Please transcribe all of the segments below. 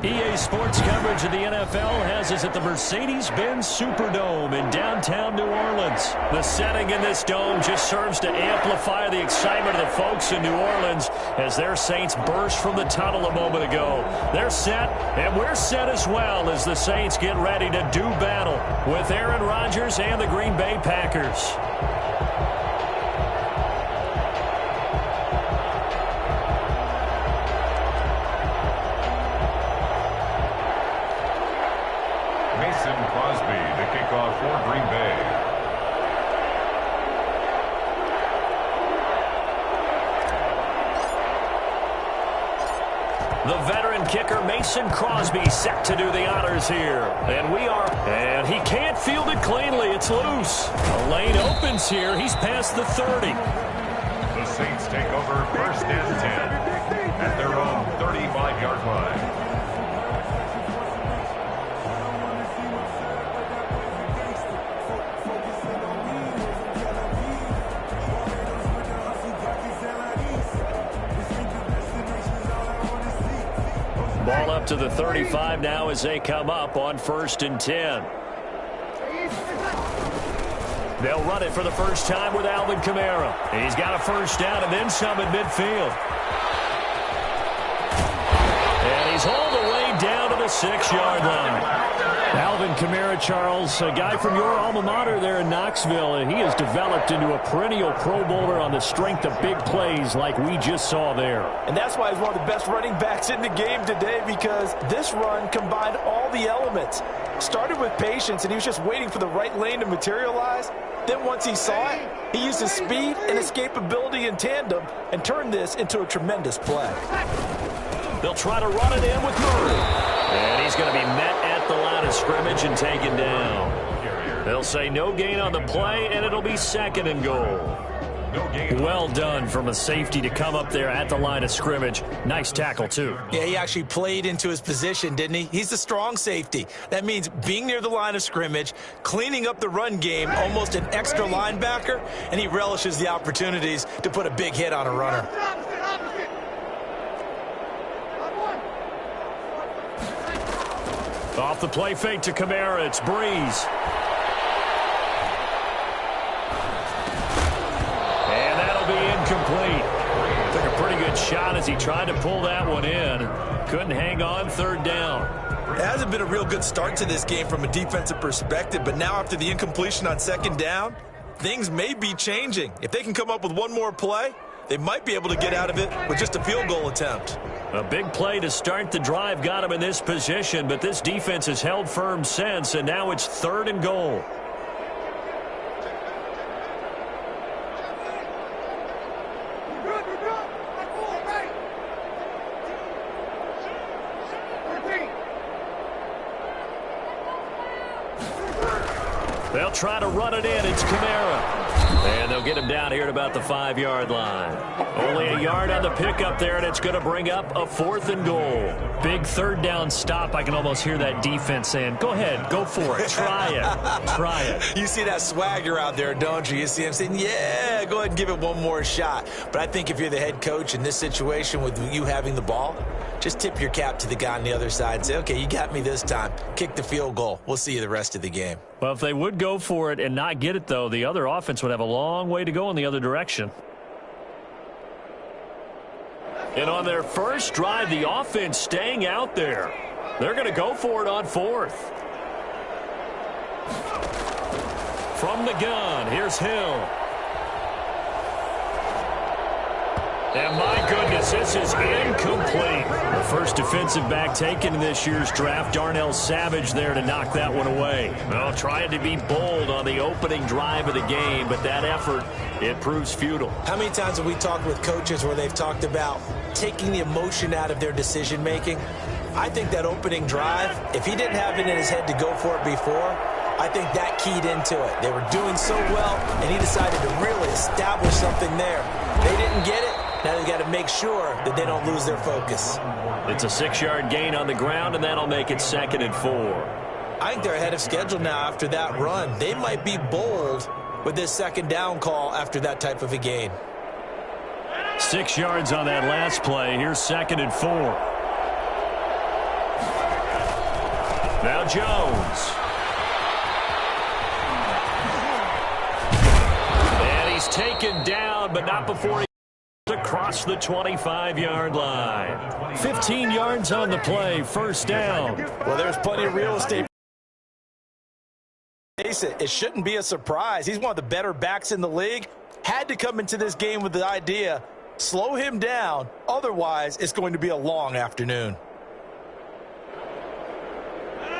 EA Sports coverage of the NFL has us at the Mercedes-Benz Superdome in downtown New Orleans. The setting in this dome just serves to amplify the excitement of the folks in New Orleans as their Saints burst from the tunnel a moment ago. They're set, and we're set as well as the Saints get ready to do battle with Aaron Rodgers and the Green Bay Packers. For Green Bay. The veteran kicker Mason Crosby set to do the honors here. And he can't field it cleanly. It's loose. The lane opens here. He's past the 30. The Saints take over first and 10 at their own 35-yard line. Ball up to the 35 now as they come up on 1st and 10. They'll run it for the first time with Alvin Kamara. He's got a first down and then some at midfield. And he's hauled away down to the 6-yard line. Alvin Kamara, Charles, a guy from your alma mater there in Knoxville, and he has developed into a perennial Pro Bowler on the strength of big plays like we just saw there. And that's why he's one of the best running backs in the game today, because this run combined all the elements. Started with patience, and he was just waiting for the right lane to materialize. Then once he saw it, he used his speed and escapability in tandem and turned this into a tremendous play. They'll try to run it in with Murray. And he's going to be met at the line of scrimmage and taken down. They'll say no gain on the play, and it'll be 2nd and goal. Well done from a safety to come up there at the line of scrimmage. Nice tackle, too. Yeah, he actually played into his position, didn't he? He's a strong safety. That means being near the line of scrimmage, cleaning up the run game, almost an extra linebacker, and he relishes the opportunities to put a big hit on a runner. Off the play fake to Kamara, it's Breeze. And that'll be incomplete. Took a pretty good shot as he tried to pull that one in. Couldn't hang on, 3rd down. It hasn't been a real good start to this game from a defensive perspective, but now after the incompletion on 2nd down, things may be changing. If they can come up with one more play, they might be able to get out of it with just a field goal attempt. A big play to start the drive got him in this position, but this defense has held firm since, and now it's 3rd and goal. They'll try to run it in. It's Kamara. And they'll get him down here at about the 5-yard line. Only a yard on the pickup there, and it's going to bring up a 4th and goal. Big 3rd down stop. I can almost hear that defense saying, go ahead, go for it. Try it. Try it. You see that swagger out there, don't you? You see him saying, yeah, go ahead and give it one more shot. But I think if you're the head coach in this situation with you having the ball, just tip your cap to the guy on the other side and say, okay, you got me this time. Kick the field goal. We'll see you the rest of the game. Well, if they would go for it and not get it, though, the other offense would have a long way to go in the other direction. And on their first drive, the offense staying out there. They're going to go for it on 4th. From the gun, here's Hill. And my goodness, this is incomplete. The first defensive back taken in this year's draft, Darnell Savage there to knock that one away. Well, trying to be bold on the opening drive of the game, but that effort, it proves futile. How many times have we talked with coaches where they've talked about taking the emotion out of their decision-making? I think that opening drive, if he didn't have it in his head to go for it before, I think that keyed into it. They were doing so well, and he decided to really establish something there. They didn't get it. Now they've got to make sure that they don't lose their focus. It's a 6-yard gain on the ground, and that'll make it 2nd and 4. I think they're ahead of schedule now after that run. They might be bold with this 2nd down call after that type of a gain. 6 yards on that last play. Here's 2nd and 4. Now Jones. And he's taken down, but not before he across the 25-yard line. 15 yards on the play, first down. Well, there's plenty of real estate. It shouldn't be a surprise. He's one of the better backs in the league. Had to come into this game with the idea, slow him down. Otherwise, it's going to be a long afternoon.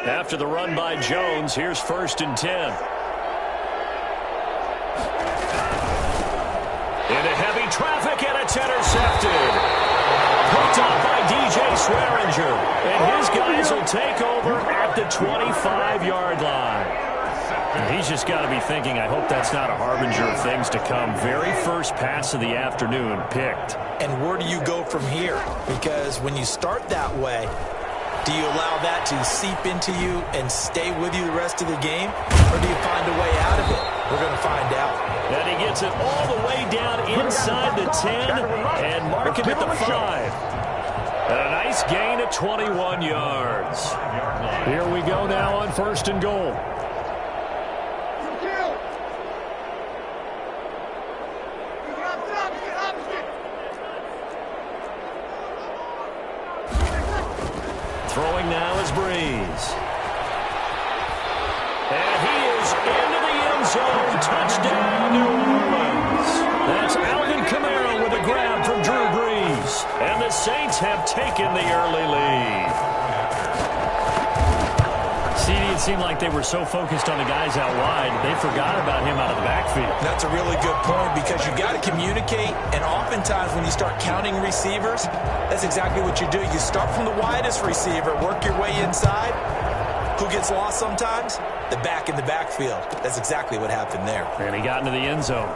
After the run by Jones, here's 1st and 10. Into heavy traffic, and it's intercepted. Picked off by DJ Swearinger. And his guys will take over at the 25-yard line. He's just got to be thinking, I hope that's not a harbinger of things to come. Very first pass of the afternoon picked. And where do you go from here? Because when you start that way, do you allow that to seep into you and stay with you the rest of the game? Or do you find a way out of it? We're going to find out. And he gets it all the way down inside the 10 and mark him at the 5. And a nice gain of 21 yards. Here we go now on 1st and goal. Throwing now is Breeze. And he is into the end zone. Touchdown, New Orleans. That's Alvin Kamara with a grab from Drew Brees. And the Saints have taken the early lead. See, it seemed like they were so focused on the guys out wide, they forgot about him out of the backfield. That's a really good point because you got to communicate, and oftentimes when you start counting receivers, that's exactly what you do. You start from the widest receiver, work your way inside. Who gets lost sometimes? The back in the backfield. That's exactly what happened there. And he got into the end zone.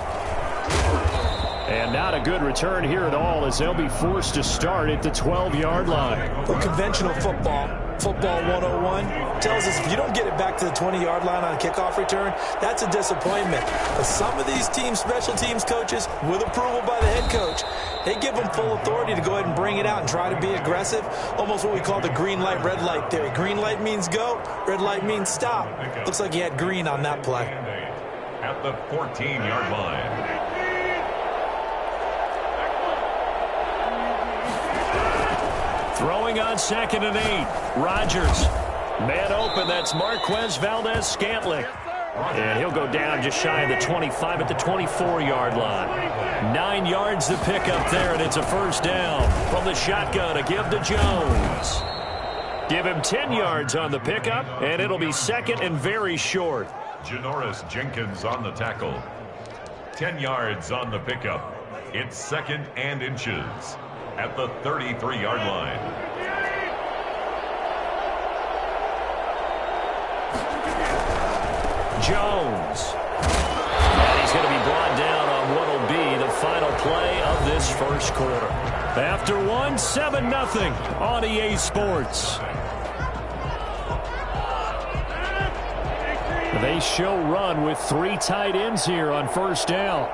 And not a good return here at all as they'll be forced to start at the 12-yard line. Well, conventional football 101, tells us if you don't get it back to the 20-yard line on a kickoff return, that's a disappointment. But some of these teams, special teams coaches, with approval by the head coach, they give them full authority to go ahead and bring it out and try to be aggressive, almost what we call the green light, red light theory. Green light means go, red light means stop. Looks like he had green on that play. At the 14-yard line. Throwing on 2nd and 8. Rodgers. Man open. That's Marquez Valdez-Scantling. And he'll go down just shy of the 25 at the 24-yard line. 9 yards to pick up there, and it's a first down from the shotgun to give to Jones. Give him 10 yards on the pickup, and it'll be 2nd and very short. Janoris Jenkins on the tackle. 10 yards on the pickup. It's 2nd and inches at the 33-yard line. Jones. And he's going to be brought down on what will be the final play of this first quarter. After one, 7-0 on EA Sports. They show run with 3 tight ends here on first down.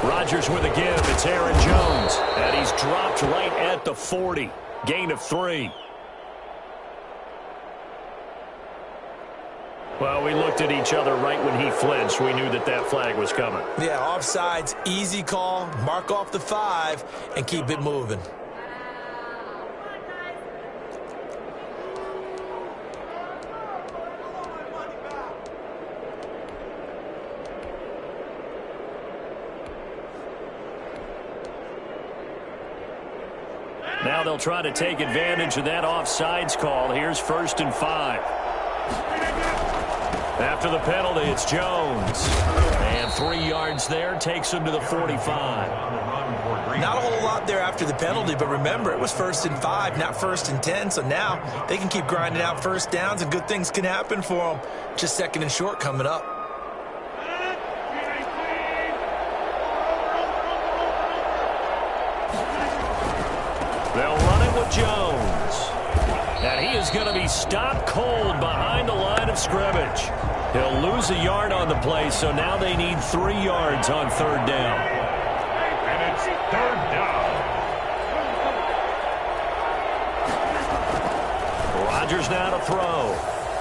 Rodgers with a give. It's Aaron Jones. And he's dropped right at the 40. Gain of 3. Well, we looked at each other right when he flinched. We knew that that flag was coming. Yeah, offsides, easy call. Mark off the 5 and keep it moving. Now they'll try to take advantage of that offsides call. Here's 1st and 5. After the penalty, it's Jones. And 3 yards there takes him to the 45. Not a whole lot there after the penalty, but remember, it was 1st and 5, not 1st and 10. So now they can keep grinding out first downs, and good things can happen for them. Just 2nd and short coming up. They'll run it with Jones. And he is going to be stopped cold behind the line of scrimmage. He'll lose a yard on the play, so now they need 3 yards on 3rd down. And it's third down. Rodgers now to throw.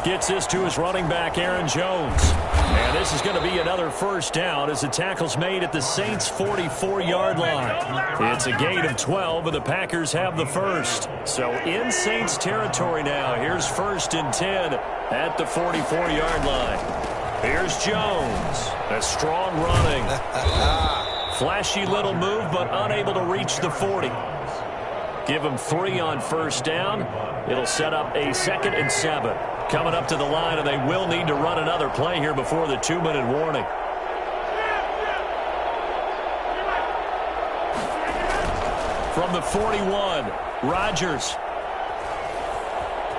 Gets this to his running back, Aaron Jones. And this is going to be another first down as the tackle's made at the Saints' 44-yard line. It's a gain of 12, and the Packers have the first. So in Saints territory now. Here's 1st and 10 at the 44-yard line. Here's Jones. A strong running. Flashy little move, but unable to reach the 40. Give him 3 on first down. It'll set up a 2nd and 7. Coming up to the line, and they will need to run another play here before the 2-minute warning. From the 41, Rodgers.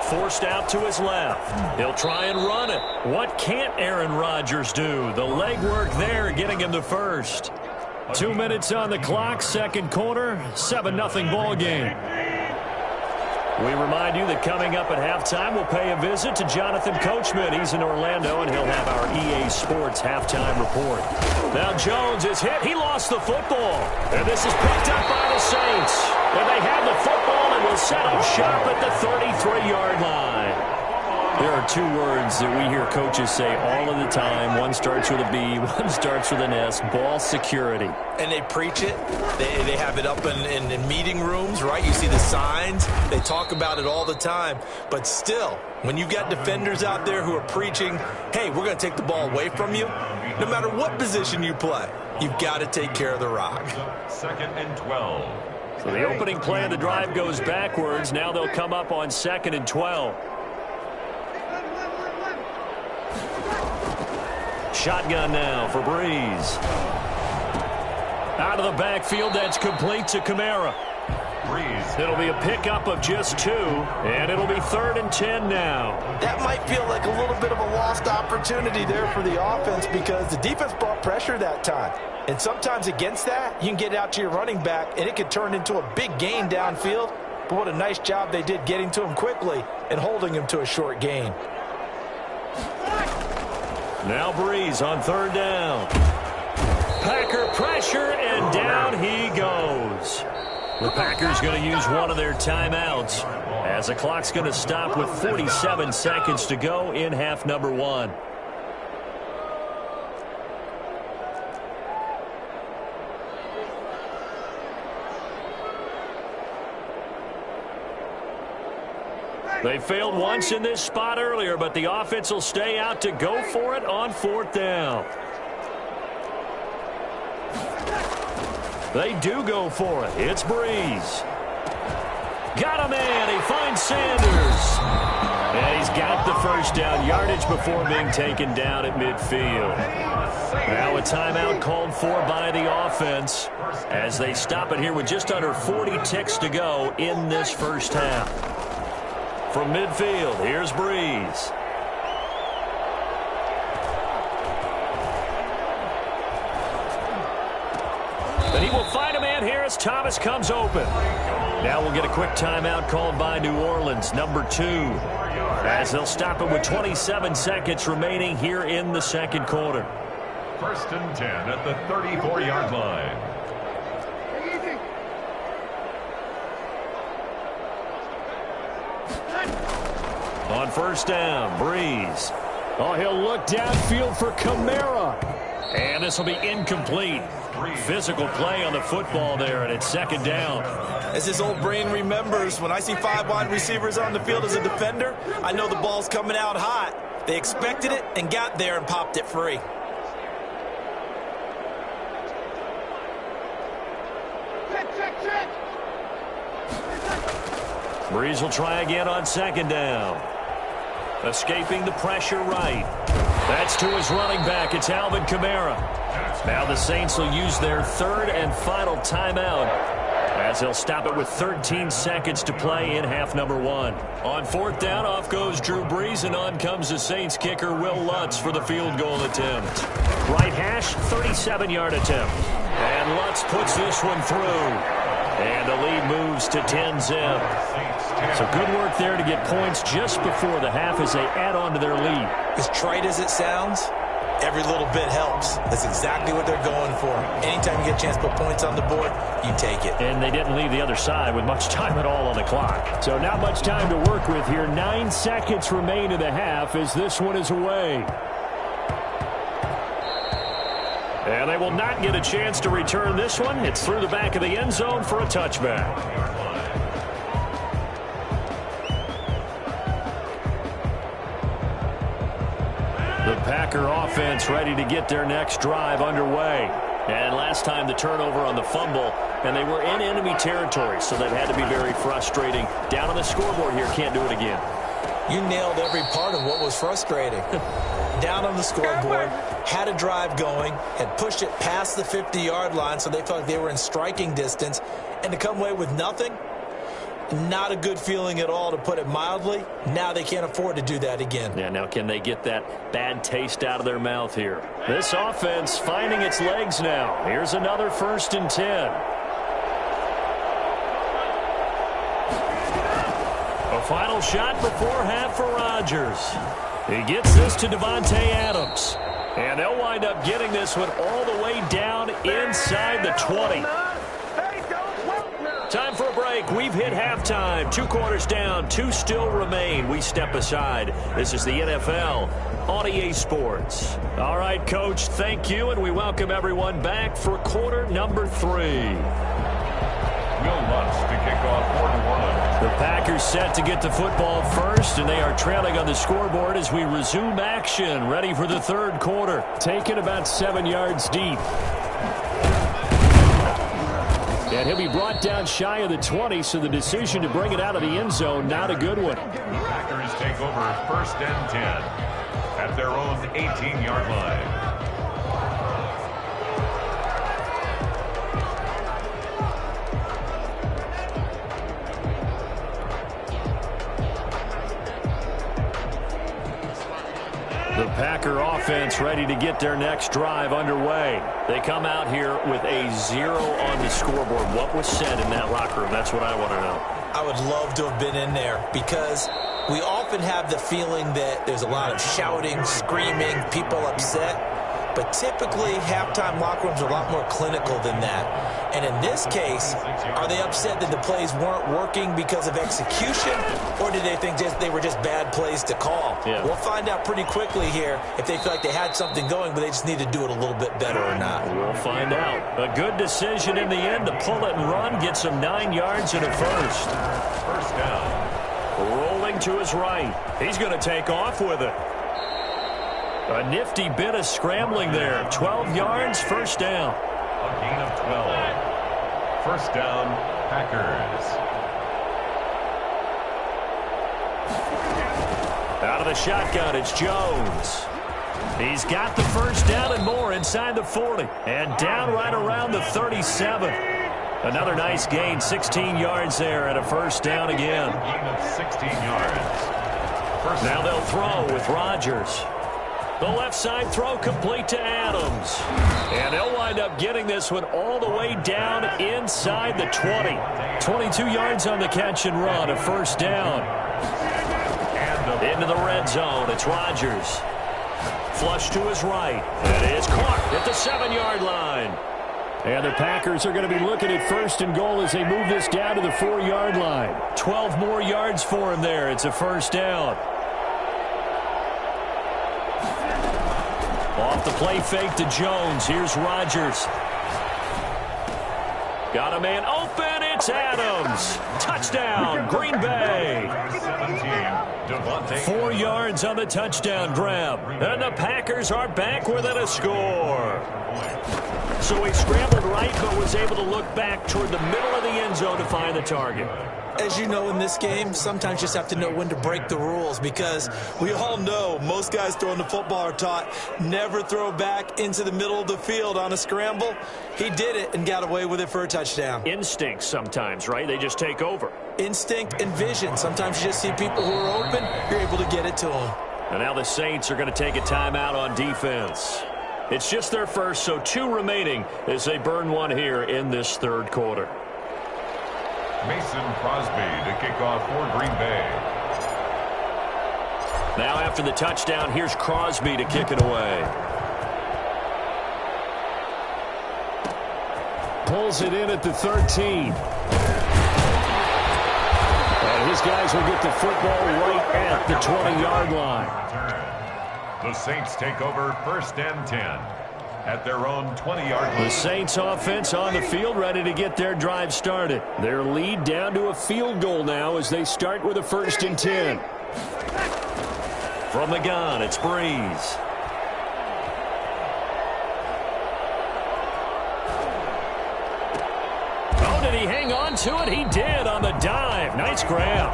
Forced out to his left. He'll try and run it. What can't Aaron Rodgers do? The legwork there getting him the first. 2 minutes on the clock, second quarter, 7-0 ball game. We remind you that coming up at halftime, we'll pay a visit to Jonathan Coachman. He's in Orlando, and he'll have our EA Sports halftime report. Now Jones is hit. He lost the football. And this is picked up by the Saints. And they have the football and will set up shop at the 33-yard line. There are 2 words that we hear coaches say all of the time. One starts with a B, one starts with an S. Ball security. And they preach it. They have it up in meeting rooms, right? You see the signs. They talk about it all the time. But still, when you've got defenders out there who are preaching, hey, we're going to take the ball away from you, no matter what position you play, you've got to take care of the rock. 2nd and 12. So the opening play of the drive goes backwards. Now they'll come up on 2nd and 12. Shotgun now for Breeze. Out of the backfield, that's complete to Kamara. Breeze. It'll be a pickup of just 2, and it'll be 3rd and 10 now. That might feel like a little bit of a lost opportunity there for the offense because the defense brought pressure that time. And sometimes against that, you can get out to your running back, and it could turn into a big gain downfield. But what a nice job they did getting to him quickly and holding him to a short gain. Now Breeze on 3rd down. Packer pressure, and down he goes. The Packers going to use one of their timeouts as the clock's going to stop with 47 seconds to go in half number 1. They failed once in this spot earlier, but the offense will stay out to go for it on 4th down. They do go for it. It's Breeze. Got a man. He finds Sanders. And he's got the first down yardage before being taken down at midfield. Now a timeout called for by the offense as they stop it here with just under 40 ticks to go in this first half. From midfield, here's Breeze. And he will find a man here as Thomas comes open. Now we'll get a quick timeout called by New Orleans, number 2. As they'll stop it with 27 seconds remaining here in the second quarter. 1st and 10 at the 34-yard line. On 1st down, Breeze. Oh, he'll look downfield for Kamara. And this will be incomplete. Physical play on the football there, and it's 2nd down. As his old brain remembers, when I see 5 wide receivers on the field as a defender, I know the ball's coming out hot. They expected it and got there and popped it free. Breeze will try again on 2nd down. Escaping the pressure right. That's to his running back. It's Alvin Kamara. Now the Saints will use their 3rd and final timeout as they'll stop it with 13 seconds to play in half number 1. On 4th down, off goes Drew Brees, and on comes the Saints kicker Will Lutz for the field goal attempt. Right hash, 37-yard attempt. And Lutz puts this one through. And the lead moves to 10-zip. So good work there to get points just before the half as they add on to their lead. As trite as it sounds, Every little bit helps. That's exactly what they're going for. Anytime you get a chance to put points on the board, you take it. And they didn't leave the other side with much time at all on the clock. So not much time to work with here. 9 seconds remain in the half as this one is away. And they will not get a chance to return this one. It's through the back of the end zone for a touchback. The Packer offense ready to get their next drive underway. And last time the turnover on the fumble, and they were in enemy territory, so that had to be very frustrating. Down on the scoreboard here, can't do it again. You nailed every part of what was frustrating. Down on the scoreboard, had a drive going, had pushed it past the 50-yard line, so they felt like they were in striking distance, and to come away with nothing, not a good feeling at all, to put it mildly. Now they can't afford to do that again. Yeah, now can they get that bad taste out of their mouth here? This offense finding its legs now. Here's another 1st and 10. A final shot before half for Rodgers. He gets this to Devontae Adams. And they'll wind up getting this one all the way down inside the 20. Time for a break. We've hit halftime. 2 quarters down. 2 still remain. We step aside. This is the NFL on EA Sports. All right, Coach, thank you, and we welcome everyone back for quarter number 3. Will Lutz to kick off quarter 1. The Packers set to get the football first, and they are trailing on the scoreboard as we resume action, ready for the 3rd quarter. Taken about 7 yards deep. And he'll be brought down shy of the 20, so the decision to bring it out of the end zone, not a good one. Packers take over 1st and 10 at their own 18-yard line. The Packer offense ready to get their next drive underway. They come out here with a 0 on the scoreboard. What was said in that locker room? That's what I want to know. I would love to have been in there, because we often have the feeling that there's a lot of shouting, screaming, people upset. But typically, halftime locker rooms are a lot more clinical than that. And in this case, are they upset that the plays weren't working because of execution, or did they think they were just bad plays to call? Yeah. We'll find out pretty quickly here if they feel like they had something going, but they just need to do it a little bit better or not. We'll find out. A good decision in the end to pull it and run, get some 9 yards and a first. First down. Rolling to his right. He's going to take off with it. A nifty bit of scrambling there. 12 yards, first down. A gain of 12. First down, Packers. Out of the shotgun, it's Jones. He's got the first down and more inside the 40. And down right around the 37. Another nice gain, 16 yards there, and a first down again. A gain of 16 yards. Now they'll throw with Rodgers. The left side throw complete to Adams. And they'll wind up getting this one all the way down inside the 20. 22 yards on the catch and run, a first down. Into the red zone, it's Rodgers. Flush to his right. And it is caught at the 7-yard line. And the Packers are going to be looking at 1st and goal as they move this down to the 4-yard line. 12 more yards for him there. It's a first down. Off the play fake to Jones. Here's Rodgers. Got a man open. It's Adams. Touchdown, Green Bay. 4 yards on the touchdown grab. And the Packers are back within a score. So he scrambled right, but was able to look back toward the middle of the end zone to find the target. As you know, in this game, sometimes you just have to know when to break the rules, because we all know most guys throwing the football are taught never throw back into the middle of the field on a scramble. He did it and got away with it for a touchdown. Instinct sometimes, right? They just take over. Instinct and vision. Sometimes you just see people who are open, you're able to get it to them. And now the Saints are going to take a timeout on defense. It's just their first, so 2 remaining as they burn one here in this 3rd quarter. Mason Crosby to kick off for Green Bay. Now after the touchdown, here's Crosby to kick it away. pulls it in at the 13. And his guys will get the football right at the 20-yard line. The Saints take over first and 10 at their own 20-yard line. The Saints offense on the field, ready to get their drive started. Their lead down to a field goal now as they start with a first and 10. From the gun, it's Breeze. Oh, did he hang on to it? He did on the dive. Nice grab.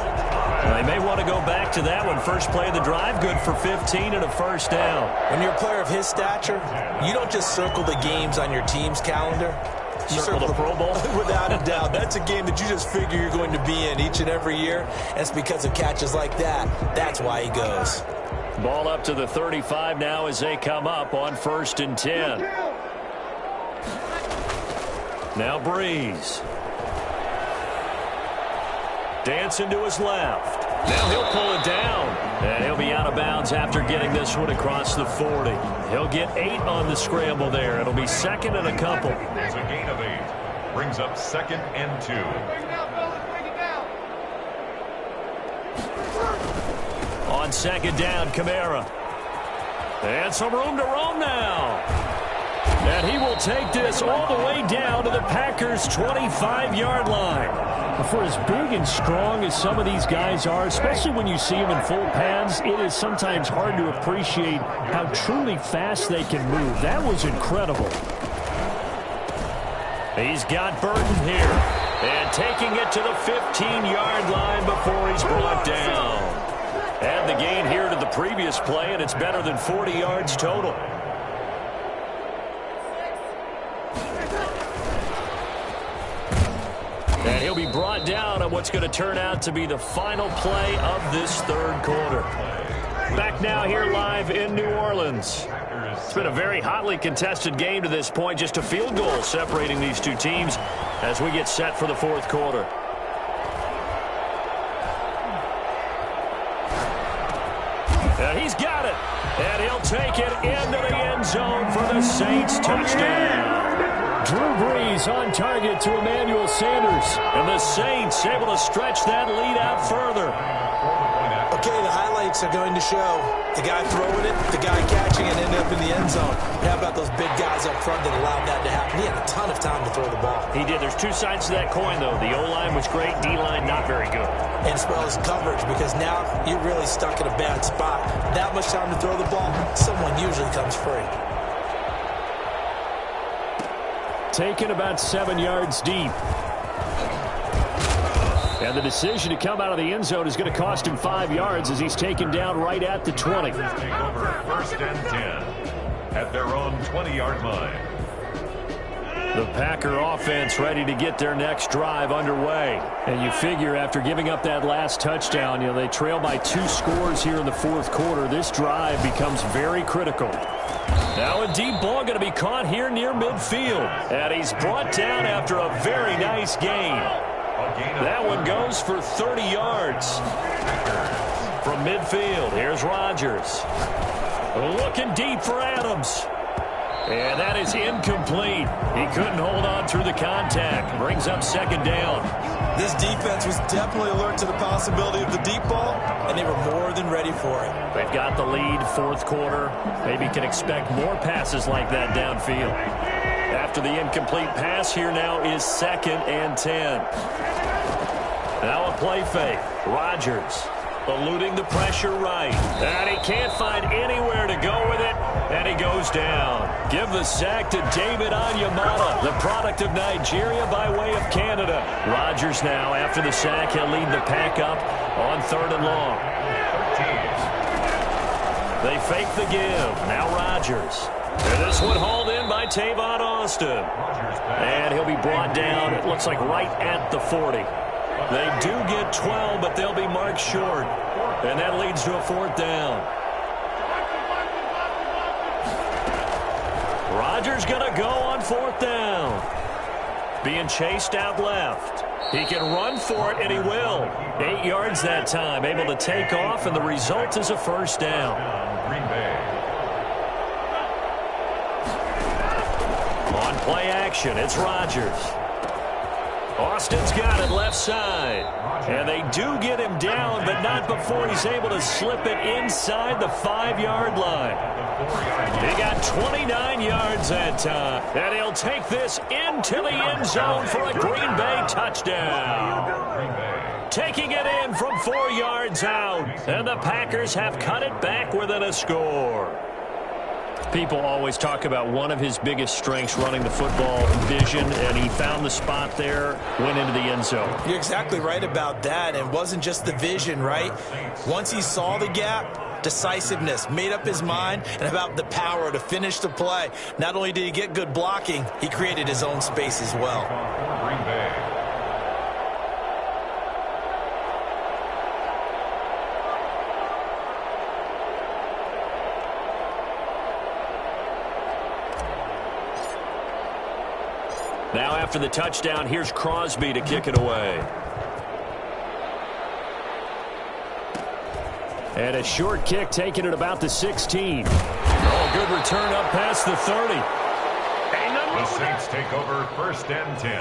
They may want to go back to that one. First play of the drive, good for 15 and a first down. When you're a player of his stature, you don't just circle the games on your team's calendar. You circle the Pro Bowl? Without a doubt. That's a game that you just figure you're going to be in each and every year. And it's because of catches like that. That's why he goes. Ball up to the 35 now as they come up on first and 10. Now Breeze. Dancing to his left. Now he'll pull it down. And he'll be out of bounds after getting this one across the 40. He'll get 8 on the scramble there. It'll be second and a couple. It's a gain of 8. Brings up second and 2. On second down, Kamara. And some room to roam now. And he will take this all the way down to the Packers' 25-yard line. For as big and strong as some of these guys are, especially when you see them in full pads, it is sometimes hard to appreciate how truly fast they can move. That was incredible. He's got Burton here. And taking it to the 15-yard line before he's brought down. Add the gain here to the previous play, and it's better than 40 yards total. And he'll be brought down on what's going to turn out to be the final play of this third quarter. Back now here live in New Orleans. It's been a very hotly contested game to this point. Just a field goal separating these two teams as we get set for the fourth quarter. And he's got it. And he'll take it into the end zone for the Saints touchdown. Drew Brees on target to Emmanuel Sanders. And the Saints able to stretch that lead out further. Okay, the highlights are going to show the guy throwing it, the guy catching it, ended up in the end zone. How about those big guys up front that allowed that to happen? He had a ton of time to throw the ball. He did. There's two sides to that coin, though. The O-line was great, D-line not very good. And as well as coverage, because now you're really stuck in a bad spot. That much time to throw the ball, someone usually comes free. Taken about 7 yards deep. And the decision to come out of the end zone is going to cost him 5 yards as he's taken down right at the 20. Take over first and 10 at their own 20-yard line. The Packer offense ready to get their next drive underway. And you figure after giving up that last touchdown, they trail by 2 scores here in the fourth quarter. This drive becomes very critical. Now a deep ball going to be caught here near midfield. And he's brought down after a very nice gain. That one goes for 30 yards. From midfield, here's Rodgers. Looking deep for Adams. And that is incomplete. He couldn't hold on through the contact. Brings up second down. This defense was definitely alert to the possibility of the deep ball, and they were more than ready for it. They've got the lead, fourth quarter. Maybe can expect more passes like that downfield. After the incomplete pass, here now is second and 10. Now a play fake. Rodgers eluding the pressure right. And he can't find anywhere to go with it. And he goes down. Give the sack to David Onyemata, the product of Nigeria by way of Canada. Rodgers now, after the sack, he'll lead the pack up on third and long. They fake the give. Now Rodgers. And this one hauled in by Tavon Austin. And he'll be brought down, it looks like right at the 40. They do get 12, but they'll be marked short. And that leads to a fourth down. Rodgers going to go on fourth down. Being chased out left. He can run for it, and he will. 8 yards that time, able to take off, and the result is a first down. On on play action. It's Rodgers. Austin's got it left side. And they do get him down, but not before he's able to slip it inside the 5-yard line. He got 29 yards that time. And he'll take this into the end zone for a Green Bay touchdown. Taking it in from 4 yards out. And the Packers have cut it back within a score. People always talk about one of his biggest strengths running the football, vision, and he found the spot there, went into the end zone. You're exactly right about that. And it wasn't just the vision, right? Once he saw the gap, decisiveness, made up his mind, and about the power to finish the play. Not only did he get good blocking, he created his own space as well. Green Bay. Now after the touchdown, here's Crosby to kick it away. And a short kick taken at about the 16. Oh, good return up past the 30. The Saints take over 1st and 10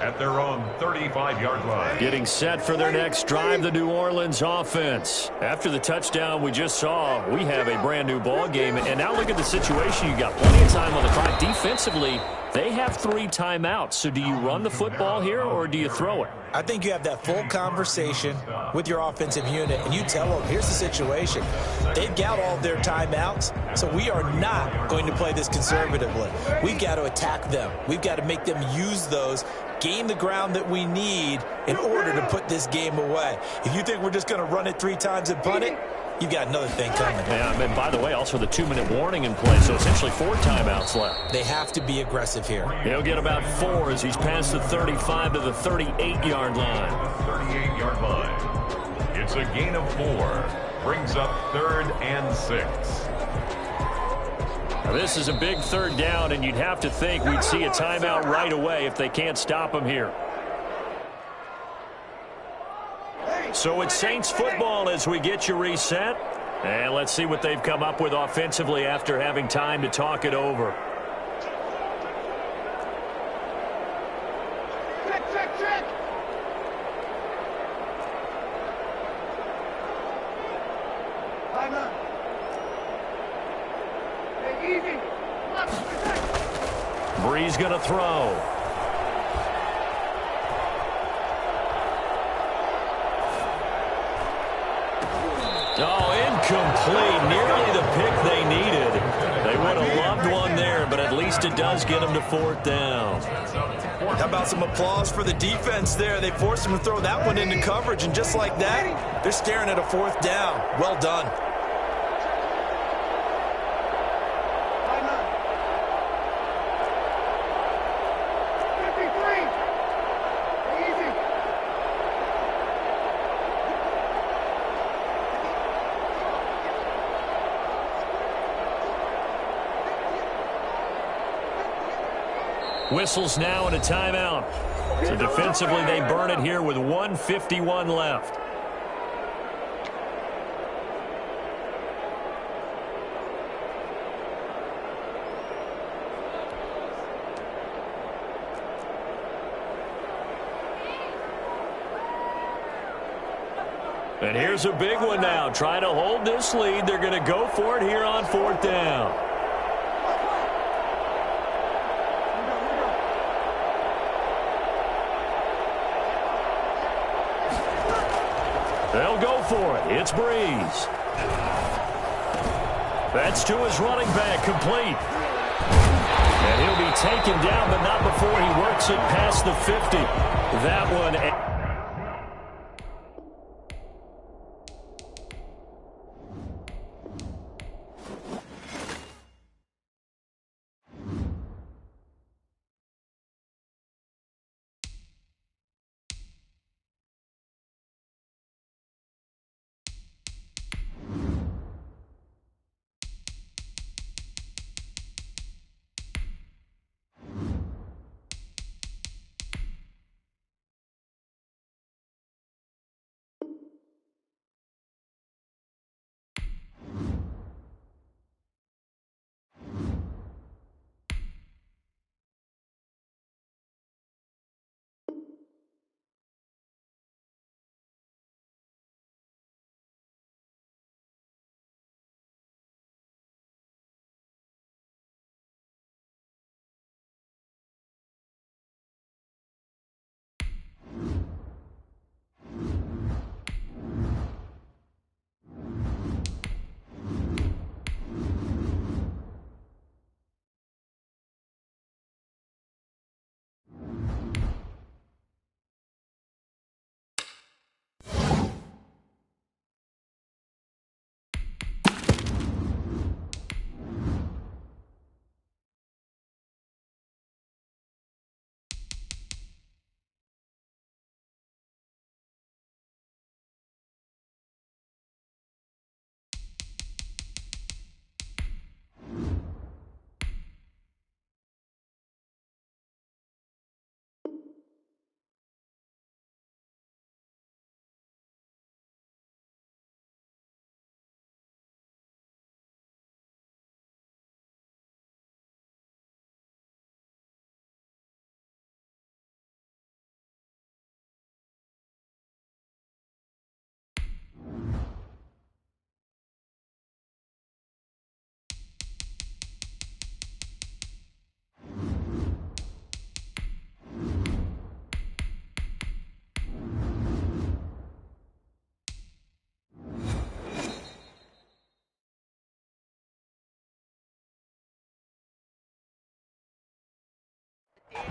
at their own 35-yard line. Getting set for their next drive, the New Orleans offense. After the touchdown we just saw, we have a brand new ball game. And now look at the situation. You got plenty of time on the clock. Defensively, they have 3 timeouts. So do you run the football here or do you throw it? I think you have that full conversation with your offensive unit, and you tell them, here's the situation. They've got all their timeouts, so we are not going to play this conservatively. We've got to attack them. We've got to make them use those, gain the ground that we need in order to put this game away. If you think we're just going to run it 3 times and punt it, you've got another thing coming. Yeah, and by the way, also the 2-minute warning in play, so essentially 4 timeouts left. They have to be aggressive here. He'll get about 4 as he's past the 35 to the 38-yard line. 38-yard line. It's a gain of 4. Brings up 3rd and 6. Now, this is a big 3rd down, and you'd have to think we'd see a timeout right away if they can't stop him here. So it's Saints football as we get you reset. And let's see what they've come up with offensively after having time to talk it over. Check. Hey, easy. Bree's going to throw. Oh, incomplete. Nearly the pick they needed. They would have loved one there, but at least it does get them to 4th down. How about some applause for the defense there? They forced him to throw that one into coverage, and just like that, they're staring at a 4th down. Well done. Whistles now and a timeout. So defensively, they burn it here with 1:51 left. And here's a big one now. Trying to hold this lead. They're going to go for it here on 4th down. They'll go for it. It's Breeze. That's to his running back, complete. And he'll be taken down, but not before he works it past the 50. That one...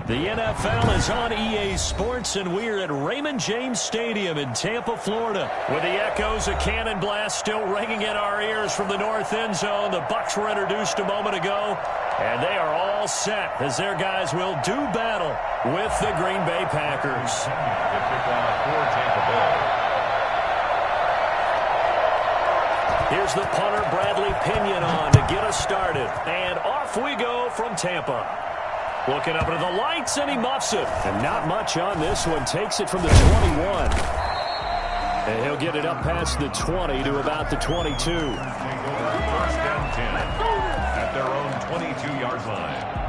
The NFL is on EA Sports, and we're at Raymond James Stadium in Tampa, Florida, with the echoes of cannon blast still ringing in our ears from the north end zone. The Bucs were introduced a moment ago, and they are all set as their guys will do battle with the Green Bay Packers. The kickoff for Tampa Bay. Here's the punter, Bradley Pinion, on to get us started, and off we go from Tampa. Looking up into the lights, and he muffs it. And not much on this one. Takes it from the 21. And he'll get it up past the 20 to about the 22. Take over 1st and 10 at their own 22-yard line.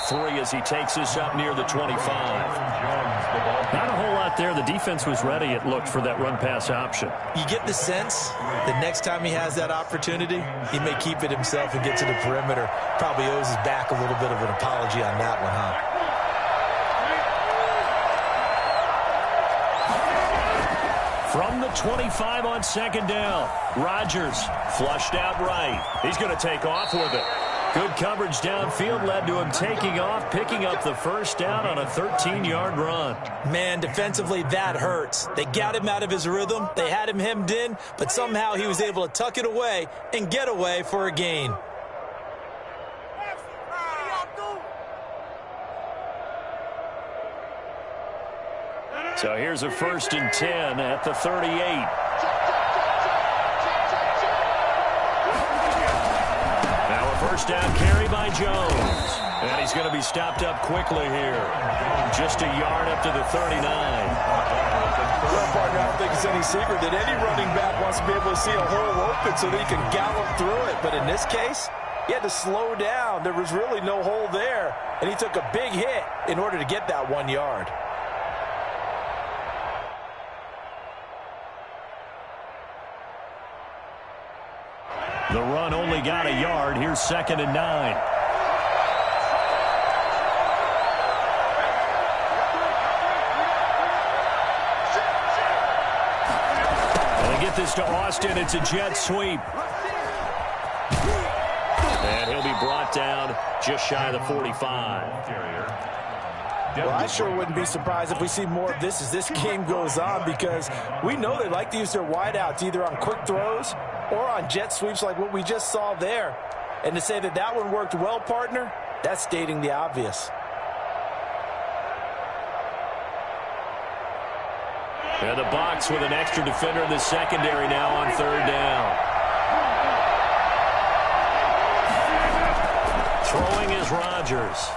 Three as he takes this up near the 25. Not a whole lot there. The defense was ready, it looked, for that run-pass option. You get the sense that next time he has that opportunity, he may keep it himself and get to the perimeter. Probably owes his back a little bit of an apology on that one, huh? From the 25 on 2nd down, Rodgers flushed out right. He's going to take off with it. Good coverage downfield led to him taking off, picking up the 1st down on a 13-yard run. Man, defensively, that hurts. They got him out of his rhythm. They had him hemmed in, but somehow he was able to tuck it away and get away for a gain. So here's a 1st and 10 at the 38. First down carry by Jones. And he's going to be stopped up quickly here. Just a yard up to the 39. Well, partner, I don't think it's any secret that any running back wants to be able to see a hole open so that he can gallop through it. But in this case, he had to slow down. There was really no hole there. And he took a big hit in order to get that 1 yard. The run only got a yard. Here's 2nd and 9. And they get this to Austin. It's a jet sweep. And he'll be brought down just shy of the 45. Well, I sure wouldn't be surprised if we see more of this as this game goes on, because we know they like to use their wideouts either on quick throws or on jet sweeps like what we just saw there. And to say that that one worked well, partner, that's stating the obvious. And the Bucs with an extra defender in the secondary now on 3rd down. Throwing is Rodgers.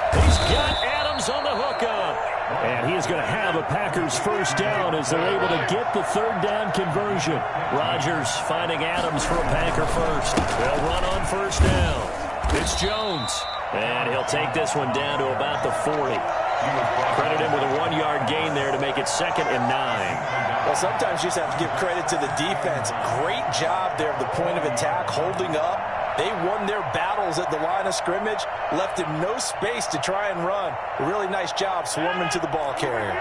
He's got Adams on the hookup. And he is going to have a Packers 1st down as they're able to get the 3rd down conversion. Rodgers finding Adams for a Packer first. They'll run on 1st down. It's Jones. And he'll take this one down to about the 40. Credit him with a 1-yard gain there to make it 2nd and 9. Well, sometimes you just have to give credit to the defense. Great job there at the point of attack, holding up. They won their battles at the line of scrimmage, left him no space to try and run. A really nice job swarming to the ball carrier.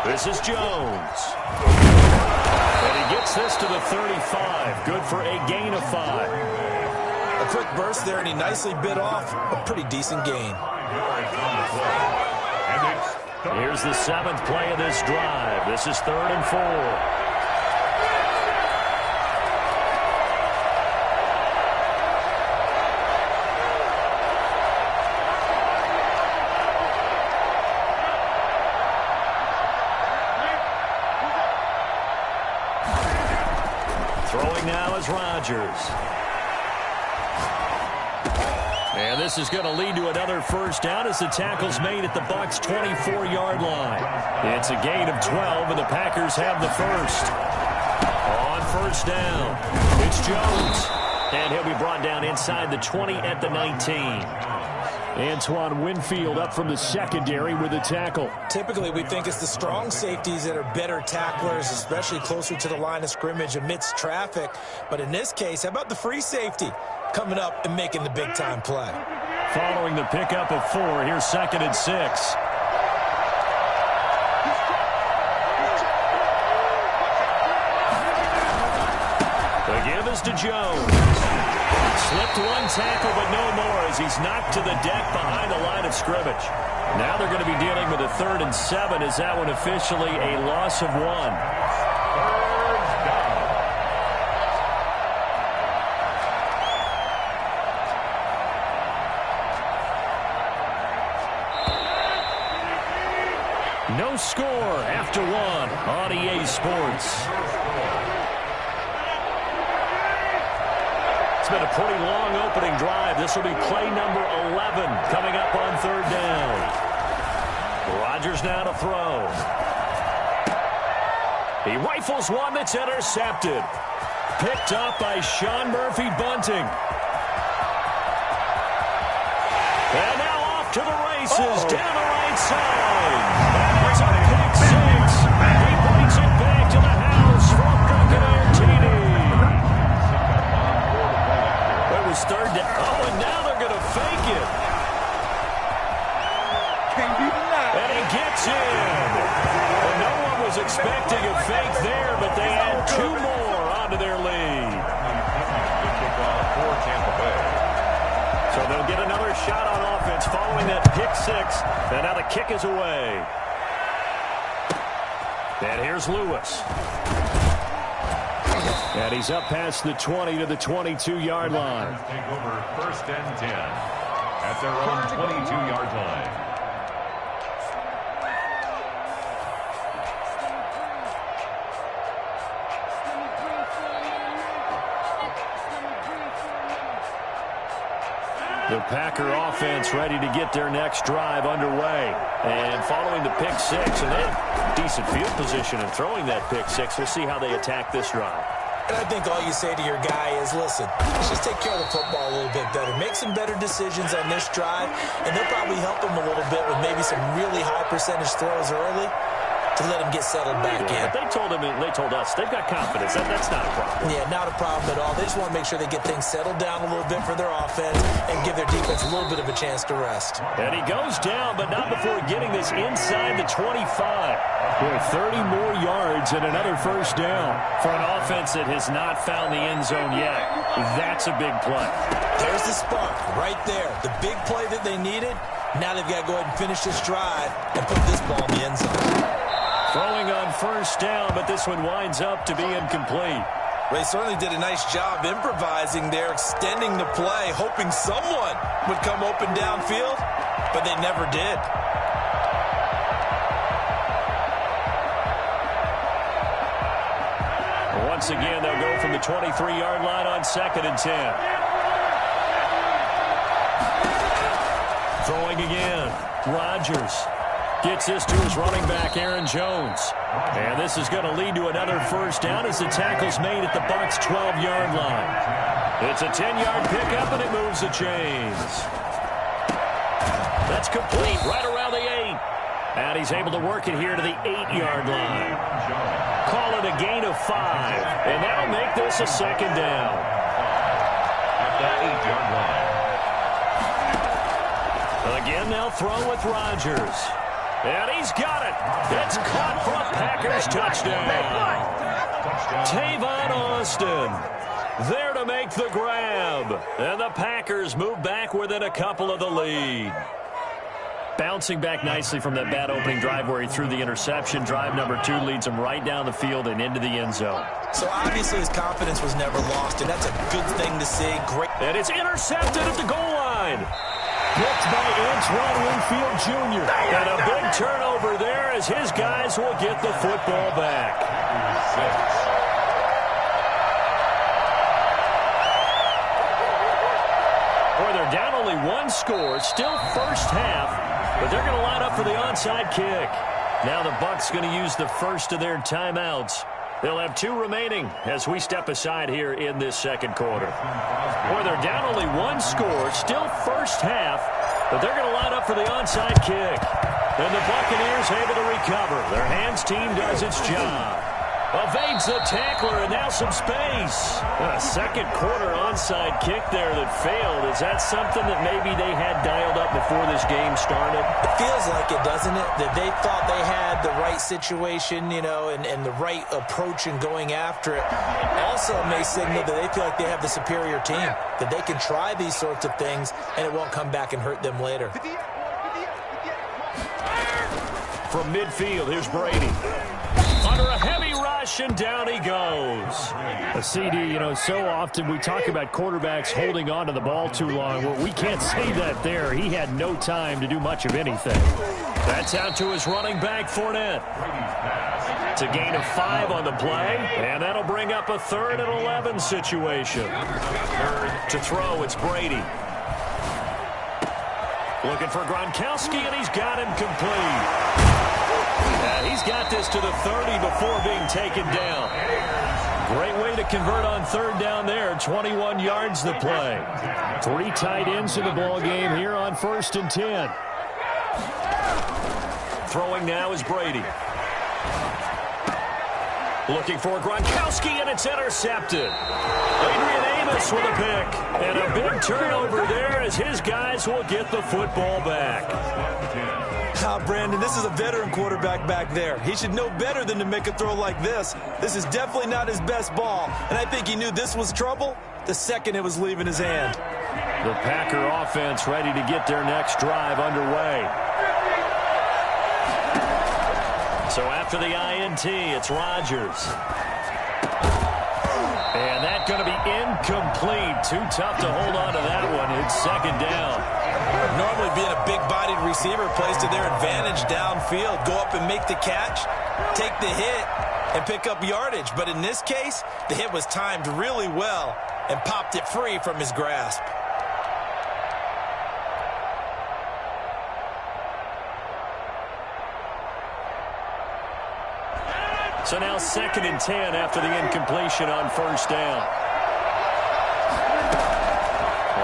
This is Jones. And he gets this to the 35. Good for a gain of 5. A quick burst there, and he nicely bit off a pretty decent gain. Here's the 7th play of this drive. This is 3rd and 4. Throwing now is Rodgers. And this is going to lead to another 1st down as the tackle's made at the Bucs' 24-yard line. It's a gain of 12, and the Packers have the 1st. On 1st down, it's Jones. And he'll be brought down inside the 20 at the 19. Antoine Winfield up from the secondary with a tackle. Typically, we think it's the strong safeties that are better tacklers, especially closer to the line of scrimmage amidst traffic. But in this case, how about the free safety coming up and making the big-time play? Following the pickup of 4, here's 2nd and 6. The give is to Jones. Slipped one tackle, but no more as he's knocked to the deck behind the line of scrimmage. Now they're going to be dealing with a 3rd and 7. Is that one officially a loss of 1? No score after 1 on EA Sports. It's been a pretty long opening drive. This will be play number 11 coming up on 3rd down. Rodgers now to throw. He rifles one that's intercepted. Picked up by Sean Murphy-Bunting. And now off to the races down the right side. And it's a pick 6. He brings it back to the house from Crocodile TD. It was 3rd down. Oh, and now they're going to fake it. And he gets in. And no one was expecting a fake there, but they add 2 more onto their lead. For Tampa Bay. So they'll get another shot on offense following that pick 6. And now the kick is away. And here's Lewis. And he's up past the 20 to the 22-yard line. Take over 1st and 10 at their own 22-yard line. The Packer offense ready to get their next drive underway. And following the pick 6, and they have decent field position in throwing that pick 6. We'll see how they attack this drive. And I think all you say to your guy is, listen, let's just take care of the football a little bit better. Make some better decisions on this drive, and they'll probably help him a little bit with maybe some really high percentage throws early to let him get settled back in. They told him, they told us, they've got confidence. That's not a problem. Yeah, not a problem at all. They just want to make sure they get things settled down a little bit for their offense and give their defense a little bit of a chance to rest. And he goes down, but not before getting this inside the 25. Boy, 30 more yards and another 1st down. For an offense that has not found the end zone yet, that's a big play. There's the spark right there. The big play that they needed. Now they've got to go ahead and finish this drive and put this ball in the end zone. Throwing on 1st down, but this one winds up to be incomplete. They certainly did a nice job improvising there, extending the play, hoping someone would come open downfield, but they never did. Once again, they'll go from the 23-yard line on 2nd and 10. Throwing again. Rodgers gets this to his running back, Aaron Jones. And this is going to lead to another 1st down as the tackle's made at the Bucs' 12-yard line. It's a 10-yard pickup, and it moves the chains. That's complete right around the 8. And he's able to work it here to the 8-yard line. Call it a gain of 5. And that'll make this a 2nd down. At the 8-yard line. Again, they'll throw with Rodgers. And he's got it. It's caught for a Packers touchdown. Tavon Austin there to make the grab. And the Packers move back within a couple of the lead. Bouncing back nicely from that bad opening drive where he threw the interception. Drive number 2 leads him right down the field and into the end zone. So obviously his confidence was never lost, and that's a good thing to see. Great. And it's intercepted at the goal line. Picked by Antoine Winfield Jr. And a big turnover there as his guys will get the football back. Boy, they're down only 1 score. Still 1st half, but they're going to line up for the onside kick. Now the Bucs going to use the first of their timeouts. They'll have 2 remaining as we step aside here in this 2nd quarter. Boy, they're down only 1 score. Still 1st half, But they're going to line up for the onside kick. And the Buccaneers able to recover. Their hands team does its job. Evades the tackler, and now some space. A second quarter onside kick there that failed. Is that something that maybe they had dialed up before this game started? It feels like it, doesn't it? That they thought they had the right situation, you know, and the right approach in going after it. Also may signal that they feel like they have the superior team, that they can try these sorts of things, and it won't come back and hurt them later. From midfield, here's Brady. Under a heavy rush, and down he goes. A CD, you know, so often we talk about quarterbacks holding on to the ball too long. Well, we can't say that there. He had no time to do much of anything. That's out to his running back, Fournette. It's a gain of 5 on the play, and that'll bring up a 3rd and 11 situation. To throw, it's Brady. Looking for Gronkowski, and he's got him complete. He's got this to the 30 before being taken down. Great way to convert on 3rd down there. 21 yards the play. 3 tight ends in the ball game here on 1st and 10. Throwing now is Brady. Looking for Gronkowski, and it's intercepted. Adrian Amos with a pick. And a big turnover there as his guys will get the football back. Brandon, this is a veteran quarterback back there. He should know better than to make a throw like this. This is definitely not his best ball, and I think he knew this was trouble the second it was leaving his hand. The Packer offense ready to get their next drive underway. So after the INT, it's Rodgers. And that's going to be incomplete. Too tough to hold on to that one. It's 2nd down. Normally being a big-bodied receiver plays to their advantage downfield. Go up and make the catch, take the hit, and pick up yardage. But in this case, the hit was timed really well and popped it free from his grasp. So now 2nd and 10 after the incompletion on 1st down.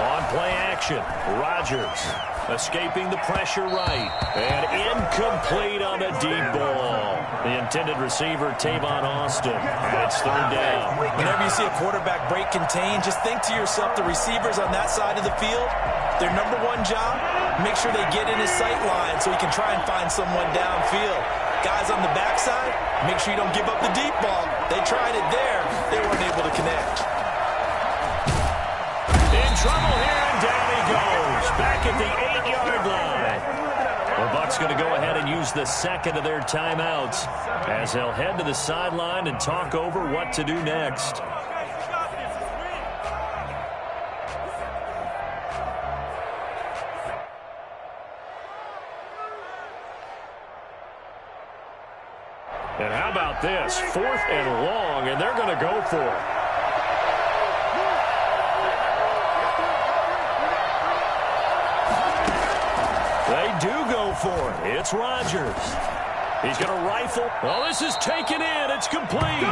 On play action, Rodgers escaping the pressure right. And incomplete on the deep ball. The intended receiver, Tavon Austin. And it's 3rd down. Whenever you see a quarterback break contain, just think to yourself, the receivers on that side of the field, their number one job, make sure they get in his sight line so he can try and find someone downfield. Guys on the backside, make sure you don't give up the deep ball. They tried it there. They weren't able to connect. In trouble here, and down he goes. Back at the 8-yard line. The Bucs going to go ahead and use the 2nd of their timeouts as they'll head to the sideline and talk over what to do next. And how about this? 4th and long, and they're going to go for it. They do go for it. It's Rodgers. He's going to rifle. Oh, this is taken in. It's complete.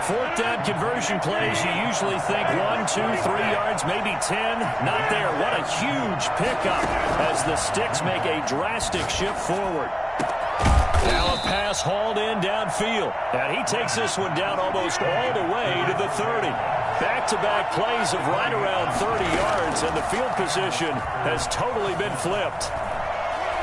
4th down conversion plays, you usually think 1, 2, 3 yards, maybe 10. Not there. What a huge pickup as the Sticks make a drastic shift forward. Now a pass hauled in downfield. And he takes this one down almost all the way to the 30. Back-to-back plays of right around 30 yards, and the field position has totally been flipped.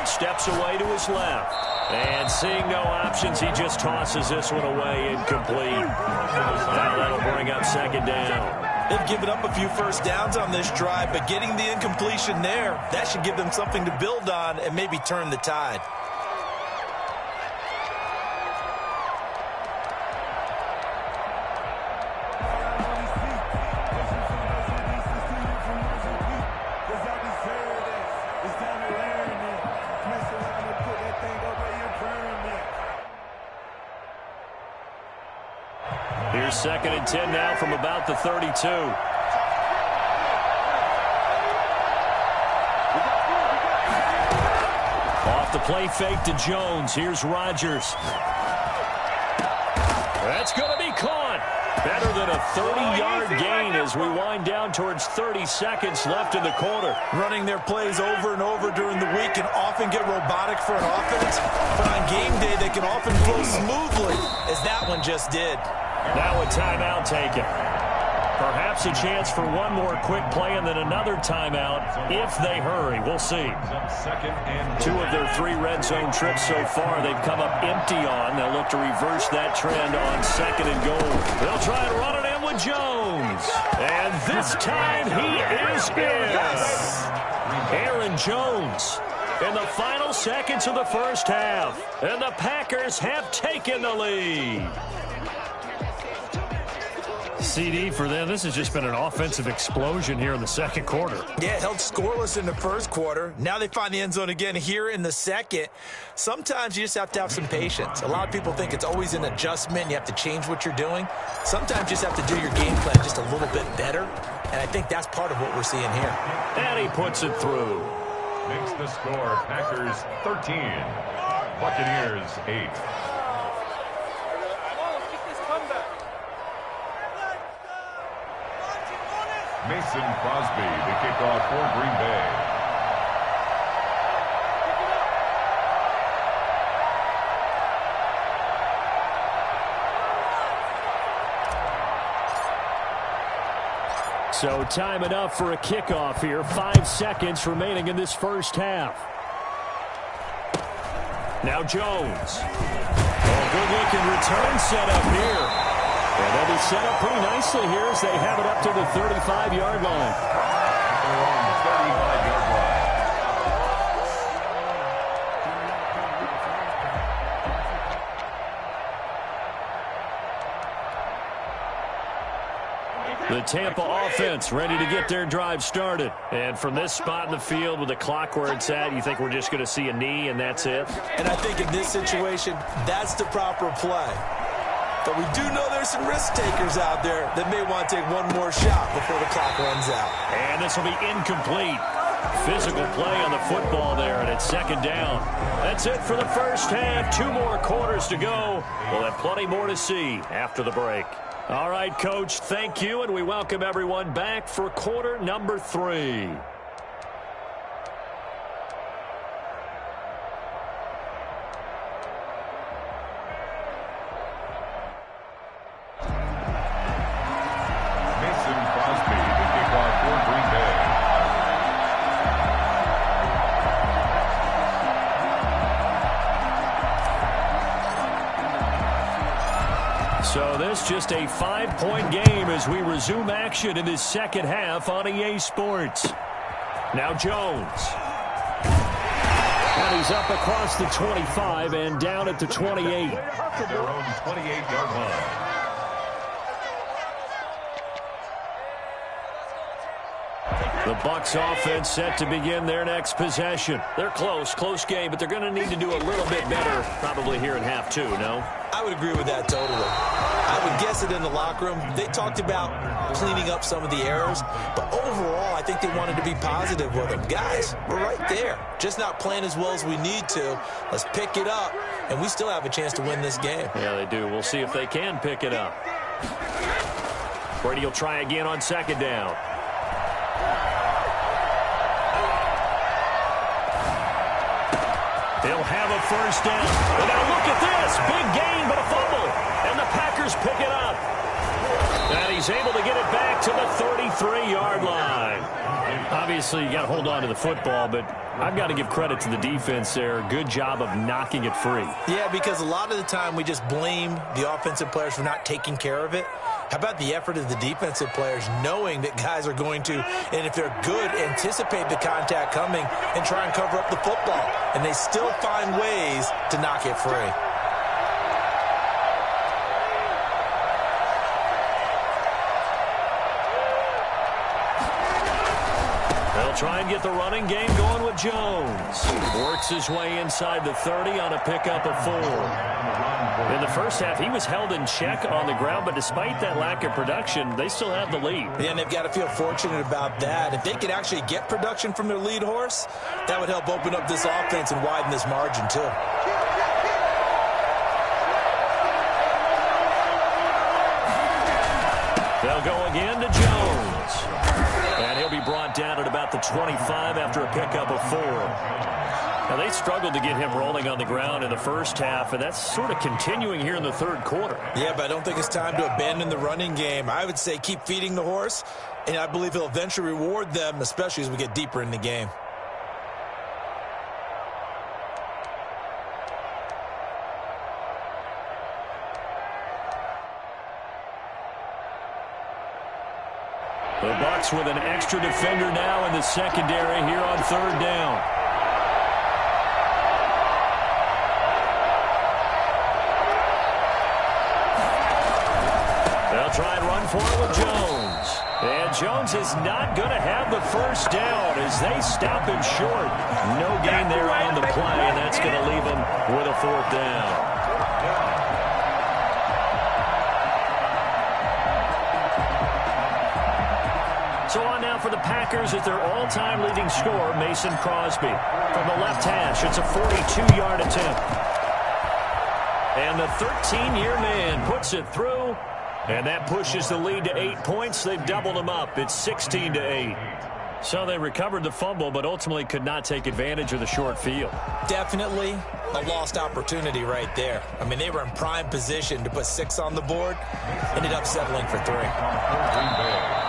Steps away to his left. And seeing no options, he just tosses this one away, incomplete. Now that'll bring up 2nd down. They've given up a few first downs on this drive, but getting the incompletion there, that should give them something to build on and maybe turn the tide. Here's 2nd and 10 now from about the 32. Off the play fake to Jones. Here's Rodgers. That's going to be caught. Better than a 30-yard gain as we wind down towards 30 seconds left in the quarter. Running their plays over and over during the week can often get robotic for an offense, but on game day they can often flow smoothly, as that one just did. Now a timeout taken. Perhaps a chance for one more quick play and then another timeout if they hurry. We'll see. 2 of their 3 red zone trips so far they've come up empty on. They'll look to reverse that trend on 2nd and goal. They'll try and run it in with Jones. And this time he is in. Aaron Jones in the final seconds of the first half. And the Packers have taken the lead. CD for them, this has just been an offensive explosion here in the second quarter. Yeah, held scoreless in the first quarter. Now they find the end zone again here in the second. Sometimes you just have to have some patience. A lot of people think it's always an adjustment. You have to change what you're doing. Sometimes you just have to do your game plan just a little bit better. And I think that's part of what we're seeing here. And he puts it through. Makes the score Packers 13, Buccaneers 8. Mason Crosby, the kickoff for Green Bay. So time enough for a kickoff here. 5 seconds remaining in this first half. Now Jones. Good-looking return set up here. And they'll be set up pretty nicely here as they have it up to the 35-yard line. They're on the 35-yard line. The Tampa offense ready to get their drive started. And from this spot in the field with the clock where it's at, you think we're just going to see a knee and that's it? And I think in this situation, that's the proper play. But we do know there's some risk takers out there that may want to take one more shot before the clock runs out. And this will be incomplete. Physical play on the football there, and it's 2nd down. That's it for the first half. 2 more quarters to go. We'll have plenty more to see after the break. All right, Coach, thank you, and we welcome everyone back for quarter number 3. So this just a 5-point game as we resume action in this second half on EA Sports. Now Jones. And he's up across the 25 and down at the 28. Their own 28-yard line. The Bucs offense set to begin their next possession. They're close game, but they're going to need to do a little bit better probably here in half 2, no? I would agree with that totally. I would guess it in the locker room. They talked about cleaning up some of the errors, but overall, I think they wanted to be positive with them. Guys, we're right there. Just not playing as well as we need to. Let's pick it up, and we still have a chance to win this game. Yeah, they do. We'll see if they can pick it up. Brady will try again on 2nd down. They'll have a first down. And now look at this. Big gain, but a fumble. And the Packers pick it up. And he's able to get it back to the 33-yard line. Obviously, you got to hold on to the football, but I've got to give credit to the defense there. Good job of knocking it free. Yeah, because a lot of the time we just blame the offensive players for not taking care of it. How about the effort of the defensive players knowing that guys are going to, and if they're good, anticipate the contact coming and try and cover up the football. And they still find ways to knock it free. They'll try and get the running game going with Jones. Works his way inside the 30 on a pickup of 4. In the first half, he was held in check on the ground, but despite that lack of production, they still have the lead. Yeah, and they've got to feel fortunate about that. If they could actually get production from their lead horse, that would help open up this offense and widen this margin, too. They'll go again to Jones. And he'll be brought down at about the 25 after a pickup of 4. Now, they struggled to get him rolling on the ground in the first half, and that's sort of continuing here in the third quarter. Yeah, but I don't think it's time to abandon the running game. I would say keep feeding the horse, and I believe he'll eventually reward them, especially as we get deeper in the game. The Bucs with an extra defender now in the secondary here on third down. They'll try and run for it with Jones. And Jones is not going to have the first down as they stop him short. No gain there on the play, and that's going to leave him with a 4th down. So on now for the Packers at their all-time leading scorer, Mason Crosby. From the left hash, it's a 42-yard attempt. And the 13-year man puts it through, and that pushes the lead to 8 points. They've doubled them up. It's 16-8. So they recovered the fumble, but ultimately could not take advantage of the short field. Definitely a lost opportunity right there. I mean, they were in prime position to put 6 on the board. Ended up settling for 3.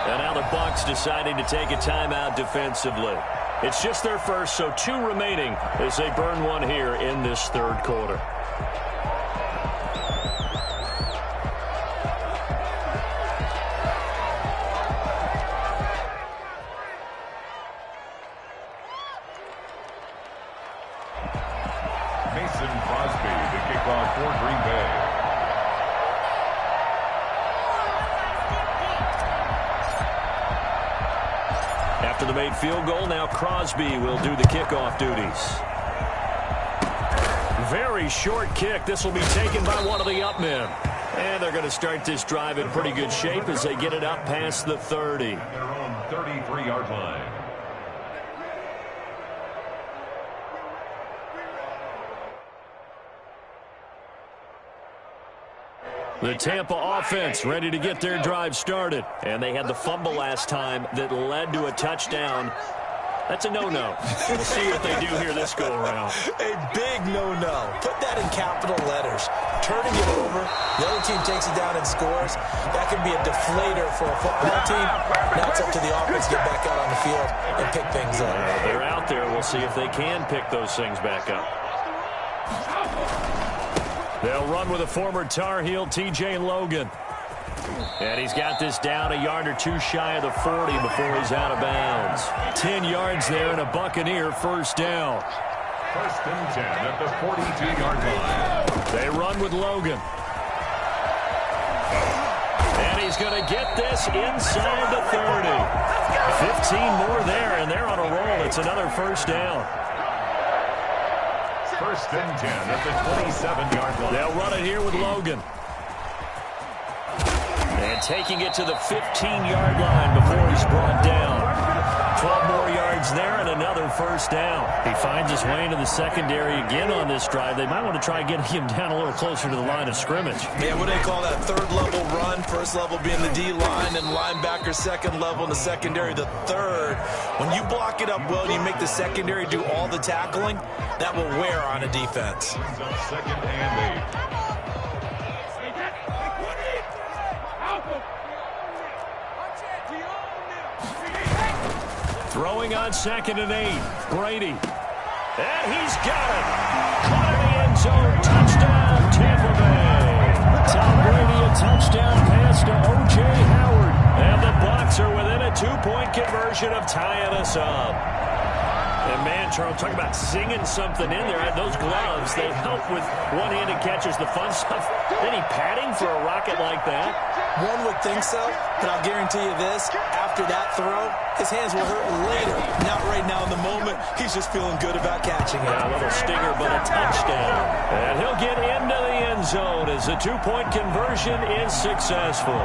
And now the Bucs deciding to take a timeout defensively. It's just their first, so 2 remaining as they burn one here in this third quarter. Mason Crosby, the kickoff for Green Bay. After the made field goal, now Crosby will do the kickoff duties. Very short kick. This will be taken by one of the up men. And they're going to start this drive in pretty good shape as they get it up past the 30. Their own 33-yard line. The Tampa offense ready to get their drive started. And they had the fumble last time that led to a touchdown. That's a no-no. We'll see what they do here this go-around. A big no-no. Put that in capital letters. Turning it over, the other team takes it down and scores. That can be a deflator for a football team. Now it's up to the offense to get back out on the field and pick things up. They're out there. We'll see if they can pick those things back up. They'll run with a former Tar Heel, T.J. Logan. And he's got this down a yard or 2 shy of the 40 before he's out of bounds. 10 yards there and a Buccaneer first down. 1st and 10 at the 42-yard line. They run with Logan. And he's going to get this inside the 30. 15 more there, and they're on a roll. It's another first down. 1st and 10 at the 27-yard line. They'll run it here with Logan. And taking it to the 15-yard line before he's brought down. 12 more yards there and another first down. He finds his way into the secondary again on this drive. They might want to try getting him down a little closer to the line of scrimmage. Yeah, what do they call that? 3rd level run. 1st level being the D-line and linebacker. 2nd level in the secondary, the 3rd. When you block it up well and you make the secondary do all the tackling, that will wear on a defense. 2nd and 8. Throwing on 2nd and 8. Brady. And he's got it. Caught in the end zone. Touchdown, Tampa Bay. Tom Brady, a touchdown pass to O.J. Howard. And the Bucs are within a 2-point conversion of tying us up. And man, Charles, talk about singing something in there. Those gloves, they help with one-handed catches, the fun stuff. Any padding for a rocket like that? One would think so, but I'll guarantee you this. After that throw, his hands will hurt later. Not right now in the moment. He's just feeling good about catching it. Yeah, a little stinger, but a touchdown. And he'll get into the end zone as the 2-point conversion is successful.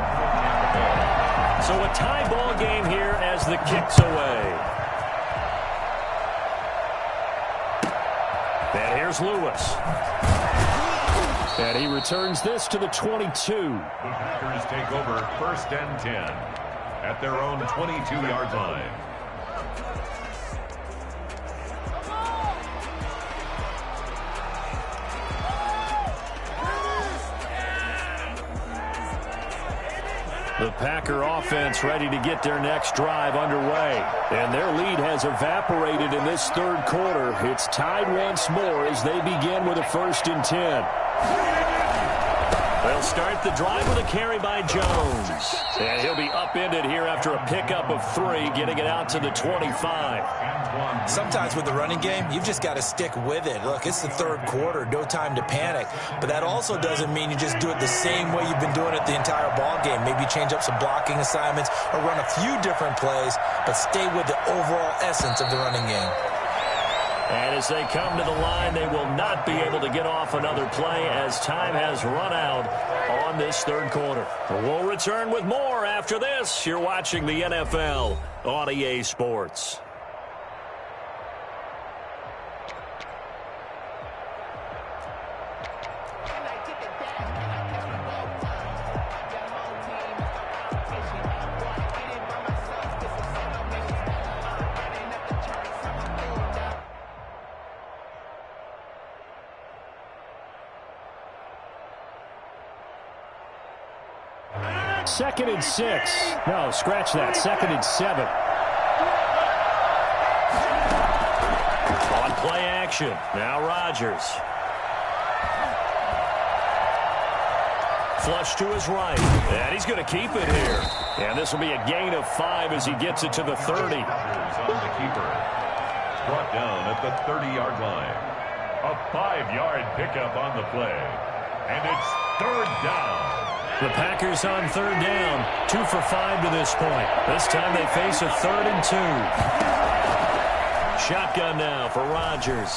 So a tie ball game here as the kick's away. And here's Lewis. And he returns this to the 22. The Packers take over 1st and 10 at their own 22-yard line. The Packer offense ready to get their next drive underway. And their lead has evaporated in this third quarter. It's tied once more as they begin with a 1st and 10. They'll start the drive with a carry by Jones. And he'll be upended here after a pickup of 3, getting it out to the 25. Sometimes with the running game, you've just got to stick with it. Look, it's the third quarter, no time to panic. But that also doesn't mean you just do it the same way you've been doing it the entire ball game. Maybe change up some blocking assignments or run a few different plays, but stay with the overall essence of the running game. And as they come to the line, they will not be able to get off another play as time has run out on this third quarter. We'll return with more after this. You're watching the NFL on EA Sports. Second and 6. No, scratch that. 2nd and 7. On play action. Now Rodgers. Flush to his right. And he's going to keep it here. And this will be a gain of 5 as he gets it to the 30. On the keeper. Brought down at the 30-yard line. A 5-yard pickup on the play. And it's 3rd down. The Packers on 3rd down, 2 for 5 to this point. This time they face a 3rd and 2. Shotgun now for Rodgers.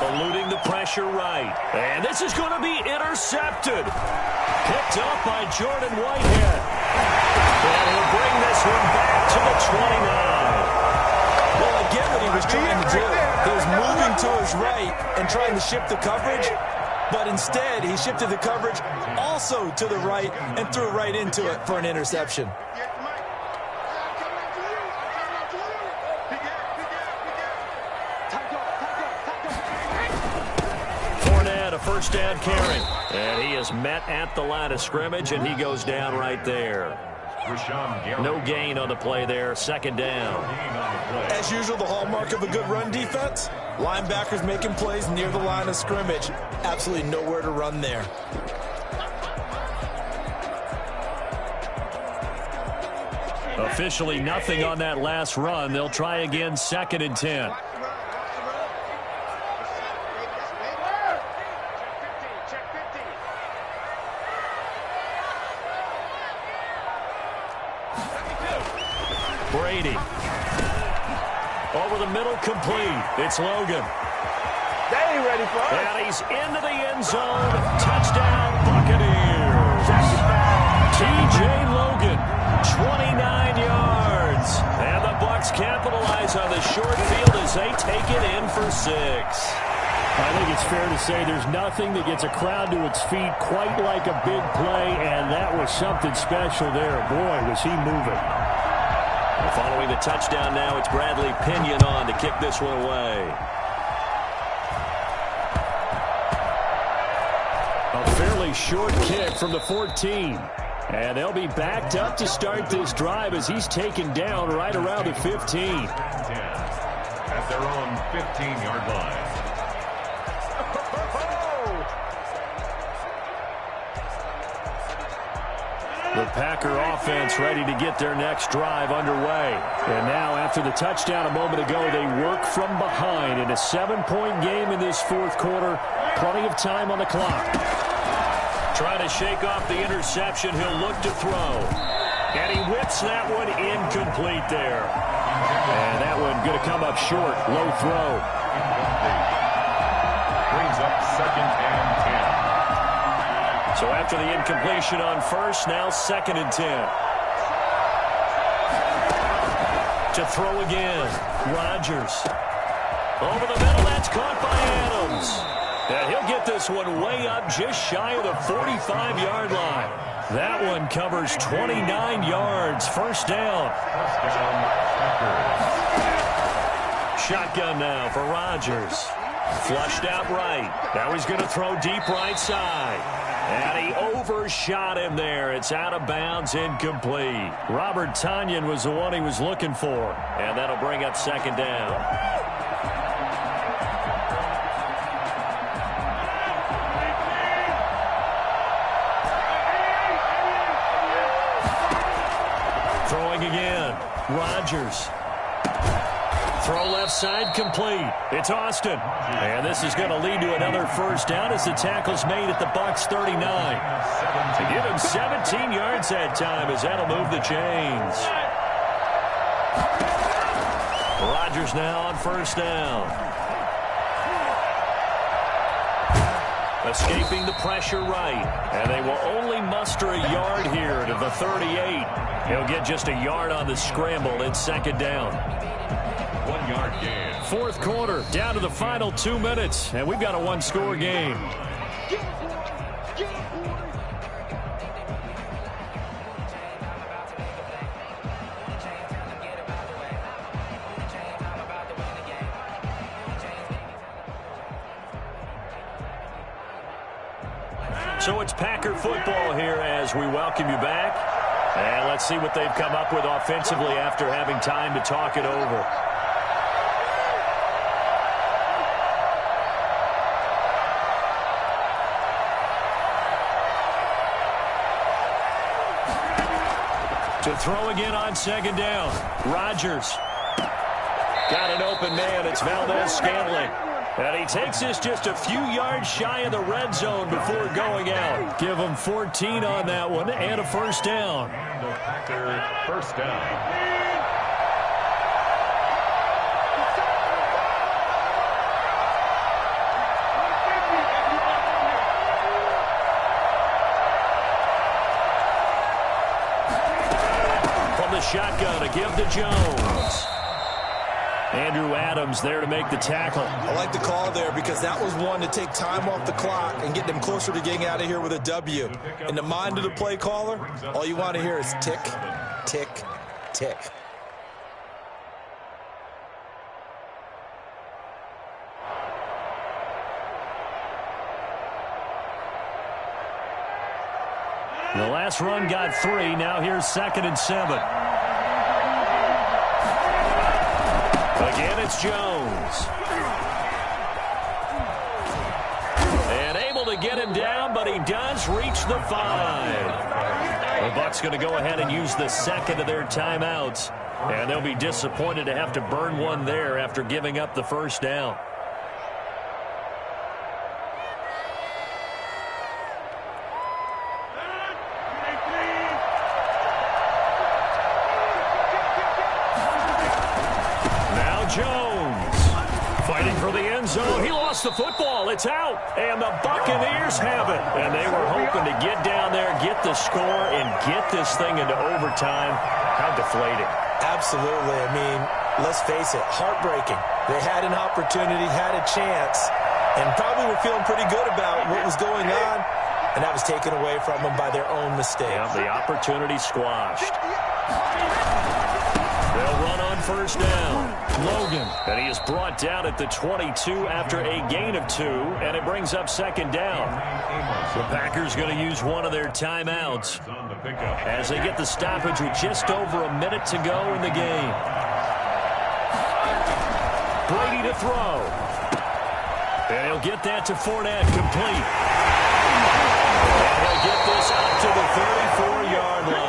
Eluding the pressure right. And this is going to be intercepted. Picked up by Jordan Whitehead. And he'll bring this one back to the 29. Well, I get what he was trying to do. He was moving to his right and trying to shift the coverage. But instead, he shifted the coverage also to the right and threw right into it for an interception. Fournette, a 1st down carry. And he is met at the line of scrimmage, and he goes down right there. No gain on the play there. 2nd down. As usual, the hallmark of a good run defense, linebackers making plays near the line of scrimmage. Absolutely nowhere to run there. Officially nothing on that last run. They'll try again, 2nd and 10. Brady. Over the middle, complete. It's Logan. They ain't ready for us. And he's into the end zone. Touchdown, Buccaneers. T.J. Logan, 29 yards. And the Bucs capitalize on the short field as they take it in for 6. I think it's fair to say there's nothing that gets a crowd to its feet quite like a big play, and that was something special there. Boy, was he moving. Following the touchdown now, it's Bradley Pinion on to kick this one away. A fairly short kick from the 14. And they'll be backed up to start this drive as he's taken down right around the 15. At their own 15-yard line. The Packer offense ready to get their next drive underway. And now, after the touchdown a moment ago, they work from behind in a 7-point game in this fourth quarter. Plenty of time on the clock. Trying to shake off the interception. He'll look to throw. And he whips that one incomplete there. And that one going to come up short. Low throw. Brings up 2nd and 10. So after the incompletion on first, now 2nd and 10. To throw again. Rodgers. Over the middle, that's caught by Adams. And he'll get this one way up just shy of the 45-yard line. That one covers 29 yards. First down. Shotgun now for Rodgers. Flushed out right. Now he's going to throw deep right side. And he overshot him there. It's out of bounds, incomplete. Robert Tonyan was the one he was looking for. And that'll bring up second down. Throwing again. Rodgers. Throw left side complete. It's Austin. And this is going to lead to another first down as the tackle's made at the Bucs 39. To give him 17 yards that time as that'll move the chains. Rodgers now on first down. Escaping the pressure right. And they will only muster a yard here to the 38. He'll get just a yard on the scramble. It's second down. 1 yard gain. Fourth quarter, down to the final 2 minutes, and we've got a one-score game. So it's Packer football here as we welcome you back. And let's see what they've come up with offensively after having time to talk it over. To throw again on second down. Rodgers. Got an open man. It's Valdez-Scantling. And he takes this just a few yards shy of the red zone before going out. Give him 14 on that one and a first down. And the Packer first down. From the shotgun to give to Jones. Andrew Adams there to make the tackle. I like the call there because that was one to take time off the clock and get them closer to getting out of here with a W. In the mind of the play caller, all you want to hear is tick, tick, tick. The last run got 3. Now here's 2nd and 7. Again, it's Jones. And able to get him down, but he does reach the 5. The Bucs going to go ahead and use the second of their timeouts. And they'll be disappointed to have to burn one there after giving up the first down. Jones fighting for the end zone. He lost the football. It's out. And the Buccaneers have it. And they were hoping to get down there, get the score, and get this thing into overtime. How deflating. Absolutely. I mean, let's face it, heartbreaking. They had an opportunity, had a chance, and probably were feeling pretty good about what was going on, and that was taken away from them by their own mistake. Yeah, the opportunity squashed. They'll run on first down. Logan. And he is brought down at the 22 after a gain of 2, and it brings up second down. The Packers going to use one of their timeouts as they get the stoppage with just over a minute to go in the game. Brady to throw. And he'll get that to Fournette, complete. And he'll get this out to the 34-yard line.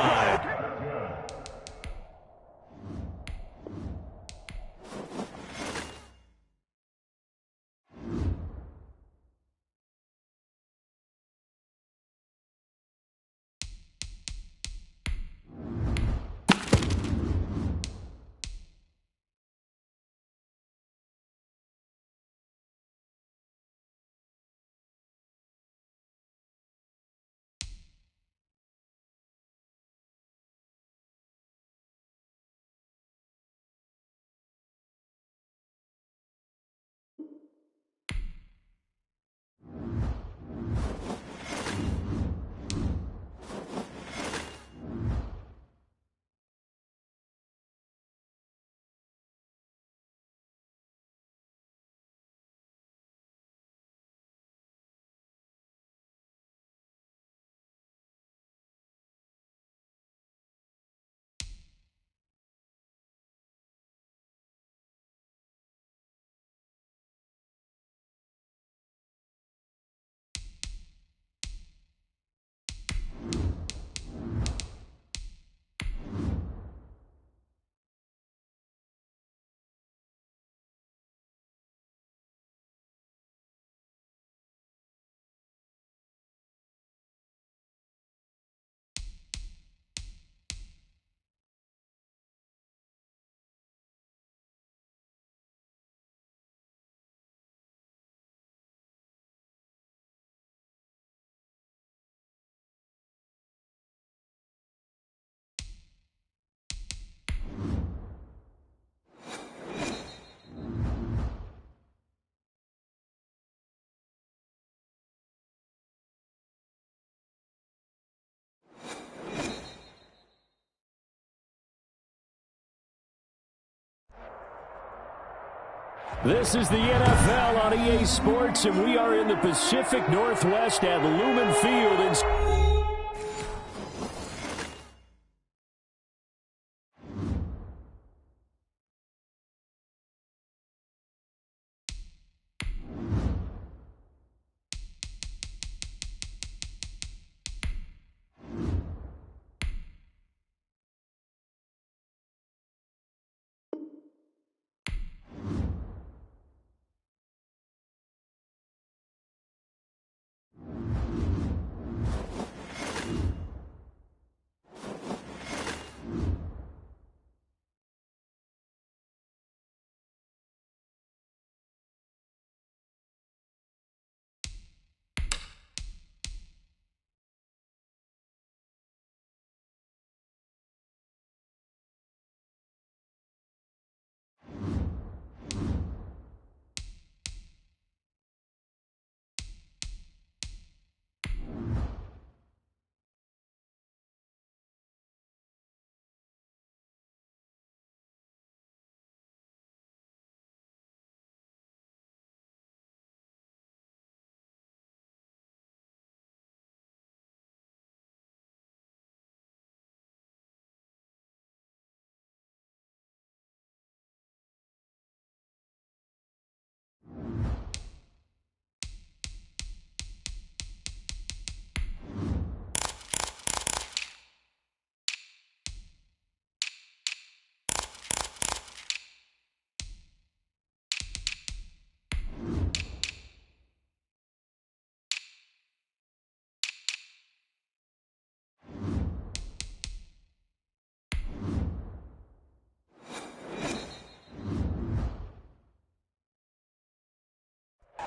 This is the NFL on EA Sports, and we are in the Pacific Northwest at Lumen Field in...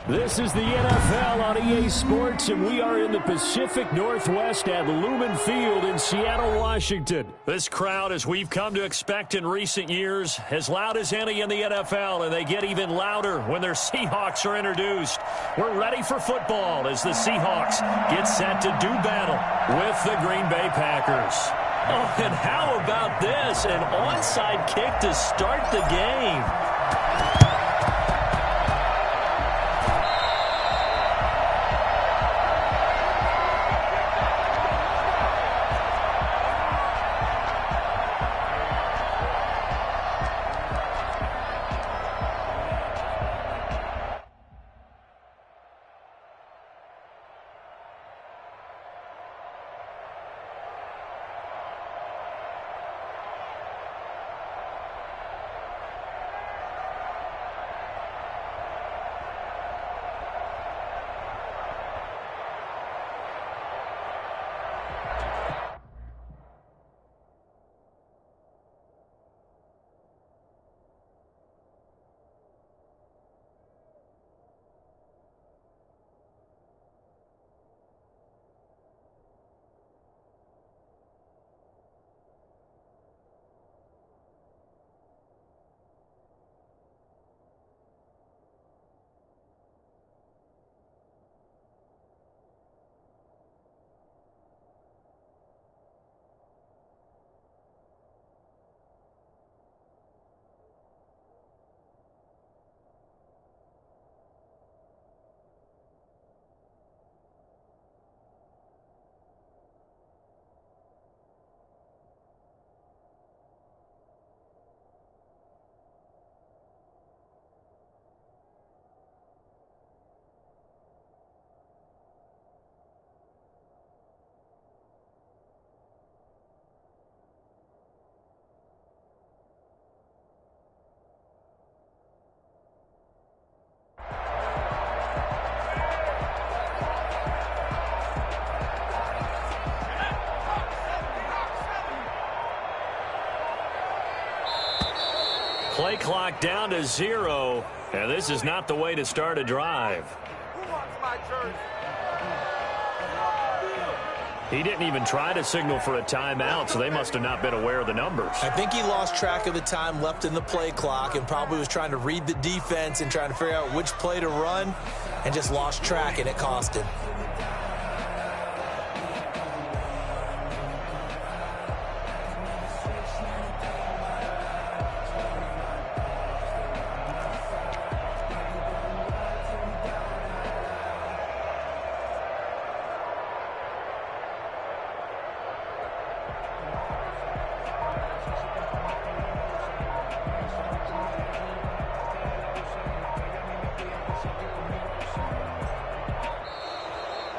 This is the NFL on EA Sports, and we are in the Pacific Northwest at Lumen Field in Seattle, Washington. This crowd, as we've come to expect in recent years, as loud as any in the NFL, and they get even louder when their Seahawks are introduced. We're ready for football as the Seahawks get set to do battle with the Green Bay Packers. Oh, and how about this? An onside kick to start the game. Play clock down to 0, and this is not the way to start a drive. He didn't even try to signal for a timeout, so they must have not been aware of the numbers. I think he lost track of the time left in the play clock and probably was trying to read the defense and trying to figure out which play to run and just lost track, and it cost him.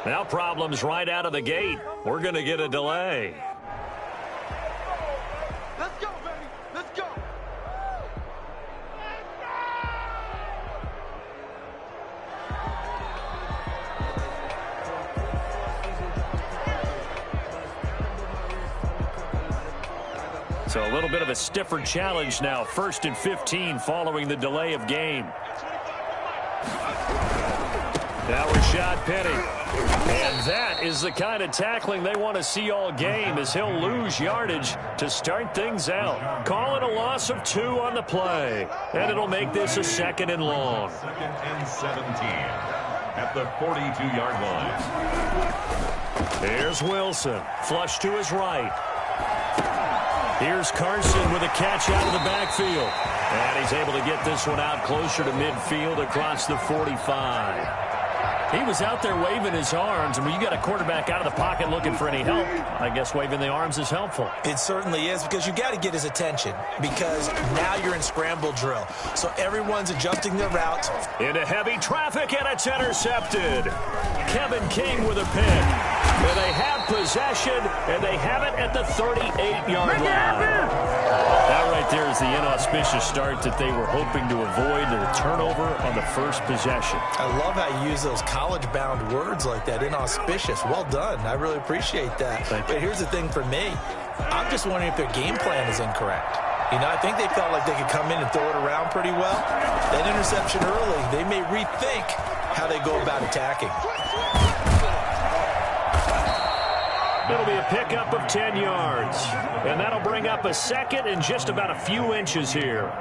Now problems right out of the gate. We're going to get a delay. Let's go, baby. Let's go. So a little bit of a stiffer challenge now. 1st and 15 following the delay of game. Now Rashad Penny. And that is the kind of tackling they want to see all game, as he'll lose yardage to start things out. Call it a loss of 2 on the play. And it'll make this a 2nd and long. 2nd and 17 at the 42-yard line. Here's Wilson. Flush to his right. Here's Carson with a catch out of the backfield. And he's able to get this one out closer to midfield across the 45. He was out there waving his arms, and when you got a quarterback out of the pocket looking for any help, I guess waving the arms is helpful. It certainly is, because you got to get his attention, because now you're in scramble drill. So everyone's adjusting their routes. Into heavy traffic, and it's intercepted. Kevin King with a pick. And they have possession, and they have it at the 38-yard line. That right there is the inauspicious start that they were hoping to avoid, the turnover on the first possession. I love how you use those college-bound words like that, inauspicious. Well done. I really appreciate that. But here's the thing for me. I'm just wondering if their game plan is incorrect. You know, I think they felt like they could come in and throw it around pretty well. That interception early, they may rethink how they go about attacking. It'll be a pickup of 10 yards. And that'll bring up a 2nd and just about a few inches here.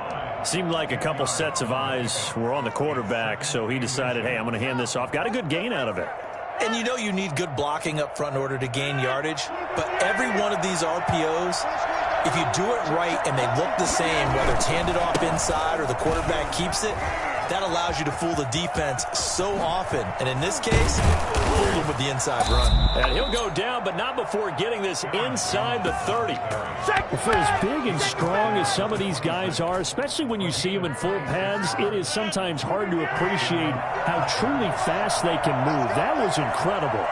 Seemed like a couple sets of eyes were on the quarterback, so he decided, hey, I'm going to hand this off. Got a good gain out of it. And you know you need good blocking up front in order to gain yardage. But every one of these RPOs, if you do it right and they look the same, whether it's handed off inside or the quarterback keeps it, that allows you to fool the defense so often. And in this case, fool them with the inside run. And he'll go down, but not before getting this inside the 30. For as big and strong as some of these guys are, especially when you see them in full pads, it is sometimes hard to appreciate how truly fast they can move. That was incredible.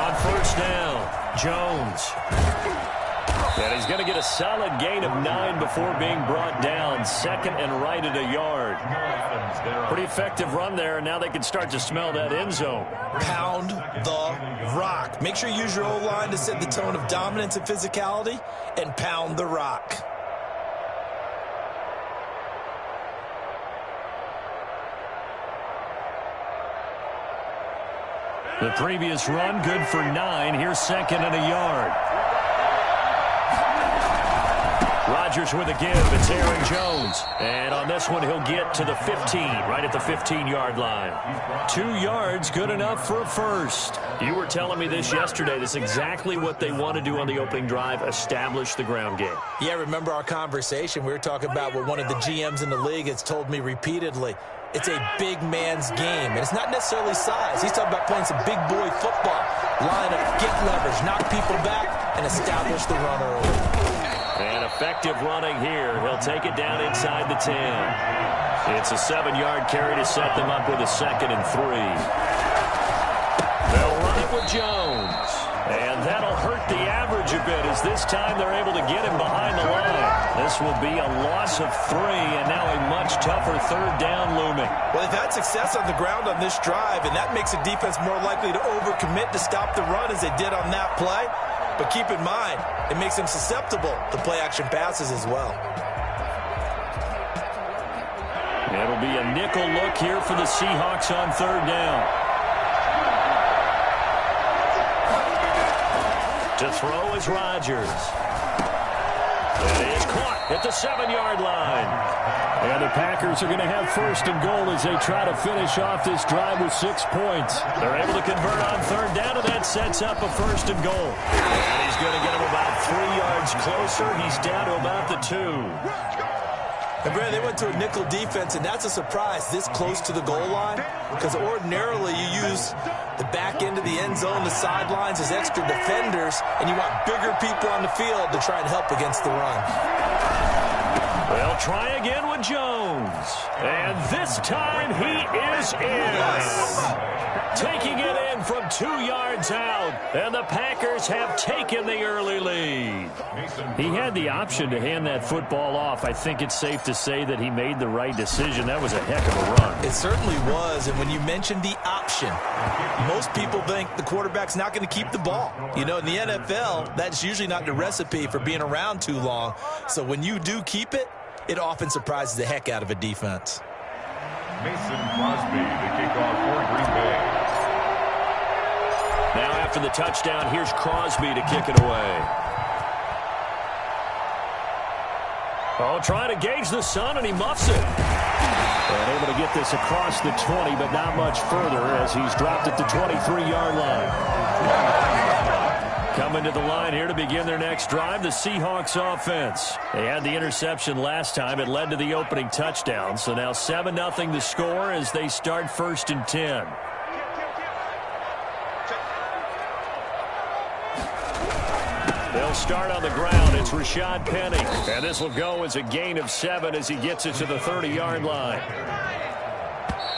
On 1st down, Jones. And he's going to get a solid gain of 9 before being brought down. 2nd and right at a yard. Pretty effective run there, and now they can start to smell that end zone. Pound the rock. Make sure you use your O-line to set the tone of dominance and physicality, and pound the rock. The previous run, good for 9. Here's 2nd and a yard. Rodgers with a give. It's Aaron Jones. And on this one, he'll get to the 15, right at the 15-yard line. 2 yards, good enough for a first. You were telling me this yesterday. This is exactly what they want to do on the opening drive, establish the ground game. Yeah, remember our conversation? We were talking about what one of the GMs in the league has told me repeatedly. It's a big man's game, and it's not necessarily size. He's talking about playing some big boy football. Line up, get leverage, knock people back, and establish the run early. And effective running here. He'll take it down inside the 10. It's a 7-yard carry to set them up with a 2nd and 3. They'll run it with Jones. And that'll hurt the average a bit, as this time they're able to get him behind the line. This will be a loss of 3, and now a much tougher 3rd down looming. Well, they've had success on the ground on this drive, and that makes a defense more likely to overcommit to stop the run as they did on that play. But keep in mind, it makes them susceptible to play-action passes as well. It'll be a nickel look here for the Seahawks on 3rd down. To throw is Rodgers. It is caught at the 7-yard line. And the Packers are going to have 1st and goal as they try to finish off this drive with 6 points. They're able to convert on 3rd down, and that sets up a 1st and goal. And he's going to get him about 3 yards closer. He's down to about the 2. And Brad, they went to a nickel defense, and that's a surprise this close to the goal line, because ordinarily you use the back end of the end zone, the sidelines as extra defenders, and you want bigger people on the field to try and help against the run. They'll try again with Jones. And this time he is in. Taking it in from 2 yards out. And the Packers have taken the early lead. He had the option to hand that football off. I think it's safe to say that he made the right decision. That was a heck of a run. It certainly was. And when you mentioned the option, most people think the quarterback's not going to keep the ball. You know, in the NFL, that's usually not the recipe for being around too long. So when you do keep it, it often surprises the heck out of a defense. Mason Crosby, the kickoff for Green Bay. Now after the touchdown, here's Crosby to kick it away. Oh, trying to gauge the sun, and he muffs it. And able to get this across the 20, but not much further as he's dropped at the 23-yard line. Coming to the line here to begin their next drive, the Seahawks offense. They had the interception last time. It led to the opening touchdown. So now 7-0 the score as they start 1st and 10. They'll start on the ground. It's Rashad Penny. And this will go as a gain of 7 as he gets it to the 30-yard line.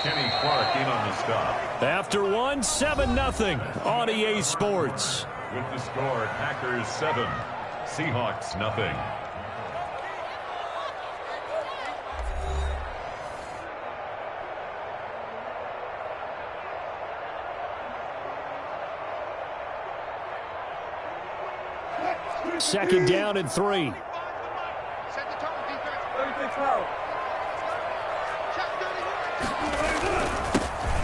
Kenny Clark in on the stop. After 7-0 on EA Sports. With the score, Packers 7, Seahawks nothing. Second down and 3. Set the tone, defense.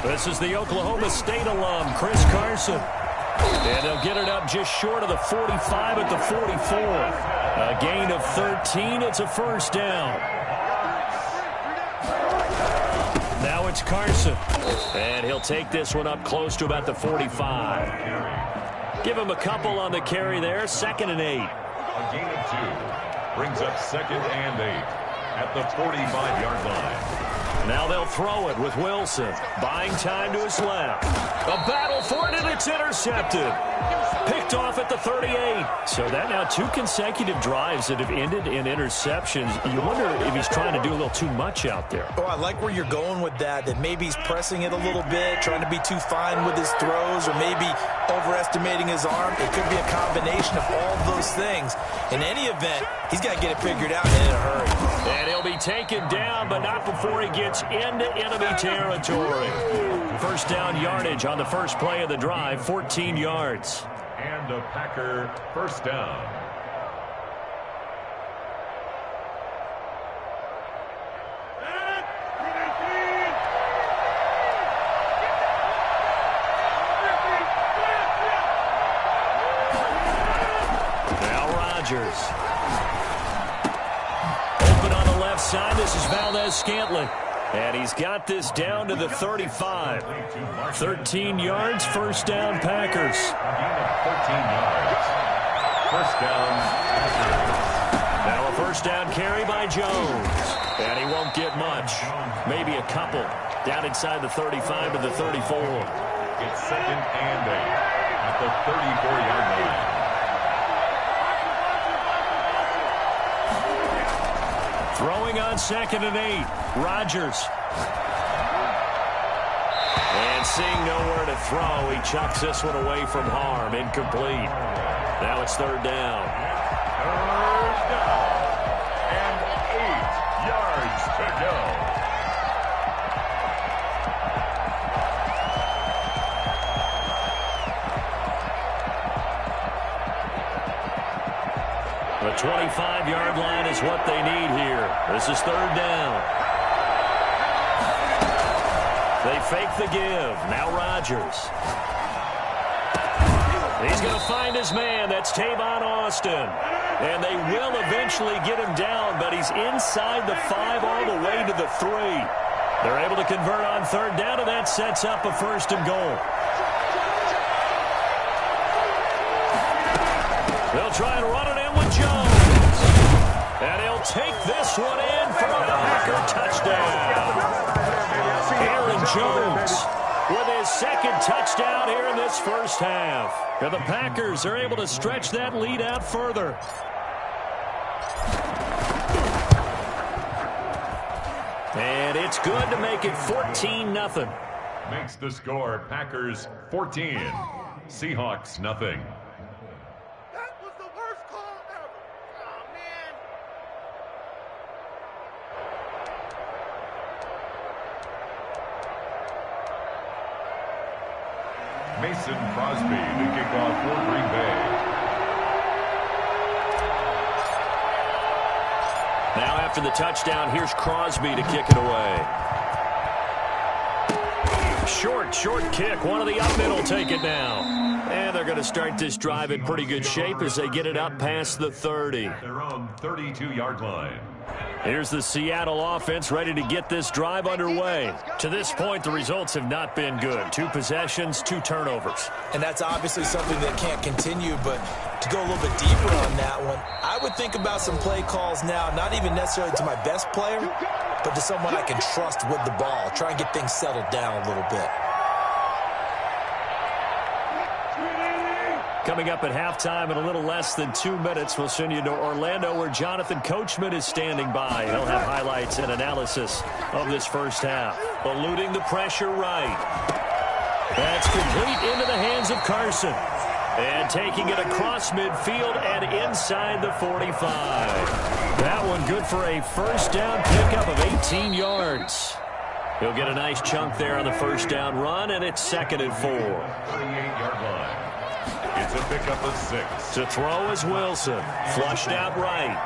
This is the Oklahoma State alum, Chris Carson. And they'll get it up just short of the 45 at the 44. A gain of 13. It's a first down. Now it's Carson. And he'll take this one up close to about the 45. Give him a couple on the carry there. 2nd and 8. A gain of 2. Brings up 2nd and 8 at the 45-yard line. Now they'll throw it with Wilson. Buying time to his left. A battle for it, and it's intercepted. Picked off at the 38. So that now 2 consecutive drives that have ended in interceptions. You wonder if he's trying to do a little too much out there. Oh, I like where you're going with that maybe he's pressing it a little bit, trying to be too fine with his throws, or maybe overestimating his arm. It could be a combination of all of those things. In any event, he's got to get it figured out and in a hurry. And he'll be taken down, but not before he gets into enemy territory. First down yardage on the first play of the drive, 14 yards. And a Packer first down. Now Rodgers. Open on the left side. This is Valdez-Scantling. And he's got this down to the 35. 13 yards, first down, Packers. 13 yards. First down, Packers. Now a first down carry by Jones. And he won't get much. Maybe a couple. Down inside the 35 to the 34. It's 2nd and 8 at the 34-yard line. Throwing on 2nd and 8. Rodgers. And seeing nowhere to throw, he chucks this one away from harm. Incomplete. Now it's 3rd down. Third down. And 8 yards to go. The 25-yard line is what they need here. This is 3rd down. They fake the give. Now Rodgers. He's going to find his man. That's Tavon Austin. And they will eventually get him down, but he's inside the 5 all the way to the 3. They're able to convert on 3rd down, and that sets up a 1st and goal. They'll try and run it in with Jones. And he'll take this one in for a Packer touchdown. Aaron Jones with his 2nd touchdown here in this first half. And the Packers are able to stretch that lead out further. And it's good to make it 14-0. Makes the score Packers 14, Seahawks nothing. That was the worst call ever. Oh, man. Mason Crosby to kick off for Green Bay. Now after the touchdown, here's Crosby to kick it away. Short kick. One of the up middle take it now. And they're going to start this drive in pretty good shape as they get it up past the 30. Their own 32-yard line. Here's the Seattle offense ready to get this drive underway. To this point, the results have not been good. 2 possessions, 2 turnovers. And that's obviously something that can't continue, but to go a little bit deeper on that one, I would think about some play calls now, not even necessarily to my best player, but to someone I can trust with the ball. Try and get things settled down a little bit. Coming up at halftime in a little less than 2 minutes, we'll send you to Orlando where Jonathan Coachman is standing by. He'll have highlights and analysis of this first half. Eluding the pressure right. That's complete into the hands of Carson. And taking it across midfield and inside the 45. That one good for a first down pickup of 18 yards. He'll get a nice chunk there on the first down run, and it's 2nd and 4. 38-yard line. It's a pickup of 6. To throw is Wilson. Flushed out right.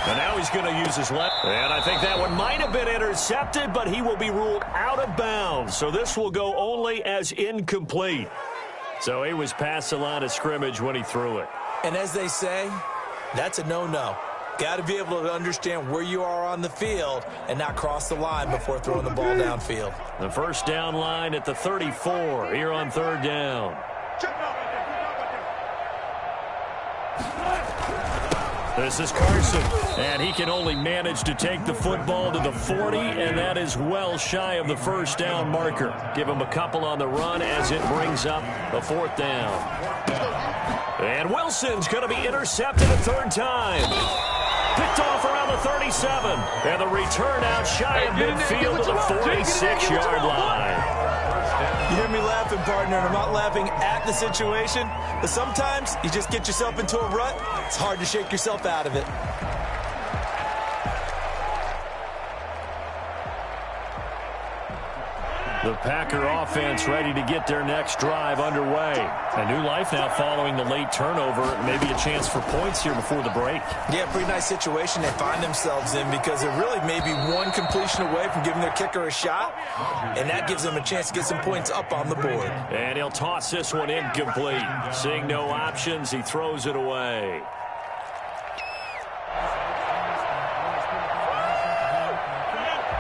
And now he's going to use his left. And I think that one might have been intercepted, but he will be ruled out of bounds. So this will go only as incomplete. So he was past the line of scrimmage when he threw it. And as they say, that's a no-no. Got to be able to understand where you are on the field and not cross the line before throwing the ball downfield. The first down line at the 34 here on 3rd down. This is Carson, and he can only manage to take the football to the 40, and that is well shy of the first down marker. Give him a couple on the run as it brings up the 4th down. And Wilson's going to be intercepted a 3rd time. Picked off around the 37, and the return out shy of midfield to the 46-yard line. You hear me laughing, partner, and I'm not laughing at the situation, but sometimes you just get yourself into a rut. It's hard to shake yourself out of it. The Packer offense ready to get their next drive underway. A new life now following the late turnover. Maybe a chance for points here before the break. Yeah, pretty nice situation they find themselves in because they're really maybe one completion away from giving their kicker a shot, and that gives them a chance to get some points up on the board. And he'll toss this one incomplete. Seeing no options, he throws it away.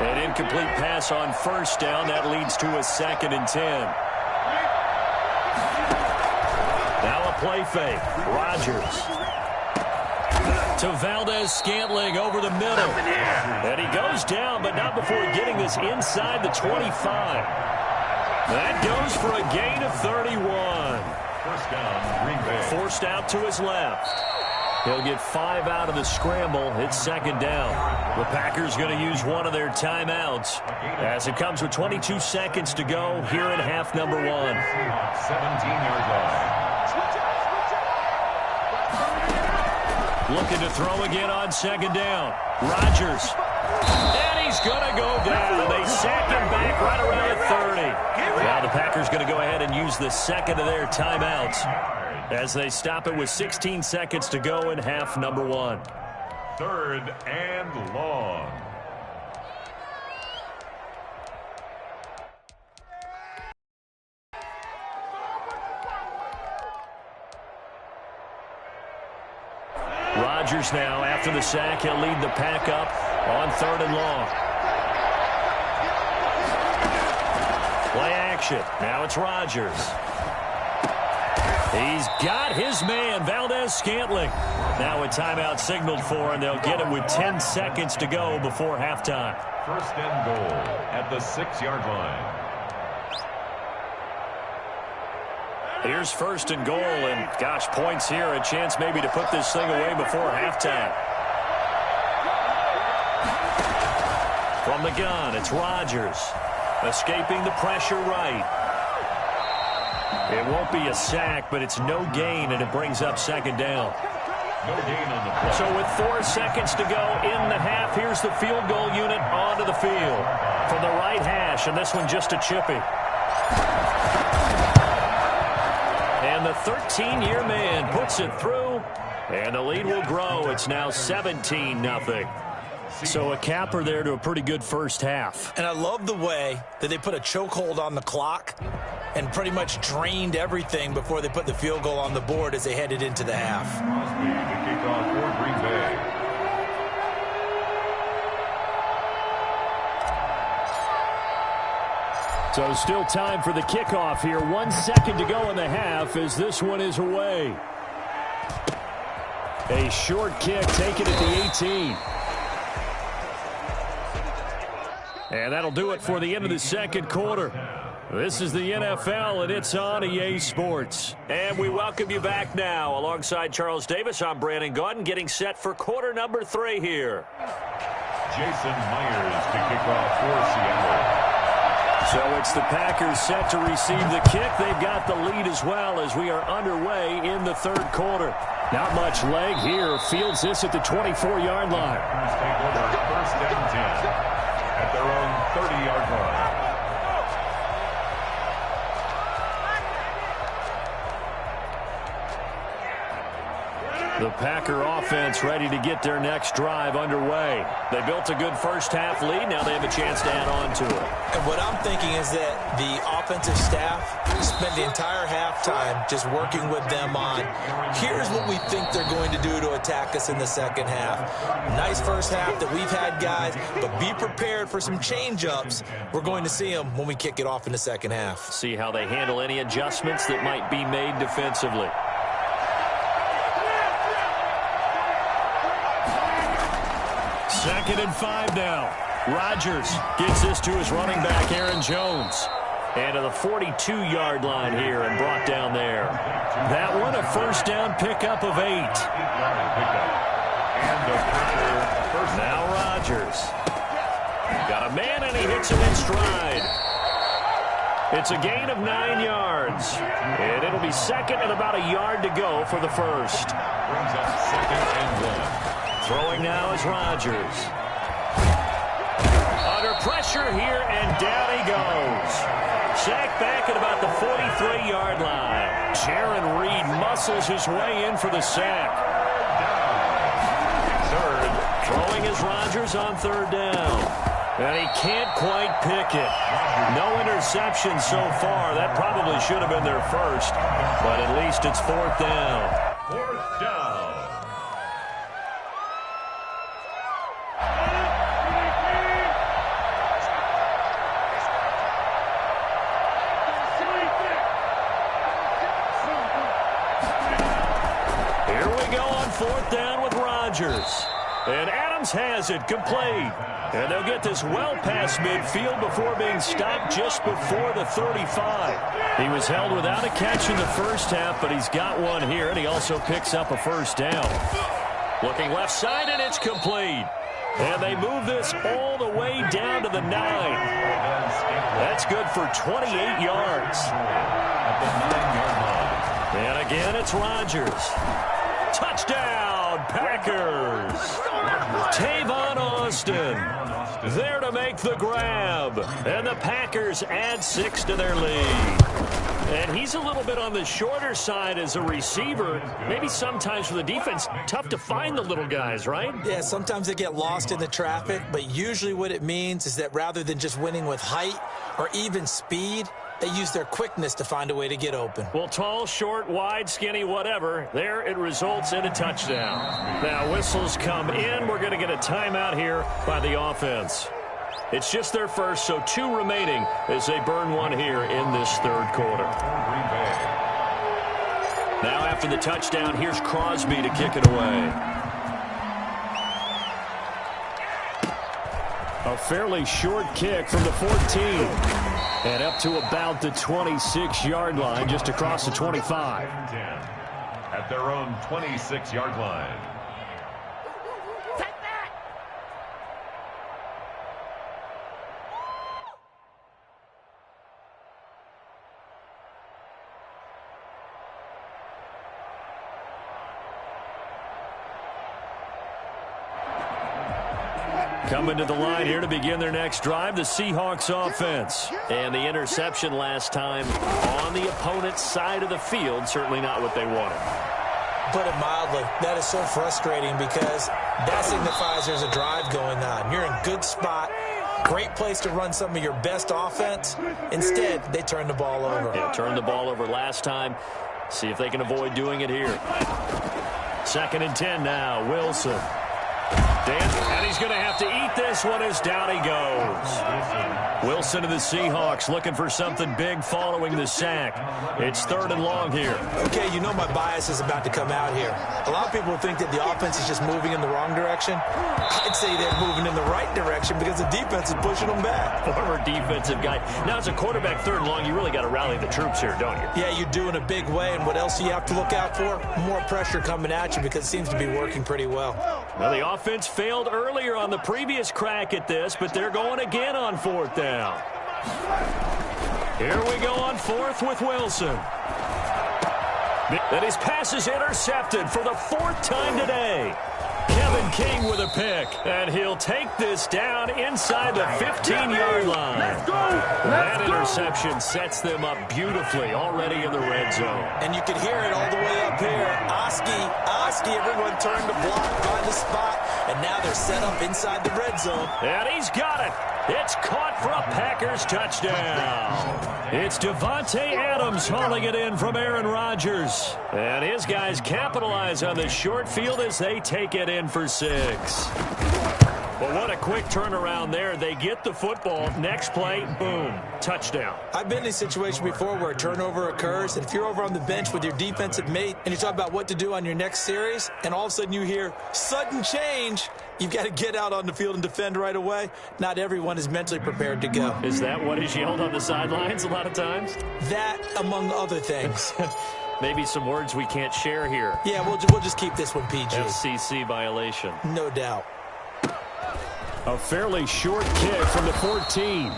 An incomplete pass on first down. That leads to a 2nd and 10. Now a play fake. Rodgers. To Valdez-Scantling over the middle. And he goes down, but not before getting this inside the 25. That goes for a gain of 31. First down, Green Bay. Forced out to his left. He'll get 5 out of the scramble. It's 2nd down. The Packers going to use one of their timeouts as it comes with 22 seconds to go here in half number 1. 17-yard line. Looking to throw again on 2nd down. Rodgers. And he's going to go down. They sack him back right around the 30. Now the Packers going to go ahead and use the 2nd of their timeouts as they stop it with 16 seconds to go in half number 1. 3rd and long. Rodgers now, after the sack, he'll lead the pack up on 3rd and long. Play action. Now it's Rodgers. He's got his man, Valdez-Scantling. Now a timeout signaled for, and they'll get it with 10 seconds to go before halftime. 1st and goal at the 6-yard line. Here's 1st and goal, and gosh, points here, a chance maybe to put this thing away before halftime. From the gun, it's Rodgers. Escaping the pressure right. It won't be a sack, but it's no gain, and it brings up second down. No gain on the play. So with 4 seconds to go in the half, here's the field goal unit onto the field. From the right hash, and this one just a chippy. And the 13-year man puts it through, and the lead will grow. It's now 17-0. So a capper there to a pretty good first half. And I love the way that they put a chokehold on the clock and pretty much drained everything before they put the field goal on the board as they headed into the half. Crosby to kick off for Green Bay. So still time for the kickoff here. 1 second to go in the half as this one is away. A short kick taken at the 18. And that'll do it for the end of the second quarter. This is the NFL, and it's on EA Sports. And we welcome you back now. Alongside Charles Davis, I'm Brandon Gaudin, getting set for quarter number 3 here. Jason Myers to kick off for Seattle. So it's the Packers set to receive the kick. They've got the lead as well as we are underway in the third quarter. Not much leg here. Fields this at the 24-yard line. Packers take over first and 10 at their own 30-yard line. The Packer offense ready to get their next drive underway. They built a good first half lead. Now they have a chance to add on to it. And what I'm thinking is that the offensive staff spent the entire halftime just working with them on, here's what we think they're going to do to attack us in the second half. Nice first half that we've had, guys, but be prepared for some change-ups. We're going to see them when we kick it off in the second half. See how they handle any adjustments that might be made defensively. Second and 5 now. Rodgers gets this to his running back, Aaron Jones. And to the 42-yard line here and brought down there. That one a first down pickup of 8. Now Rodgers. Got a man and he hits him in stride. It's a gain of 9 yards. And it'll be second and about a yard to go for the first. Brings up second and 1. Throwing now is Rodgers. Under pressure here, and down he goes. Sacked back at about the 43-yard line. Jaron Reed muscles his way in for the sack. Third. Throwing is Rodgers on third down. And he can't quite pick it. No interception so far. That probably should have been their first. But at least it's fourth down. Fourth down. Fourth down with Rodgers. And Adams has it complete. And they'll get this well past midfield before being stopped just before the 35. He was held without a catch in the first half, but he's got one here, and he also picks up a first down. Looking left side, and it's complete. And they move this all the way down to the 9. That's good for 28 yards. At the 9-yard line. And again, it's Rodgers. Touchdown, Packers. Tavon Austin there to make the grab. And the Packers add 6 to their lead. And he's a little bit on the shorter side as a receiver. Maybe sometimes for the defense, tough to find the little guys, right? Yeah, sometimes they get lost in the traffic, but usually what it means is that rather than just winning with height or even speed, they use their quickness to find a way to get open. Well, tall, short, wide, skinny, whatever, there it results in a touchdown. Now, whistles come in. We're going to get a timeout here by the offense. It's just their first, so 2 remaining as they burn one here in this third quarter. Now, after the touchdown, here's Crosby to kick it away. A fairly short kick from the 14. And up to about the 26-yard line, just across the 25. At their own 26-yard line. Coming to the line here to begin their next drive, the Seahawks offense. And the interception last time on the opponent's side of the field, certainly not what they wanted. Put it mildly, that is so frustrating because that signifies there's a drive going on. You're in a good spot, great place to run some of your best offense. Instead, they turn the ball over. Yeah, turned the ball over last time. See if they can avoid doing it here. 2nd and 10 now, Wilson. And he's going to have to eat this one as down he goes. Wilson and the Seahawks looking for something big following the sack. It's 3rd and long here. Okay, you know my bias is about to come out here. A lot of people think that the offense is just moving in the wrong direction. I'd say they're moving in the right direction because the defense is pushing them back. Former defensive guy. Now, as a quarterback, 3rd and long, you really got to rally the troops here, don't you? Yeah, you do in a big way. And what else do you have to look out for? More pressure coming at you because it seems to be working pretty well. Well, the offense failed earlier on the previous crack at this, but they're going again on 4th down. Here we go on 4th with Wilson. And his pass is intercepted for the 4th time today. Kevin King with a pick, and he'll take this down inside the 15-yard line. That interception sets them up beautifully already in the red zone. And you can hear it all the way up here. Oski, everyone turned to block, find a spot, and now they're set up inside the red zone. And he's got it. It's caught for a Packers touchdown. It's Devontae Adams hauling it in from Aaron Rodgers. And his guys capitalize on the short field as they take it in for 6. Well, what a quick turnaround there. They get the football. Next play, boom, touchdown. I've been in a situation before where a turnover occurs, and if you're over on the bench with your defensive mate and you talk about what to do on your next series, and all of a sudden you hear sudden change, you've got to get out on the field and defend right away. Not everyone is mentally prepared to go. Is that what is yelled on the sidelines a lot of times? That, among other things. Maybe some words we can't share here. Yeah, we'll just keep this one PG. FCC violation. No doubt. A fairly short kick from the 14.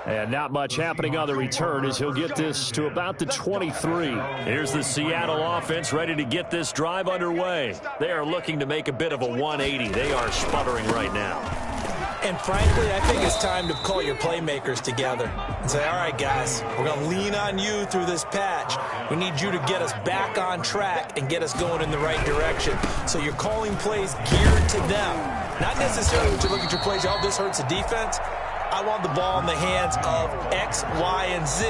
And not much happening on the return as he'll get this to about the 23. Here's the Seattle offense ready to get this drive underway. They are looking to make a bit of a 180. They are sputtering right now. And frankly, I think it's time to call your playmakers together and say, all right, guys, we're going to lean on you through this patch. We need you to get us back on track and get us going in the right direction. So you're calling plays geared to them. Not necessarily when you look at your plays, oh, this hurts the defense. I want the ball in the hands of X, Y, and Z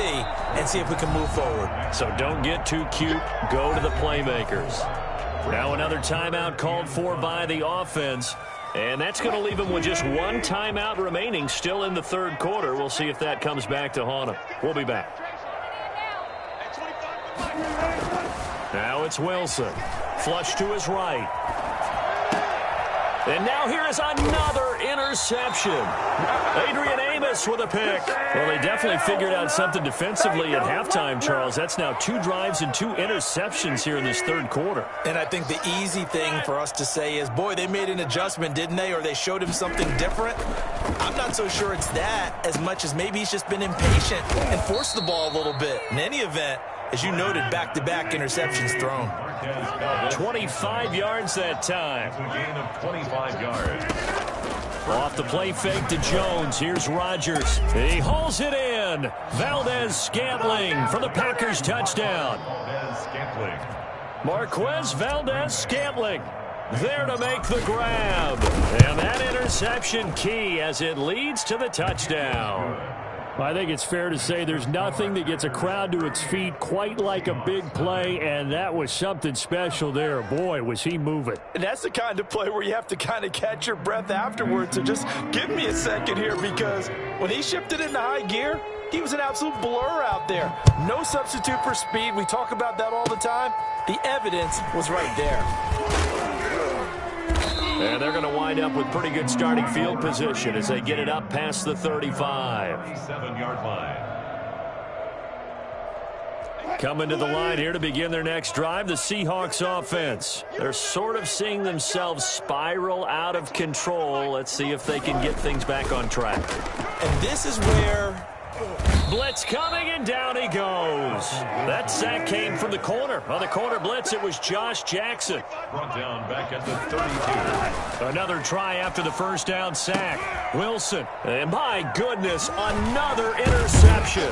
and see if we can move forward. So don't get too cute. Go to the playmakers. Now another timeout called for by the offense. And that's going to leave them with just one timeout remaining still in the 3rd quarter. We'll see if that comes back to haunt them. We'll be back. Now it's Wilson. Flush to his right. And now here is another interception. Adrian Amos with a pick. Well, they definitely figured out something defensively at halftime, Charles. That's now 2 drives and 2 interceptions here in this 3rd quarter. And I think the easy thing for us to say is, boy, they made an adjustment, didn't they? Or they showed him something different. I'm not so sure it's that as much as maybe he's just been impatient and forced the ball a little bit. In any event, as you noted, back-to-back interceptions thrown. 25 yards that time. A gain of 25 yards. Off the play fake to Jones. Here's Rodgers. He hauls it in. Valdez-Scantling for the Packers touchdown. Marquez Valdez-Scantling there to make the grab. And that interception key as it leads to the touchdown. I think it's fair to say there's nothing that gets a crowd to its feet quite like a big play, and that was something special there. Boy, was he moving. And that's the kind of play where you have to kind of catch your breath afterwards. So just give me a second here, because when he shifted into high gear, he was an absolute blur out there. No substitute for speed. We talk about that all the time. The evidence was right there. And they're going to wind up with pretty good starting field position as they get it up past the 35. 7-yard line. Coming to the line here to begin their next drive, the Seahawks offense. They're sort of seeing themselves spiral out of control. Let's see if they can get things back on track. And this is where Blitz coming, and down he goes. That sack came from the corner. On the corner blitz, it was Josh Jackson. Brought down back at the 32. Another try after the first down sack. Wilson. And my goodness, another interception.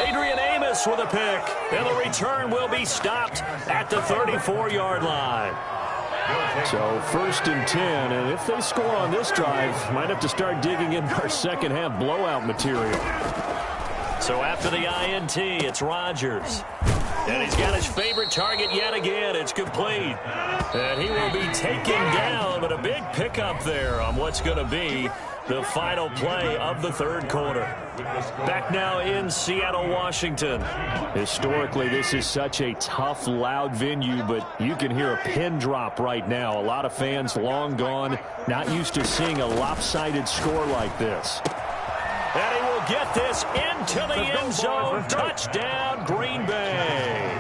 Adrian Amos with a pick. And the return will be stopped at the 34-yard line. So 1st and 10, and if they score on this drive, might have to start digging in our second half blowout material. So after the INT, it's Rodgers. And he's got his favorite target yet again. It's complete. And he will be taken down, but a big pickup there on what's going to be the final play of the third quarter. Back now in Seattle, Washington. Historically, this is such a tough, loud venue, but you can hear a pin drop right now. A lot of fans long gone, not used to seeing a lopsided score like this. And he will get this into the end zone. Touchdown, Green Bay.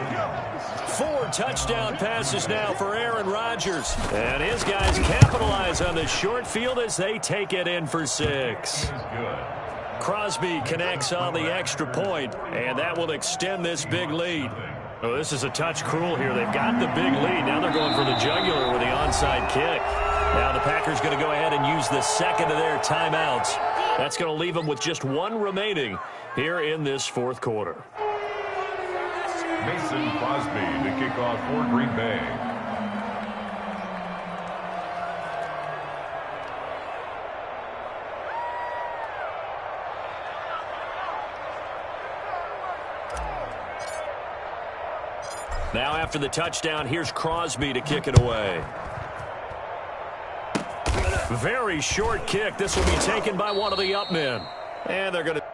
4 touchdown passes now for Aaron Rodgers. And his guys capitalize on the short field as they take it in for 6. Crosby connects on the extra point, and that will extend this big lead. Oh, this is a touch cruel here. They've got the big lead. Now they're going for the jugular with the onside kick. Now the Packers going to go ahead and use the second of their timeouts. That's going to leave them with just 1 remaining here in this fourth quarter. Mason Crosby to kick off for Green Bay. Now after the touchdown, here's Crosby to kick it away. Very short kick. This will be taken by one of the up men. And they're going to...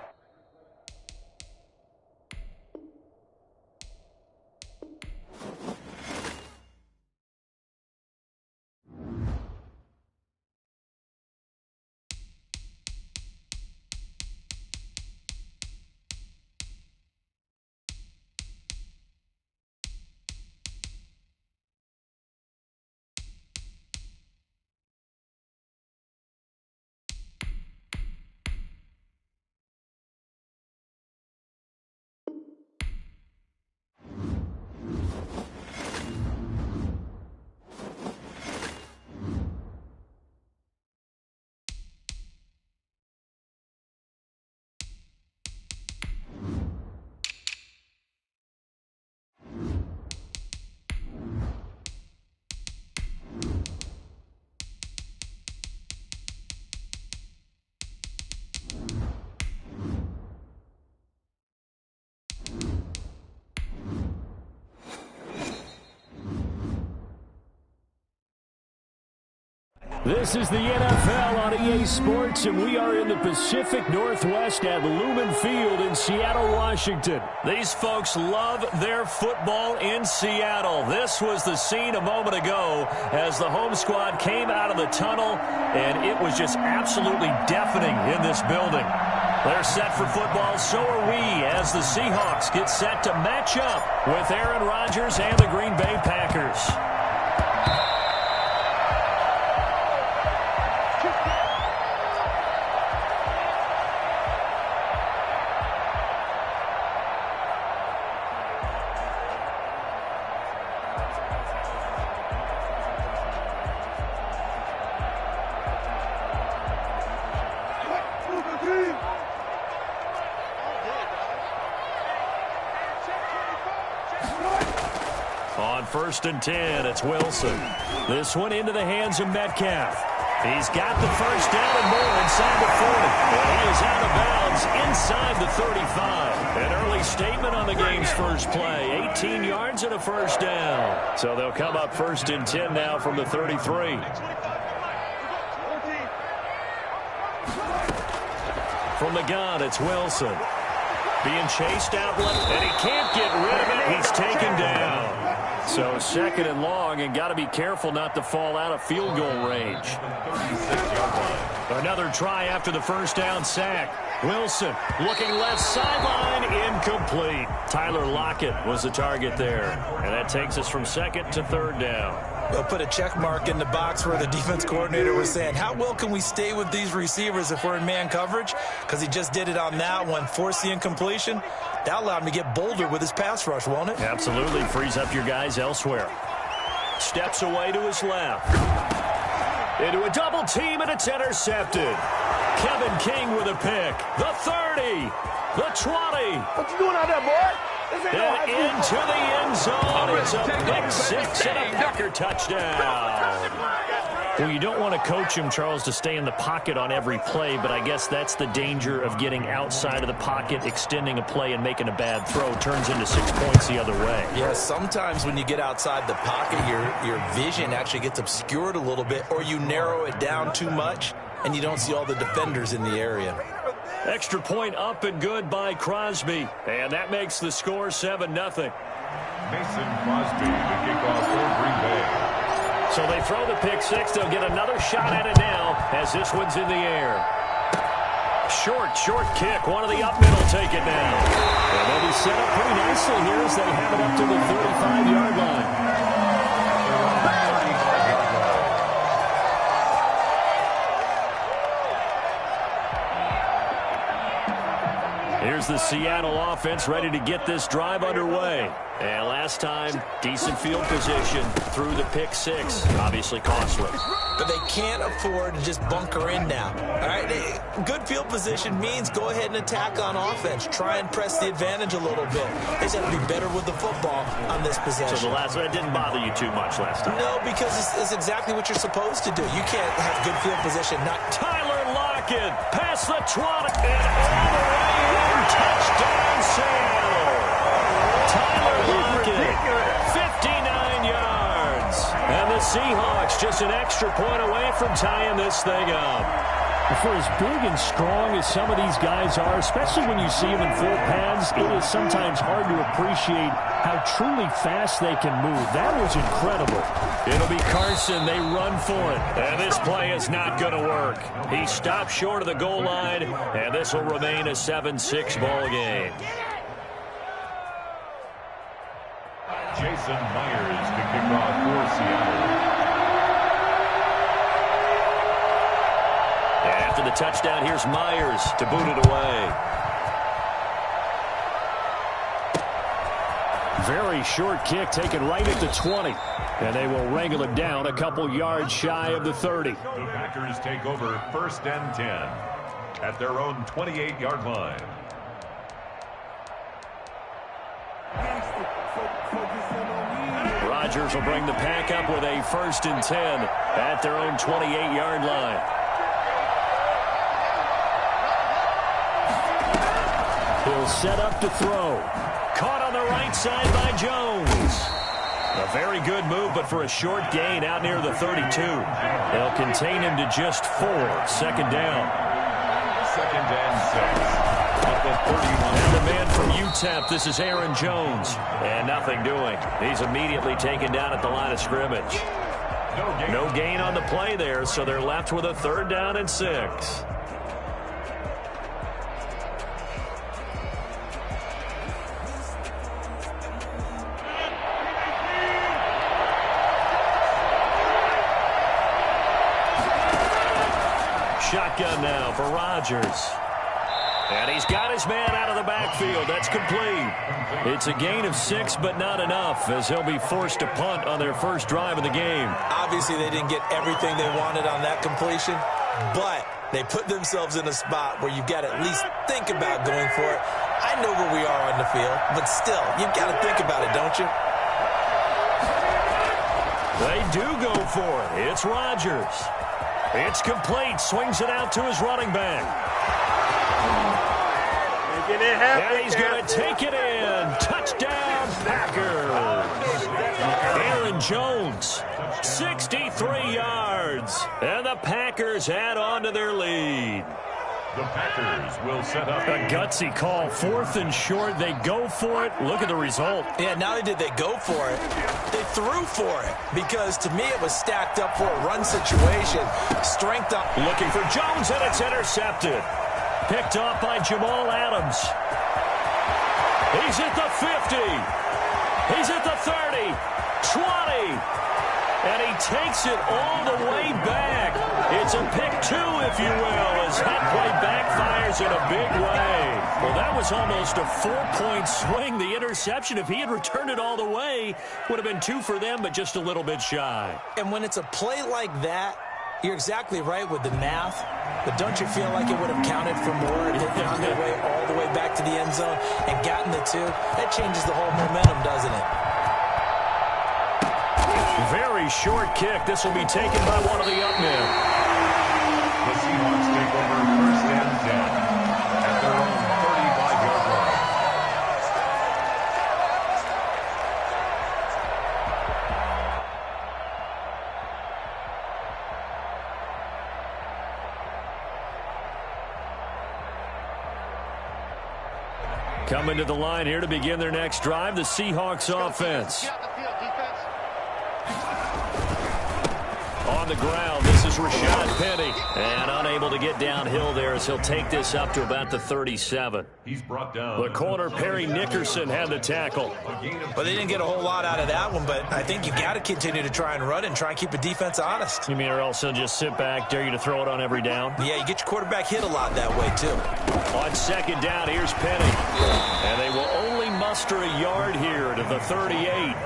This is the NFL on EA Sports, and we are in the Pacific Northwest at Lumen Field in Seattle, Washington. These folks love their football in Seattle. This was the scene a moment ago as the home squad came out of the tunnel, and it was just absolutely deafening in this building. They're set for football, so are we, as the Seahawks get set to match up with Aaron Rodgers and the Green Bay Packers. On 1st and 10, it's Wilson. This one into the hands of Metcalf. He's got the first down and more inside the 40. And he is out of bounds inside the 35. An early statement on the game's first play. 18 yards and a first down. So they'll come up 1st and 10 now from the 33. From the gun, it's Wilson. Being chased out left, and he can't get rid of it. He's taken down. So 2nd and long, and got to be careful not to fall out of field goal range. Another try after the first down sack. Wilson looking left sideline, incomplete. Tyler Lockett was the target there. And that takes us from 2nd to 3rd down. They'll put a check mark in the box where the defense coordinator was saying, how well can we stay with these receivers if we're in man coverage? Because he just did it on that one, forced the incompletion. That allowed him to get bolder with his pass rush, won't it? Absolutely. Frees up your guys elsewhere. Steps away to his left. Into a double team, and it's intercepted. Kevin King with a pick. The 30. The 20. What you doing out there, boy? And into the end zone. It's a pick six and a Packer touchdown. Well, you don't want to coach him, Charles, to stay in the pocket on every play, but I guess that's the danger of getting outside of the pocket, extending a play, and making a bad throw. Turns into 6 points the other way. Yeah, sometimes when you get outside the pocket, your vision actually gets obscured a little bit, or you narrow it down too much, and you don't see all the defenders in the area. Extra point up and good by Crosby, and that makes the score 7-0. Mason Crosby, the kickoff for Green Bay. So they throw the pick six. They'll get another shot at it now as this one's in the air. Short kick. One of the up middle take it now. And they'll be set up pretty nicely here as they have it up to the 35-yard line. Here's the Seattle offense ready to get this drive underway. And last time, decent field position through the pick six. Obviously costly. But they can't afford to just bunker in now. All right, good field position means go ahead and attack on offense. Try and press the advantage a little bit. They just have to be better with the football on this possession. So the last one didn't bother you too much last time? No, because it's exactly what you're supposed to do. You can't have good field position. Not Tyler Lockett past the 20 and all the way in. Touchdown, Seattle. Tyler Lockett, 59 yards. And the Seahawks just an extra point away from tying this thing up. For as big and strong as some of these guys are, especially when you see them in full pads, it is sometimes hard to appreciate how truly fast they can move. That was incredible. It'll be Carson. They run for it. And this play is not going to work. He stopped short of the goal line, and this will remain a 7-6 ball game. Jason Myers to kick off for Seattle. And after the touchdown, here's Myers to boot it away. Very short kick taken right at the 20. And they will wrangle it down a couple yards shy of the 30. The Packers take over 1st and 10 at their own 28-yard line. Rodgers will bring the pack up with a 1st and 10 at their own 28-yard line. He'll set up to throw. Caught on the right side by Jones. A very good move, but for a short gain out near the 32. They'll contain him to just 4. 2nd down. 2nd and 6 at the 31. And the man from UTEP, this is Aaron Jones. And nothing doing. He's immediately taken down at the line of scrimmage. No gain on the play there, so they're left with a 3rd down and 6. Shotgun now for Rodgers. And he's got his man out of the backfield. That's complete. It's a gain of 6, but not enough, as he'll be forced to punt on their first drive of the game. Obviously, they didn't get everything they wanted on that completion, but they put themselves in a spot where you've got to at least think about going for it. I know where we are on the field, but still, you've got to think about it, don't you? They do go for it. It's Rodgers. It's complete. Swings it out to his running back. And he's going to take it in. Touchdown, Packers. Aaron Jones, 63 yards. And the Packers add on to their lead. The Packers will set up A gutsy call. 4th and short. They go for it. Look at the result. Yeah, not only did they go for it, they threw for it. Because to me, it was stacked up for a run situation. Strength up. Looking for Jones, and it's intercepted. Picked off by Jamal Adams. He's at the 50. He's at the 30. 20. And he takes it all the way back. It's a pick two, if you will, as that play backfires in a big way. Well, that was almost a 4-point swing. The interception, if he had returned it all the way, would have been 2 for them, but just a little bit shy. And when it's a play like that, you're exactly right with the math. But don't you feel like it would have counted for more if they found their way all the way back to the end zone and gotten the 2? That changes the whole momentum, doesn't it? Very short kick. This will be taken by one of the up men. The Seahawks take over first and 10 at their own 35-yard line. Coming to the line here to begin their next drive, the Seahawks offense. On the ground, this is Rashad Penny. And unable to get downhill there as he'll take this up to about the 37. He's brought down. The corner, Perry Nickerson, had the tackle. Well, they didn't get a whole lot out of that one, but I think you've got to continue to try and run and try and keep the defense honest. You mean or else he'll just sit back, dare you to throw it on every down? Yeah, you get your quarterback hit a lot that way, too. On second down, here's Penny. And they will only muster a yard here to the 38.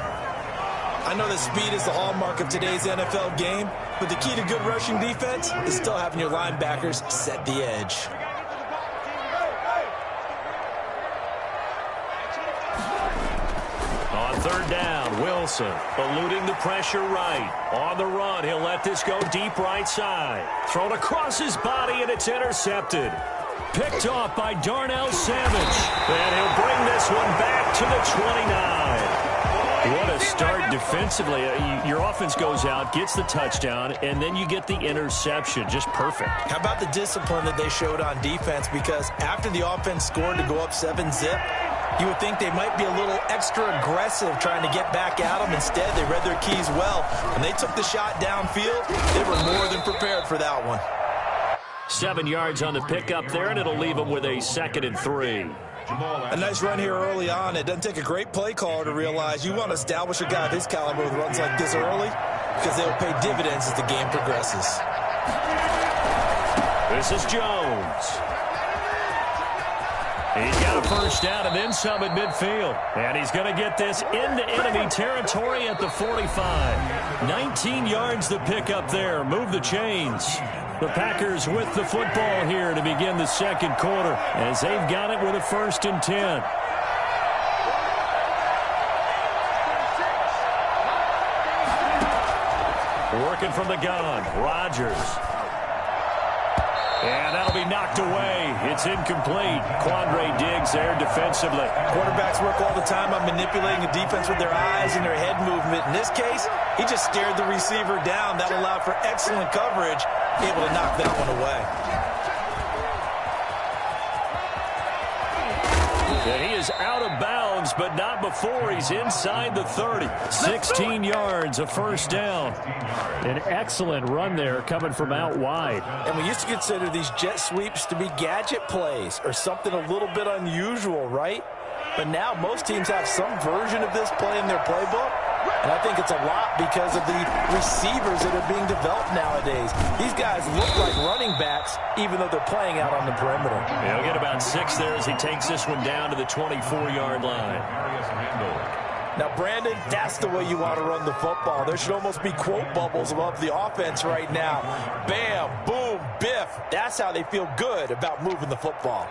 I know that speed is the hallmark of today's NFL game, but the key to good rushing defense is still having your linebackers set the edge. On third down, Wilson eluding the pressure right. On the run, he'll let this go deep right side. Thrown across his body, and it's intercepted. Picked off by Darnell Savage. And he'll bring this one back to the 29. What a start defensively. Your offense goes out, gets the touchdown, and then you get the interception. Just perfect. How about the discipline that they showed on defense? Because after the offense scored to go up 7-zip, you would think they might be a little extra aggressive trying to get back at them. Instead, they read their keys well. When they took the shot downfield, they were more than prepared for that one. 7 yards on the pickup there, and it'll leave them with a 2nd and 3. A nice run here early on. It doesn't take a great play caller to realize you want to establish a guy of his caliber with runs like this early because they'll pay dividends as the game progresses. This is Jones. He's got a first down and then some at midfield. And he's going to get this into enemy territory at the 45. 19 yards to pick up there. Move the chains. The Packers with the football here to begin the second quarter as they've got it with a 1st and 10. Working from the gun, Rodgers. And that'll be knocked away. It's incomplete. Quandre Diggs there defensively. Quarterbacks work all the time on manipulating the defense with their eyes and their head movement. In this case, he just stared the receiver down. That allowed for excellent coverage, able to knock that one away. And he is out of bounds, but not before he's inside the 30. 16 yards, a first down. An excellent run there coming from out wide. And we used to consider these jet sweeps to be gadget plays or something a little bit unusual, right? But now most teams have some version of this play in their playbook. And I think it's a lot because of the receivers that are being developed nowadays. These guys look like running backs, even though they're playing out on the perimeter. He'll get about 6 there as he takes this one down to the 24-yard line. Now, Brandon, that's the way you want to run the football. There should almost be quote bubbles above the offense right now. Bam, boom, biff. That's how they feel good about moving the football.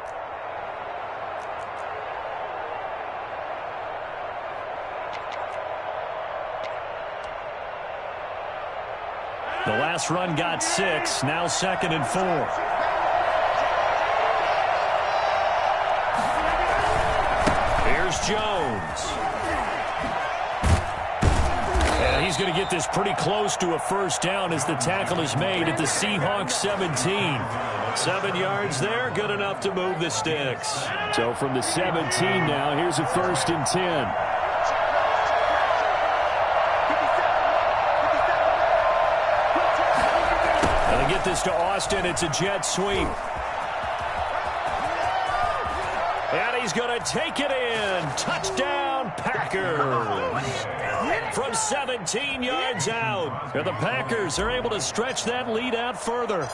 The last run got 6, now 2nd and 4. Here's Jones. And he's going to get this pretty close to a first down as the tackle is made at the Seahawks 17. 7 yards there, good enough to move the sticks. So from the 17 now, here's a 1st and 10. Get this to Austin. It's a jet sweep. And he's going to take it in. Touchdown, Packers. From 17 yards out. And the Packers are able to stretch that lead out further.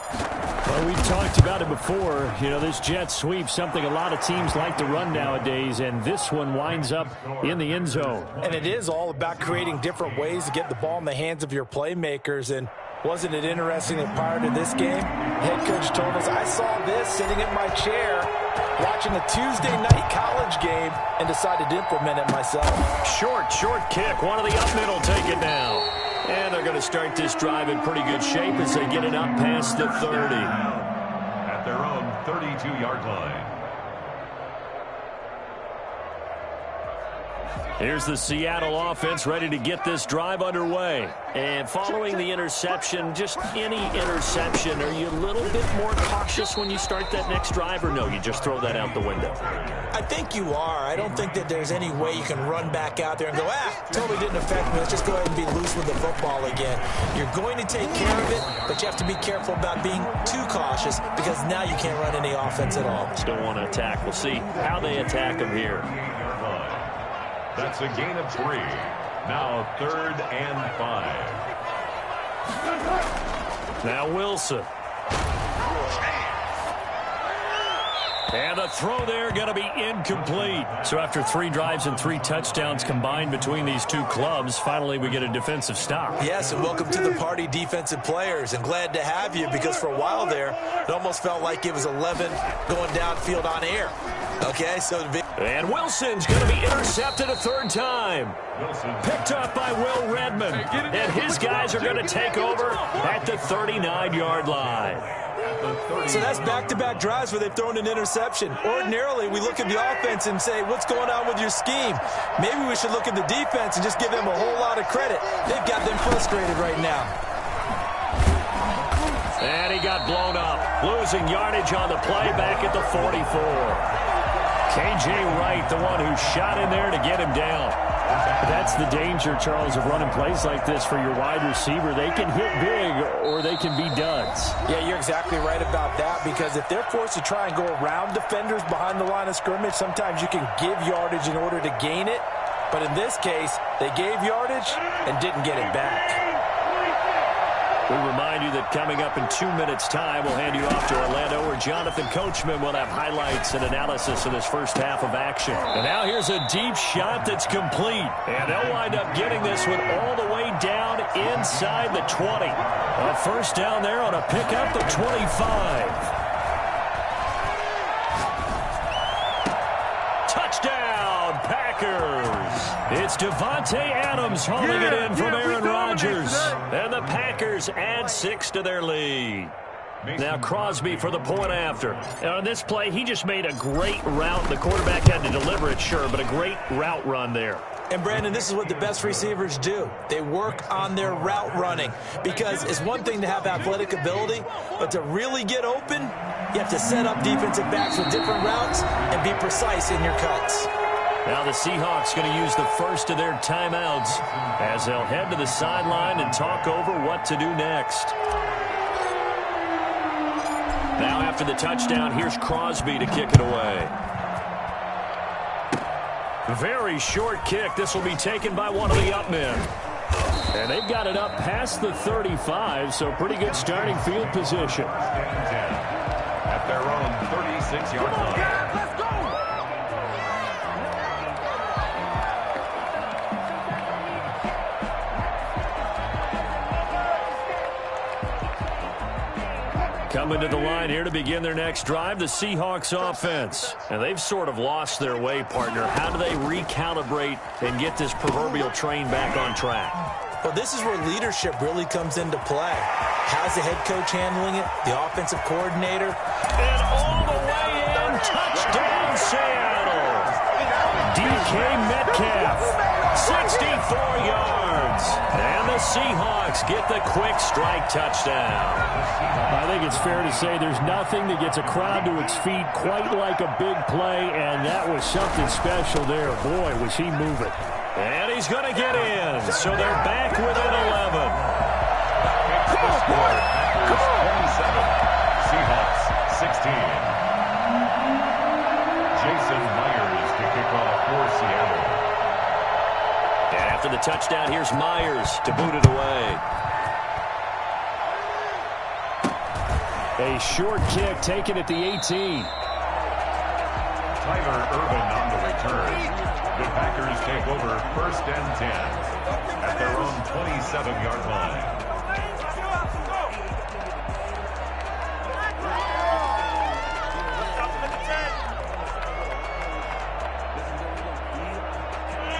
Well, we've talked about it before. You know, this jet sweep, something a lot of teams like to run nowadays, and this one winds up in the end zone. And it is all about creating different ways to get the ball in the hands of your playmakers. And wasn't it interesting that prior to this game, head coach told us, I saw this sitting in my chair watching a Tuesday night college game and decided to implement it myself. Short kick. One of the up middle take it now. And they're going to start this drive in pretty good shape as they get it up past the 30. At their own 32-yard line. Here's the Seattle offense ready to get this drive underway. And following the interception, just any interception, are you a little bit more cautious when you start that next drive, or no, you just throw that out the window? I think you are. I don't think that there's any way you can run back out there and go, totally didn't affect me. Let's just go ahead and be loose with the football again. You're going to take care of it, but you have to be careful about being too cautious because now you can't run any offense at all. Still want to attack. We'll see how they attack them here. That's a gain of 3. Now 3rd and 5. Now Wilson. And the throw there going to be incomplete. So after 3 drives and 3 touchdowns combined between these two clubs, finally we get a defensive stop. Yes, and welcome to the party, defensive players. And glad to have you because for a while there, it almost felt like it was 11 going downfield on air. Okay, so and Wilson's going to be intercepted a 3rd time. Picked up by Will Redmond. And his guys are going to take over at the 39-yard line. So that's back-to-back drives where they've thrown an interception. Ordinarily, we look at the offense and say, what's going on with your scheme? Maybe we should look at the defense and just give them a whole lot of credit. They've got them frustrated right now. And he got blown up. Losing yardage on the play back at the 44. K.J. Wright, the one who shot in there to get him down. That's the danger, Charles, of running plays like this for your wide receiver. They can hit big or they can be duds. Yeah, you're exactly right about that because if they're forced to try and go around defenders behind the line of scrimmage, sometimes you can give yardage in order to gain it. But in this case, they gave yardage and didn't get it back. We remind you that coming up in 2 minutes' time, we'll hand you off to Orlando, where Jonathan Coachman will have highlights and analysis of this first half of action. And now here's a deep shot that's complete. And they'll wind up getting this one all the way down inside the 20. A first down there on a pickup of 25. Touchdown, Packers. It's Devontae Adams hauling it in from Aaron Rodgers. And the Packers add 6 to their lead. Now Crosby for the point after. And on this play, he just made a great route. The quarterback had to deliver it, sure, but a great route run there. And, Brandon, this is what the best receivers do. They work on their route running because it's one thing to have athletic ability, but to really get open, you have to set up defensive backs with different routes and be precise in your cuts. Now the Seahawks going to use the first of their timeouts as they'll head to the sideline and talk over what to do next. Now after the touchdown, here's Crosby to kick it away. Very short kick. This will be taken by one of the up men. And they've got it up past the 35, so pretty good starting field position. At their own 36-yard line. Coming to the line here to begin their next drive, the Seahawks offense. And they've sort of lost their way, partner. How do they recalibrate and get this proverbial train back on track? Well, this is where leadership really comes into play. How's the head coach handling it? The offensive coordinator? And all the way in, touchdown Seattle. DK Metcalf, 64 yards. And the Seahawks get the quick strike touchdown. I think it's fair to say there's nothing that gets a crowd to its feet quite like a big play, and that was something special there. Boy, was he moving. And he's going to get in, so they're back within 11. Score is 27. Seahawks 16. Jason Myers to kick off for Seattle. After the touchdown, here's Myers to boot it away. A short kick taken at the 18. Tyler Irvin on the return. The Packers take over 1st and 10 at their own 27-yard line.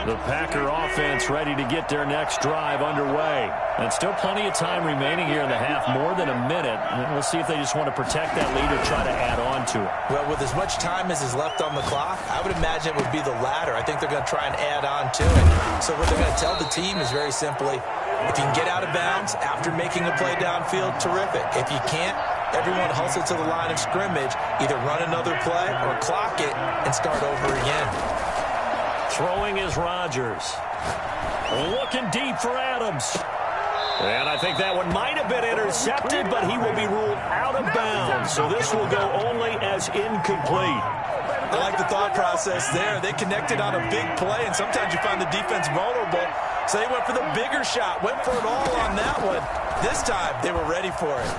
The Packer offense ready to get their next drive underway. And still plenty of time remaining here in the half, more than a minute. We'll see if they just want to protect that lead or try to add on to it. Well, with as much time as is left on the clock, I would imagine it would be the latter. I think they're going to try and add on to it. So what they're going to tell the team is very simply, if you can get out of bounds after making a play downfield, terrific. If you can't, everyone hustle to the line of scrimmage, either run another play or clock it and start over again. Throwing is Rodgers. Looking deep for Adams. And I think that one might have been intercepted, but he will be ruled out of bounds. So this will go only as incomplete. I like the thought process there. They connected on a big play, and sometimes you find the defense vulnerable. So they went for the bigger shot, went for it all on that one. This time, they were ready for it.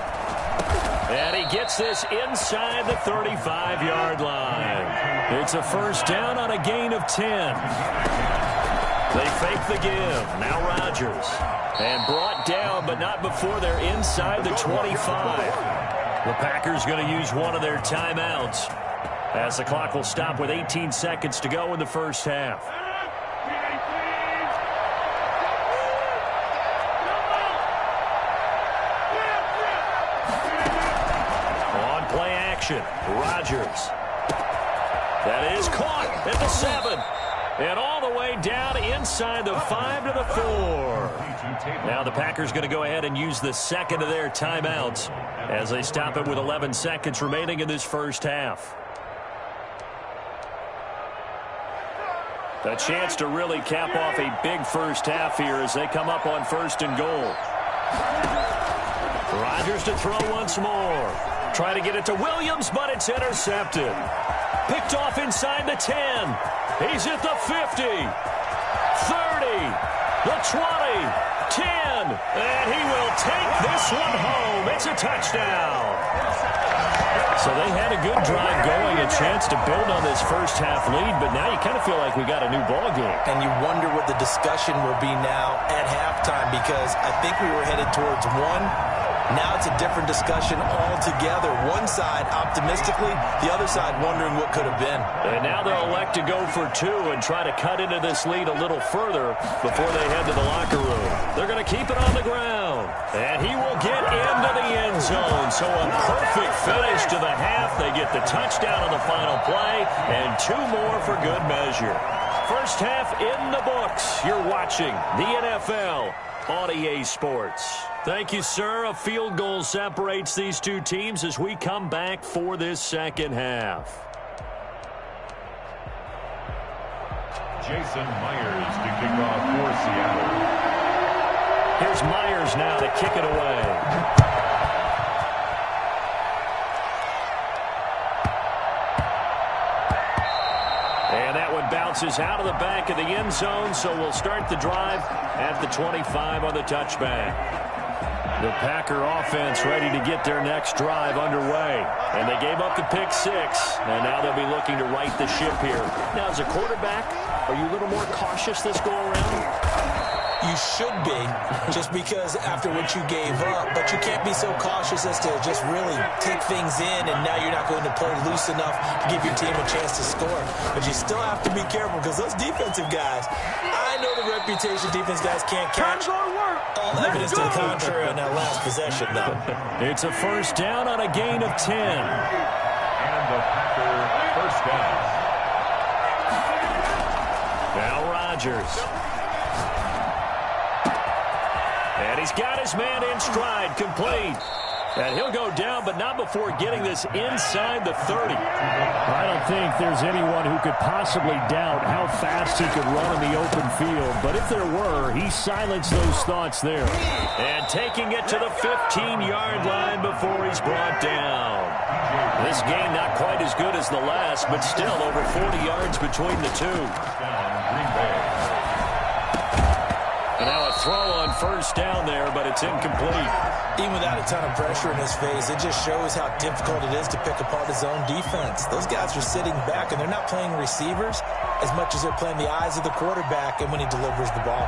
And he gets this inside the 35-yard line. It's a first down on a gain of 10. They fake the give. Now Rodgers. And brought down, but not before they're inside the 25. The Packers going to use one of their timeouts, as the clock will stop with 18 seconds to go in the first half. On play action, Rodgers. That is caught at the 7. And all the way down inside the 5 to the 4. Now the Packers going to go ahead and use the second of their timeouts as they stop it with 11 seconds remaining in this first half. A chance to really cap off a big first half here as they come up on 1st and goal. Rodgers to throw once more. Try to get it to Williams, but it's intercepted. Picked off inside the 10. He's at the 50, 30, the 20, 10, and he will take this one home. It's a touchdown. So they had a good drive going, a chance to build on this first half lead, but now you kind of feel like we got a new ball game. And you wonder what the discussion will be now at halftime, because I think we were headed towards one. Now it's a different discussion altogether. One side optimistically, the other side wondering what could have been. And now they'll elect to go for 2 and try to cut into this lead a little further before they head to the locker room. They're going to keep it on the ground. And he will get into the end zone. So a perfect finish to the half. They get the touchdown on the final play, and 2 more for good measure. First half in the books. You're watching the NFL on EA Sports. Thank you, sir. A field goal separates these two teams as we come back for this second half. Jason Myers to kick off for Seattle. Here's Myers now to kick it away. Bounces out of the back of the end zone, so we'll start the drive at the 25 on the touchback. The Packer offense ready to get their next drive underway. And they gave up the pick 6, and now they'll be looking to right the ship here. Now, as a quarterback, are you a little more cautious this go-around? You should be, just because after what you gave up, but you can't be so cautious as to just really take things in, and now you're not going to play loose enough to give your team a chance to score. But you still have to be careful, because those defensive guys, I know the reputation defense guys can't catch. All evidence to the contrary on that last possession, though. It's a first down on a gain of 10. And the Packer first down. Now Rodgers. And he's got his man in stride, complete. And he'll go down, but not before getting this inside the 30. I don't think there's anyone who could possibly doubt how fast he could run in the open field. But if there were, he silenced those thoughts there. And taking it to the 15-yard line before he's brought down. This game not quite as good as the last, but still over 40 yards between the two. And now a throw on first down there, but it's incomplete. Even without a ton of pressure in his face, it just shows how difficult it is to pick apart his own defense. Those guys are sitting back, and they're not playing receivers as much as they're playing the eyes of the quarterback and when he delivers the ball.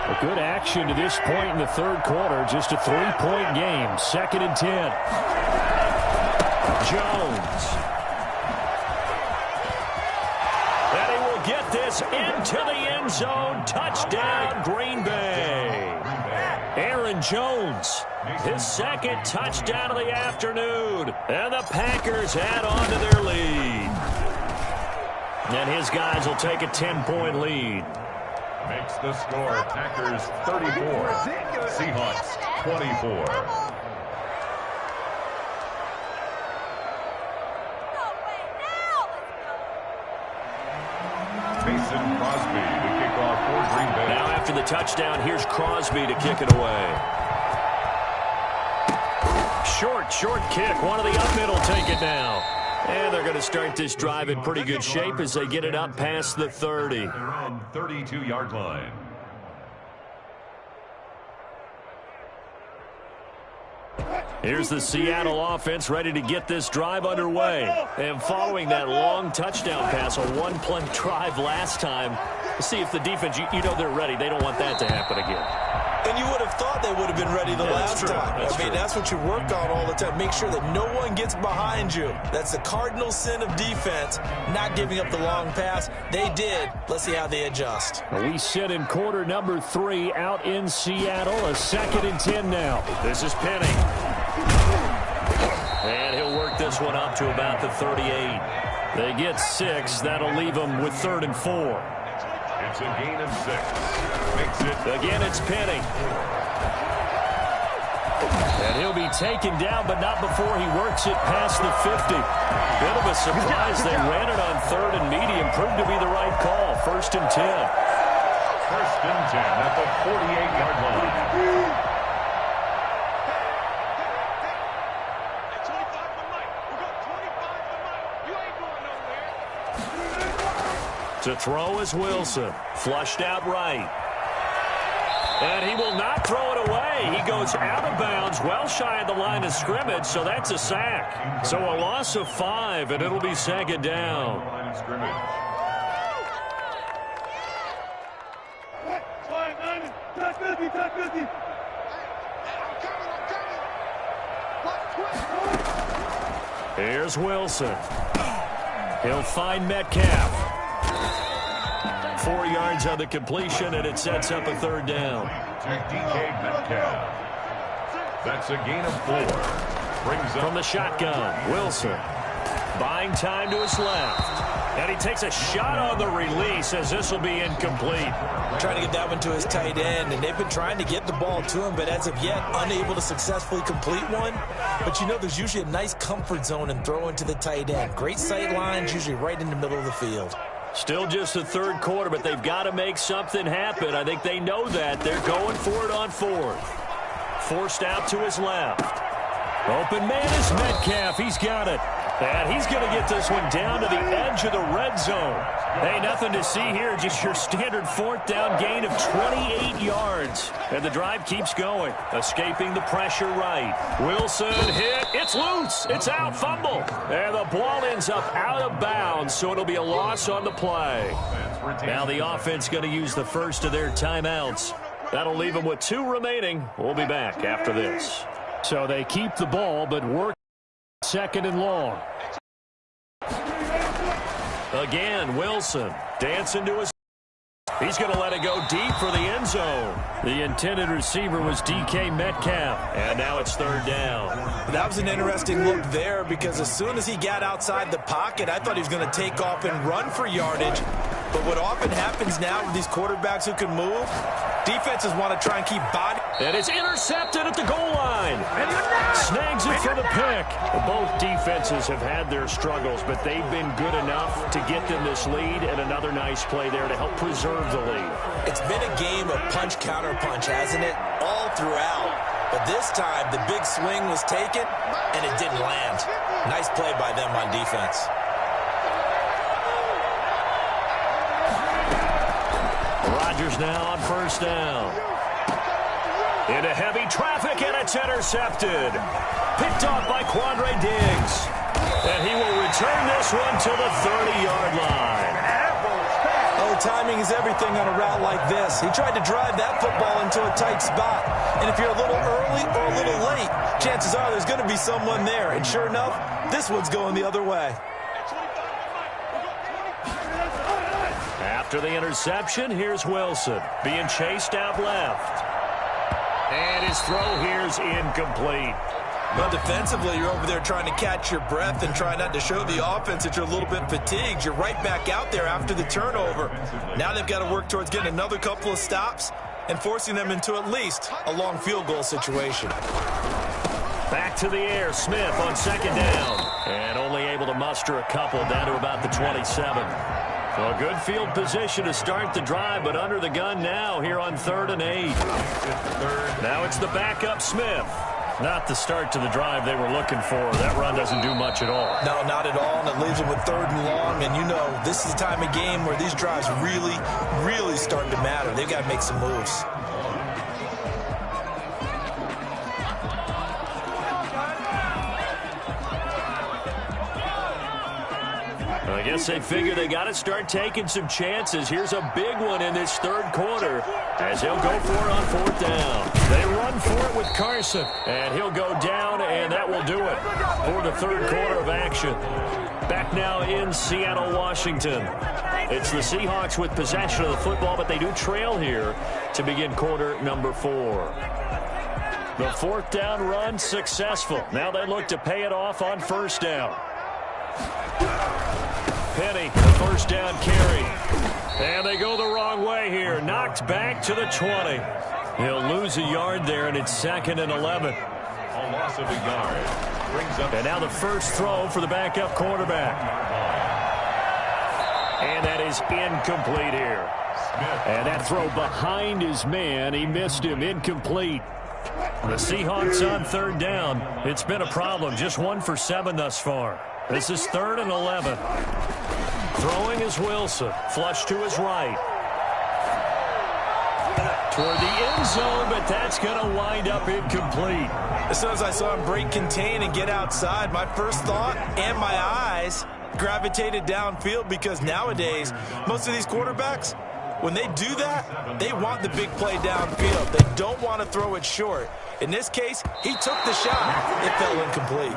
A good action to this point in the third quarter. Just a 3-point game. 2nd and 10. Jones. And he will get this into the end zone. Touchdown, Green Bay. Aaron Jones, his 2nd touchdown of the afternoon. And the Packers add on to their lead. And his guys will take a 10-point lead. Makes the score Packers 34, Seahawks 24. Mason Crosby to kick off for Green Bay. Now after the touchdown, here's Crosby to kick it away. Short kick. One of the up middle take it now. And they're going to start this drive in pretty good shape as they get it up past the 30. Their own 32-yard line. Here's the Seattle offense ready to get this drive underway. And following that long touchdown pass, a one-play drive last time, see if the defense, you know they're ready. They don't want that to happen again. And you would have thought they would have been ready the last time. That's what you work on all the time. Make sure that no one gets behind you. That's the cardinal sin of defense, not giving up the long pass. They did. Let's see how they adjust. We sit in quarter number 3 out in Seattle. A 2nd and 10 now. This is Penny. And he'll work this one up to about the 38. They get 6. That'll leave them with 3rd and 4. It's a gain of 6. Makes it. Again, it's Penny. And he'll be taken down, but not before he works it past the 50. Bit of a surprise. They ran it on 3rd and medium. Proved to be the right call. 1st and 10. 1st and 10 at the 48-yard line. To throw is Wilson. Flushed out right. And he will not throw it away. He goes out of bounds, well shy of the line of scrimmage, so that's a sack. So a loss of 5, and it'll be 2nd down. Line of scrimmage. Here's Wilson. He'll find Metcalf. 4 yards on the completion, and it sets up a 3rd down. To DK Metcalf. That's a gain of 4. Brings up from the shotgun. Wilson buying time to his left. And he takes a shot on the release as this will be incomplete. Trying to get that one to his tight end, and they've been trying to get the ball to him, but as of yet, unable to successfully complete one. But you know, there's usually a nice comfort zone in throwing to the tight end. Great sight lines, usually right in the middle of the field. Still just the 3rd quarter, but they've got to make something happen. I think they know that. They're going for it on 4th. Forced out to his left. Open man is Metcalf. He's got it. And he's going to get this one down to the edge of the red zone. Hey, nothing to see here. Just your standard 4th down gain of 28 yards. And the drive keeps going. Escaping the pressure right. Wilson hit. It's loose. It's out. Fumble. And the ball ends up out of bounds, so it'll be a loss on the play. Now the offense going to use the first of their timeouts. That'll leave them with 2 remaining. We'll be back after this. So they keep the ball, but work 2nd and long. Again, Wilson dancing to his. He's going to let it go deep for the end zone. The intended receiver was DK Metcalf, and now it's 3rd down. That was an interesting look there because as soon as he got outside the pocket, I thought he was going to take off and run for yardage. But what often happens now with these quarterbacks who can move, defenses want to try and keep body. And it's intercepted at the goal line. Snags it for the pick. Both defenses have had their struggles, but they've been good enough to get them this lead, and another nice play there to help preserve the lead. It's been a game of punch-counter-punch, hasn't it? All throughout. But this time, the big swing was taken, and it didn't land. Nice play by them on defense. Rodgers now on first down. Into heavy traffic, and it's intercepted. Picked off by Quandre Diggs. And he will return this one to the 30-yard line. Oh, timing is everything on a route like this. He tried to drive that football into a tight spot. And if you're a little early or a little late, chances are there's going to be someone there. And sure enough, this one's going the other way. After the interception, here's Wilson being chased out left. And his throw here's incomplete. But defensively, you're over there trying to catch your breath and try not to show the offense that you're a little bit fatigued. You're right back out there after the turnover. Now they've got to work towards getting another couple of stops and forcing them into at least a long field goal situation. Back to the air, Smith on second down. And only able to muster a couple down to about the 27. So a good field position to start the drive, but under the gun now here on 3rd and 8. Now it's the backup Smith. Not the start to the drive they were looking for. That run doesn't do much at all. No, not at all, and it leaves them with 3rd and long. And you know, this is the time of game where these drives really, really start to matter. They've got to make some moves. I guess they figure they got to start taking some chances. Here's a big one in this 3rd quarter as he'll go for it on 4th down. They run for it with Carson, and he'll go down, and that will do it for the 3rd quarter of action. Back now in Seattle, Washington. It's the Seahawks with possession of the football, but they do trail here to begin quarter number 4. The 4th down run successful. Now they look to pay it off on 1st down. Penny, the 1st down carry. And they go the wrong way here. Knocked back to the 20. He'll lose a yard there, and it's 2nd and 11. A loss of a yard. Brings up and now the first throw for the backup quarterback. And that is incomplete here. And that throw behind his man. He missed him. Incomplete. The Seahawks on 3rd down. It's been a problem. Just 1 for 7 thus far. This is 3rd and 11. Throwing is Wilson. Flush to his right. Toward the end zone, but that's going to wind up incomplete. As soon as I saw him break contain and get outside, my first thought and my eyes gravitated downfield, because nowadays, most of these quarterbacks, when they do that, they want the big play downfield. They don't want to throw it short. In this case, he took the shot. It fell incomplete.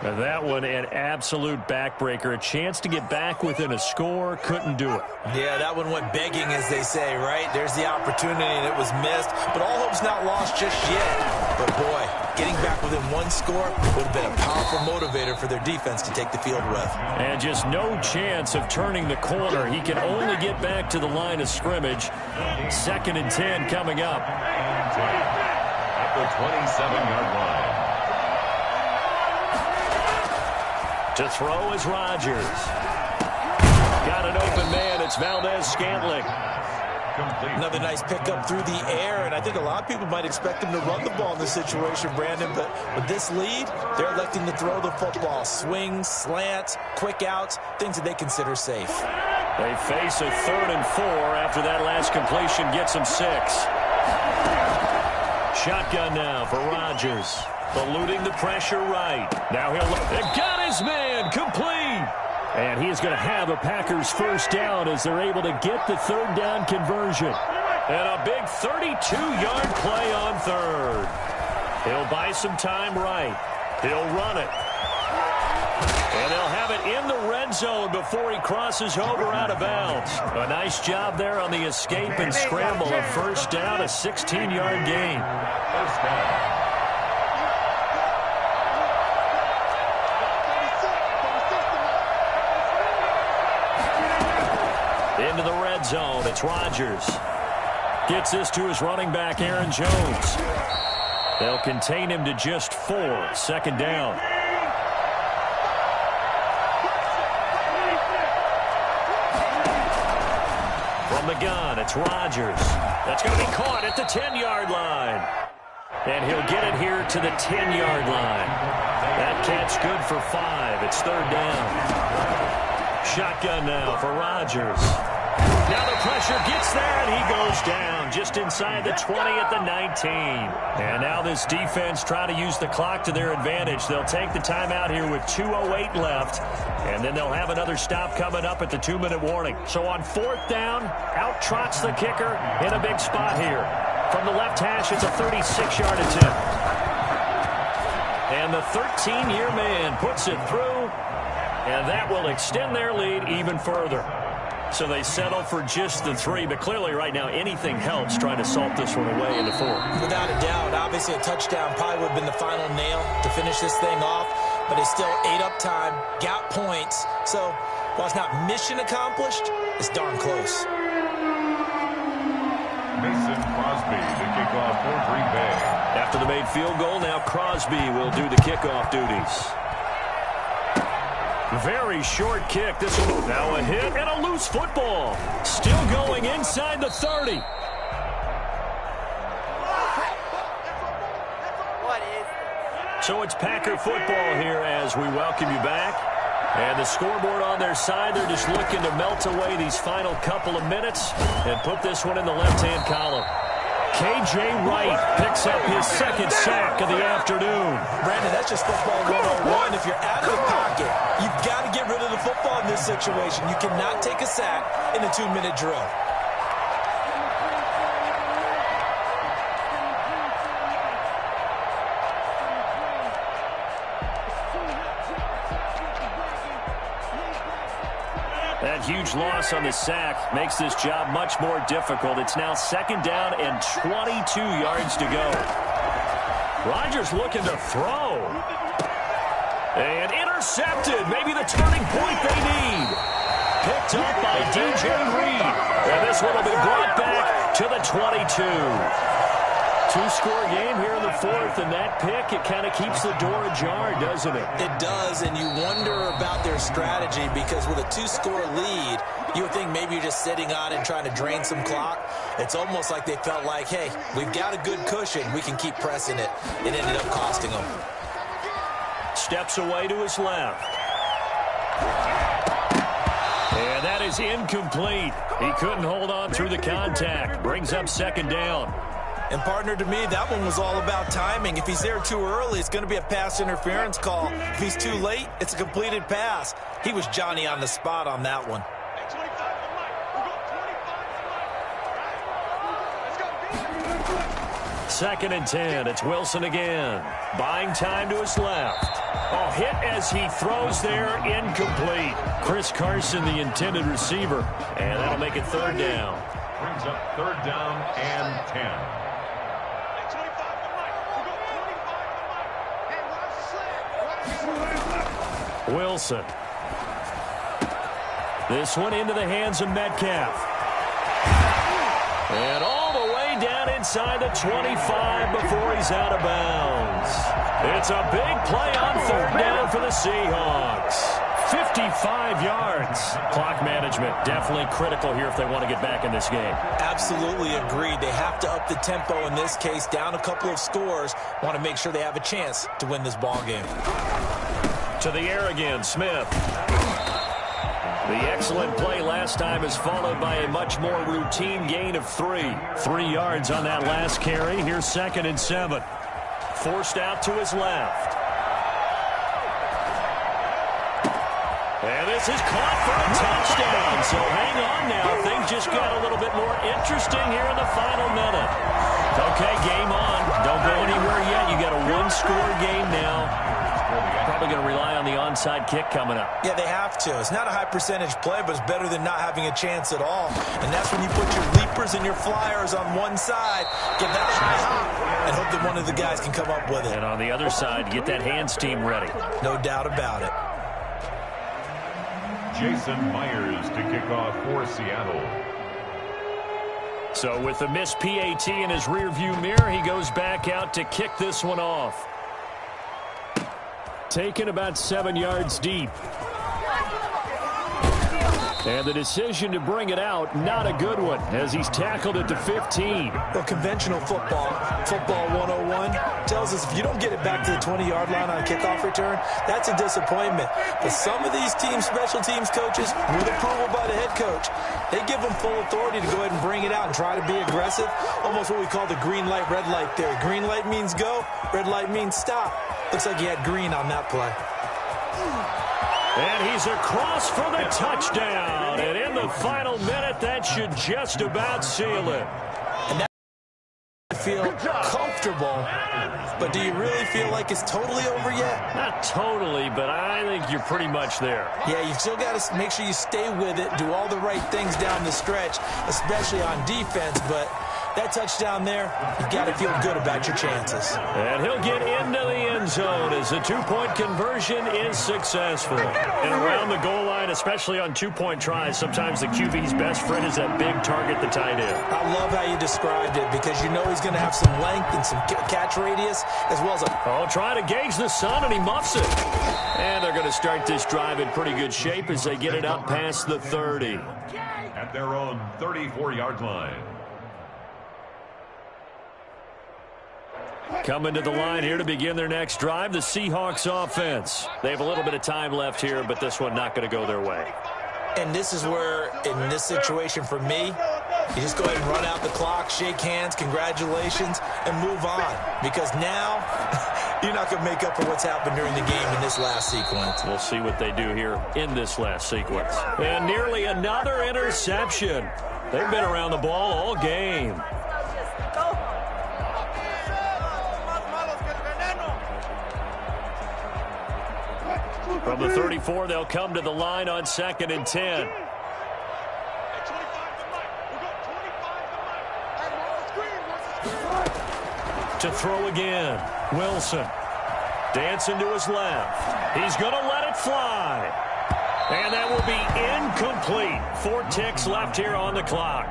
And that one, an absolute backbreaker. A chance to get back within a score, couldn't do it. Yeah, that one went begging, as they say, right? There's the opportunity, and it was missed. But all hope's not lost just yet. But, boy, getting back within 1 score would have been a powerful motivator for their defense to take the field with. And just no chance of turning the corner. He can only get back to the line of scrimmage. 2nd and 10 coming up. At the 27-yard line. To throw is Rodgers. Got an open man. It's Valdez-Scantling. Another nice pickup through the air, and I think a lot of people might expect him to run the ball in this situation, Brandon, but with this lead, they're electing to throw the football. Swings, slants, quick outs, things that they consider safe. They face a 3rd and 4 after that last completion gets them 6. Shotgun now for Rodgers. Eluding the pressure right. Now they got his man complete. And he is going to have a Packers 1st down as they're able to get the 3rd down conversion. And a big 32-yard play on 3rd. He'll buy some time right. He'll run it. And they'll have it in the red zone before he crosses over out of bounds. A nice job there on the escape and scramble. A 1st down, a 16-yard gain. 1st down. Into the red zone, it's Rodgers. Gets this to his running back, Aaron Jones. They'll contain him to just 4. 2nd down. From the gun, it's Rodgers. That's going to be caught at the 10-yard line. And he'll get it here to the 10-yard line. That catch good for 5. It's 3rd down. Shotgun now for Rodgers. Now the pressure gets there, and he goes down just inside the 20 at the 19. And now this defense trying to use the clock to their advantage. They'll take the timeout here with 2:08 left, and then they'll have another stop coming up at the 2-minute warning. So on 4th down, out trots the kicker in a big spot here. From the left hash, it's a 36-yard attempt. And the 13-year man puts it through, and that will extend their lead even further. So they settle for just the 3, but clearly right now anything helps trying to salt this one away into 4. Without a doubt, obviously a touchdown probably would have been the final nail to finish this thing off, but it's still ate up time, got points. So while it's not mission accomplished, it's darn close. Mason Crosby to kick off for Green Bay. After the made field goal, now Crosby will do the kickoff duties. Very short kick. This one now a hit and a loose football. Still going inside the 30. What is this? So it's Packer football here as we welcome you back. And the scoreboard on their side, they're just looking to melt away these final couple of minutes and put this one in the left-hand column. K.J. Wright picks up his 2nd sack of the afternoon. Brandon, that's just football 101. If you're out of the pocket, you've got to get rid of the football in this situation. You cannot take a sack in a 2-minute drill. That huge loss on the sack makes this job much more difficult. It's now 2nd down and 22 yards to go. Rodgers looking to throw. And intercepted. Maybe the turning point they need. Picked up by DJ Reed. And this one will be brought back to the 22. 2-score game here in the 4th, and that pick, it kind of keeps the door ajar, doesn't it? It does, and you wonder about their strategy because with a 2-score lead, you would think maybe you're just sitting on it and trying to drain some clock. It's almost like they felt like, hey, we've got a good cushion. We can keep pressing it. It ended up costing them. Steps away to his left. And that is incomplete. He couldn't hold on through the contact. Brings up 2nd down. And, partner, to me, that one was all about timing. If he's there too early, it's going to be a pass interference call. If he's too late, it's a completed pass. He was Johnny on the spot on that one. 2nd and 10. It's Wilson again. Buying time to his left. Oh, hit as he throws there. Incomplete. Chris Carson, the intended receiver. And that'll make it 3rd down. Brings up 3rd down and 10. Wilson. This one into the hands of Metcalf. And all the way down inside the 25 before he's out of bounds. It's a big play on 3rd down for the Seahawks. 55 yards. Clock management definitely critical here if they want to get back in this game. Absolutely agreed. They have to up the tempo in this case, down a couple of scores. Want to make sure they have a chance to win this ball game. To the air again, Smith. The excellent play last time is followed by a much more routine gain of 3. 3 yards on that last carry. Here's 2nd and 7. Forced out to his left. And this is caught for a touchdown. So hang on now. Things just got a little bit more interesting here in the final minute. Okay, game on. Don't go anywhere yet. You got a 1-score game now. Probably going to rely on the onside kick coming up. Yeah, they have to. It's not a high percentage play, but it's better than not having a chance at all. And that's when you put your leapers and your flyers on one side, get that high hop, and hope that one of the guys can come up with it. And on the other side, get that hands team ready. No doubt about it. Jason Myers to kick off for Seattle. So with the missed PAT in his rearview mirror, he goes back out to kick this one off. Taken about 7 yards deep. And the decision to bring it out, not a good one, as he's tackled at the 15. Well, conventional football 101, tells us if you don't get it back to the 20-yard line on a kickoff return, that's a disappointment. But some of these special teams coaches, with approval by the head coach, they give them full authority to go ahead and bring it out and try to be aggressive, almost what we call the green light, red light theory. Green light means go, red light means stop. Looks like he had green on that play. And he's across for the touchdown. And in the final minute, that should just about seal it. And that feel comfortable, but do you really feel like it's totally over yet? Not totally, but I think you're pretty much there. Yeah, you've still got to make sure you stay with it, do all the right things down the stretch, especially on defense, but that touchdown there, you've got to feel good about your chances. And he'll get into the end zone as the two-point conversion is successful. And around the goal line, especially on two-point tries, sometimes the QB's best friend is that big target, the tight end. I love how you described it because you know he's going to have some length and some catch radius as well as a... Oh, trying to gauge the sun, and he muffs it. And they're going to start this drive in pretty good shape as they get it up past the 30. At their own 34-yard line. Coming to the line here to begin their next drive, the Seahawks offense. They have a little bit of time left here, but this one not going to go their way. And this is where, in this situation for me, you just go ahead and run out the clock, shake hands, congratulations, and move on. Because now, you're not going to make up for what's happened during the game in this last sequence. We'll see what they do here in this last sequence. And nearly another interception. They've been around the ball all game. From the 34, they'll come to the line on 2nd and 10. To throw again, Wilson. Dancing to his left. He's going to let it fly. And that will be incomplete. 4 ticks left here on the clock.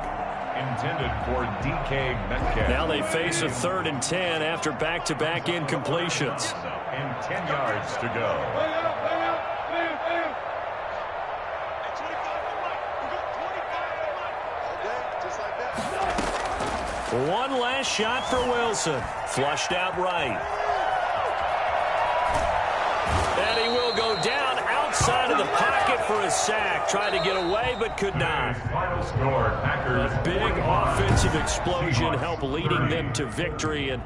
Intended for DK Metcalf. Now they face a 3rd and 10 after back-to-back incompletions. And 10 yards to go. One last shot for Wilson. Flushed out right. And he will go down outside of the pocket for a sack. Tried to get away, but could not. Final score, Packers. A big offensive explosion helped leading them to victory. And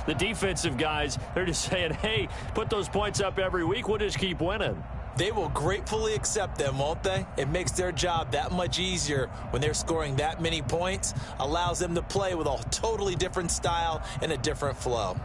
the defensive guys, they're just saying, hey, put those points up every week. We'll just keep winning. They will gratefully accept them, won't they? It makes their job that much easier when they're scoring that many points. Allows them to play with a totally different style and a different flow.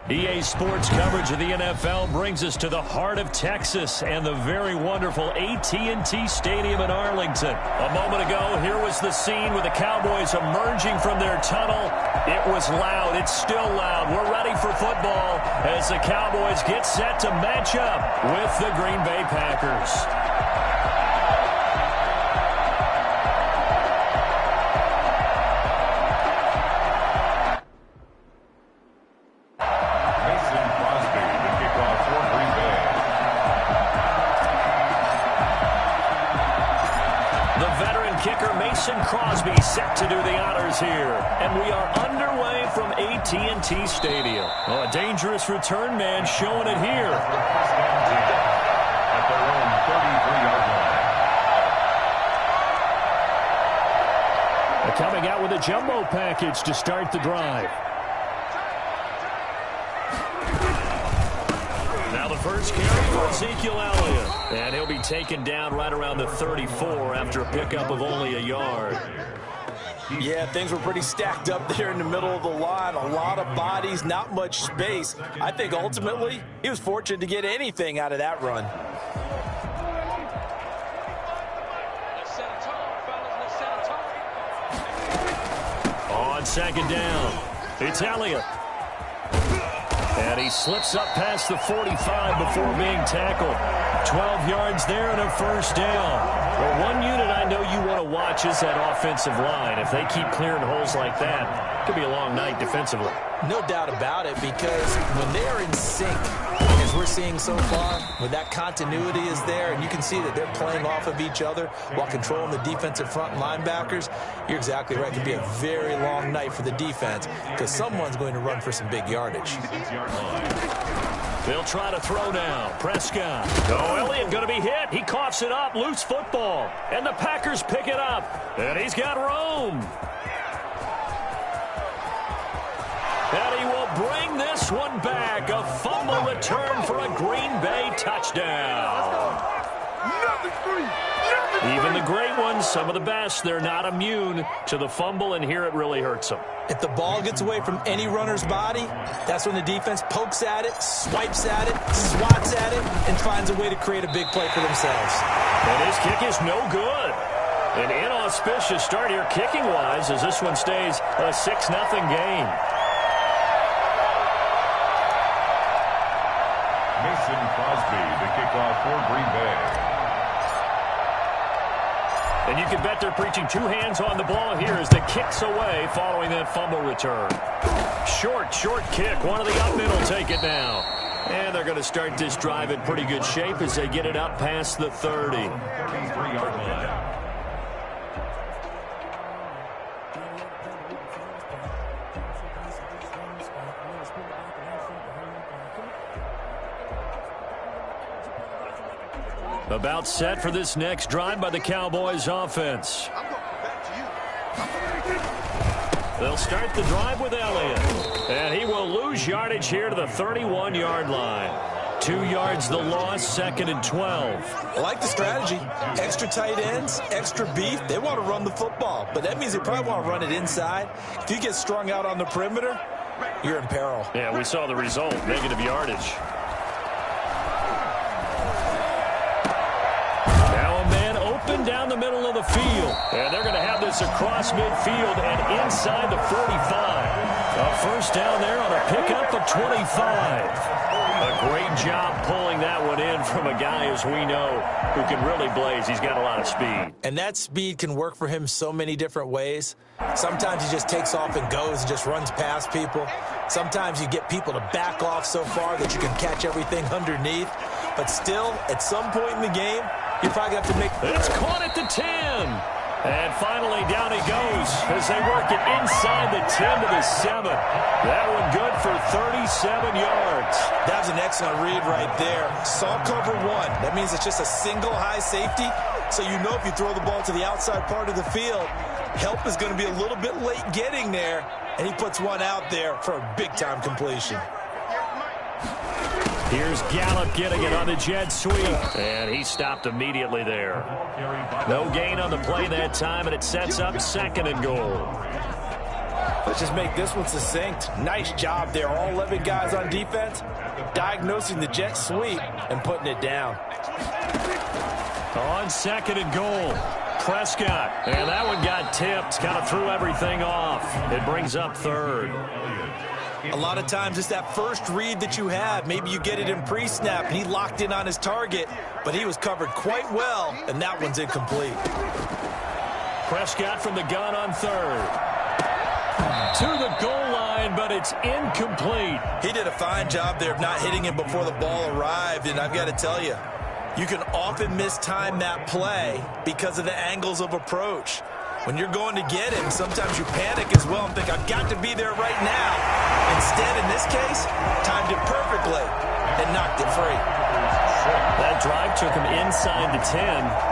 EA Sports coverage of the NFL brings us to the heart of Texas and the very wonderful AT&T Stadium in Arlington. A moment ago, here was the scene with the Cowboys emerging from their tunnel. It was loud. It's still loud. We're ready for football as the Cowboys get set to match up with the Green Bay Packers. Crosby set to do the honors here, and we are underway from AT&T Stadium. Oh, a dangerous return man showing it here. At their own 33-yard line. They're coming out with a jumbo package to start the drive. Now the first carry for Ezekiel Elliott. And he'll be taken down right around the 34 after a pickup of only a yard. Yeah, things were pretty stacked up there in the middle of the line. A lot of bodies, not much space. I think ultimately he was fortunate to get anything out of that run. On second down, it's Elliott. And he slips up past the 45 before being tackled. 12 yards there and a first down. Well, one unit I know you want to watch is that offensive line. If they keep clearing holes like that, it could be a long night defensively. No doubt about it, because when they're in sync, as we're seeing so far, when that continuity is there, and you can see that they're playing off of each other while controlling the defensive front linebackers, you're exactly right. It could be a very long night for the defense because someone's going to run for some big yardage. They'll try to throw now. Prescott. Oh, Elliott going to be hit. He coughs it up. Loose football. And the Packers pick it up. And he's got room. And he will bring this one back. A fumble return for a Green Bay touchdown. Even the great ones, some of the best, they're not immune to the fumble, and here it really hurts them. If the ball gets away from any runner's body, that's when the defense pokes at it, swipes at it, swats at it, and finds a way to create a big play for themselves. And his kick is no good. An inauspicious start here kicking-wise as this one stays a 6-0 game. Mason Crosby, the kickoff for Green Bay. And you can bet they're preaching two hands on the ball here as the kick's away following that fumble return. Short kick. One of the up middle take it now. And they're going to start this drive in pretty good shape as they get it up past the 30. 33-yard line. About set for this next drive by the Cowboys offense. They'll start the drive with Elliott. And he will lose yardage here to the 31-yard line. 2 yards the loss, 2nd and 12. I like the strategy. Extra tight ends, extra beef. They want to run the football, but that means they probably want to run it inside. If you get strung out on the perimeter, you're in peril. Yeah, we saw the result, negative yardage. Down the middle of the field. And they're going to have this across midfield and inside the 45. A first down there on a pickup of 25. A great job pulling that one in from a guy, as we know, who can really blaze. He's got a lot of speed. And that speed can work for him so many different ways. Sometimes he just takes off and goes and just runs past people. Sometimes you get people to back off so far that you can catch everything underneath. But still, at some point in the game, you probably have to make... It's caught at the 10. And finally, down he goes as they work it inside the 10 to the 7. That one good for 37 yards. That was an excellent read right there. Saw cover one. That means it's just a single high safety. So you know if you throw the ball to the outside part of the field, help is going to be a little bit late getting there. And he puts one out there for a big-time completion. Here's Gallup getting it on the jet sweep. And he stopped immediately there. No gain on the play that time, and it sets up 2nd and goal. Let's just make this one succinct. Nice job there. All 11 guys on defense, diagnosing the jet sweep and putting it down. On second and goal, Prescott. And that one got tipped, kind of threw everything off. It brings up third. A lot of times it's that first read that you have. Maybe you get it in pre-snap, and he locked in on his target, but he was covered quite well, and that one's incomplete. Prescott from the gun on third. To the goal line, but it's incomplete. He did a fine job there of not hitting him before the ball arrived, and I've got to tell you, you can often mistime that play because of the angles of approach. When you're going to get him, sometimes you panic as well and think, I've got to be there right now. Instead, in this case, timed it perfectly and knocked it free. That drive took him inside the 10.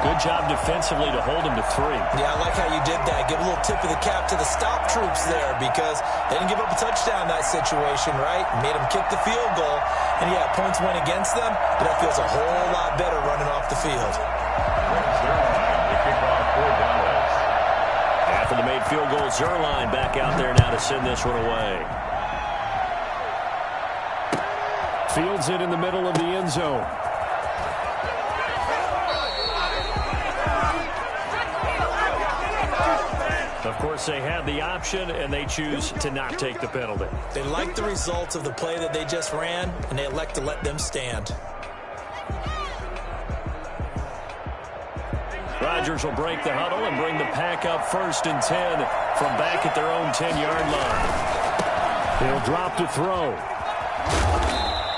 Good job defensively to hold him to 3. Yeah, I like how you did that. Give a little tip of the cap to the stop troops there because they didn't give up a touchdown in that situation, right? Made them kick the field goal. And, yeah, points went against them, but that feels a whole lot better running off the field. After the made field goal, Zerline back out there now to send this one away. Fields it in the middle of the end zone. Of course, they have the option, and they choose to not take the penalty. They like the results of the play that they just ran, and they elect to let them stand. Rodgers will break the huddle and bring the pack up 1st and 10 from back at their own 10-yard line. He'll drop to throw.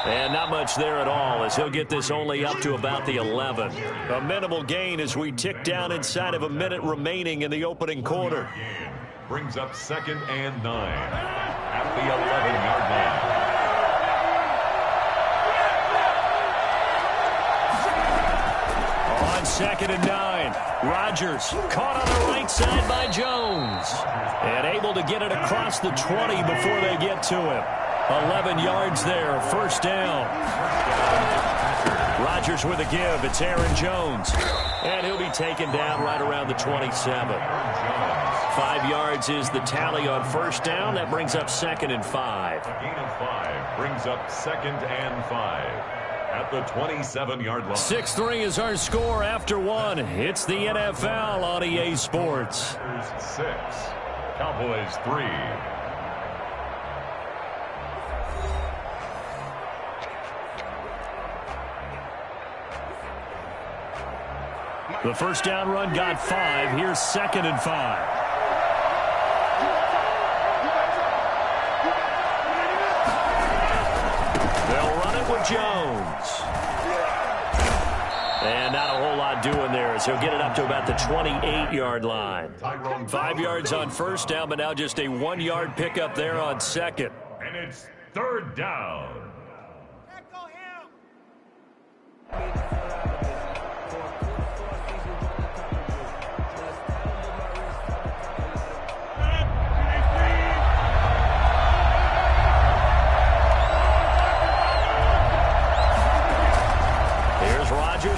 And not much there at all as he'll get this only up to about the 11. A minimal gain as we tick down inside of a minute remaining in the opening quarter. Brings up 2nd and 9 at the 11-yard line. On 2nd and 9, Rodgers caught on the right side by Jones and able to get it across the 20 before they get to him. 11 yards there, 1st down. Rodgers with a give. It's Aaron Jones. And he'll be taken down right around the 27. 5 yards is the tally on 1st down. That brings up 2nd and 5. Gain of 5 brings up 2nd and 5 at the 27-yard line. 6-3 is our score after 1. It's the NFL on EA Sports. 6, Cowboys 3. The 1st down run got 5. Here's 2nd and 5. They'll run it with Jones. And not a whole lot doing there as he'll get it up to about the 28-yard line. 5 yards on 1st down, but now just a 1-yard pickup there on 2nd. And it's 3rd down.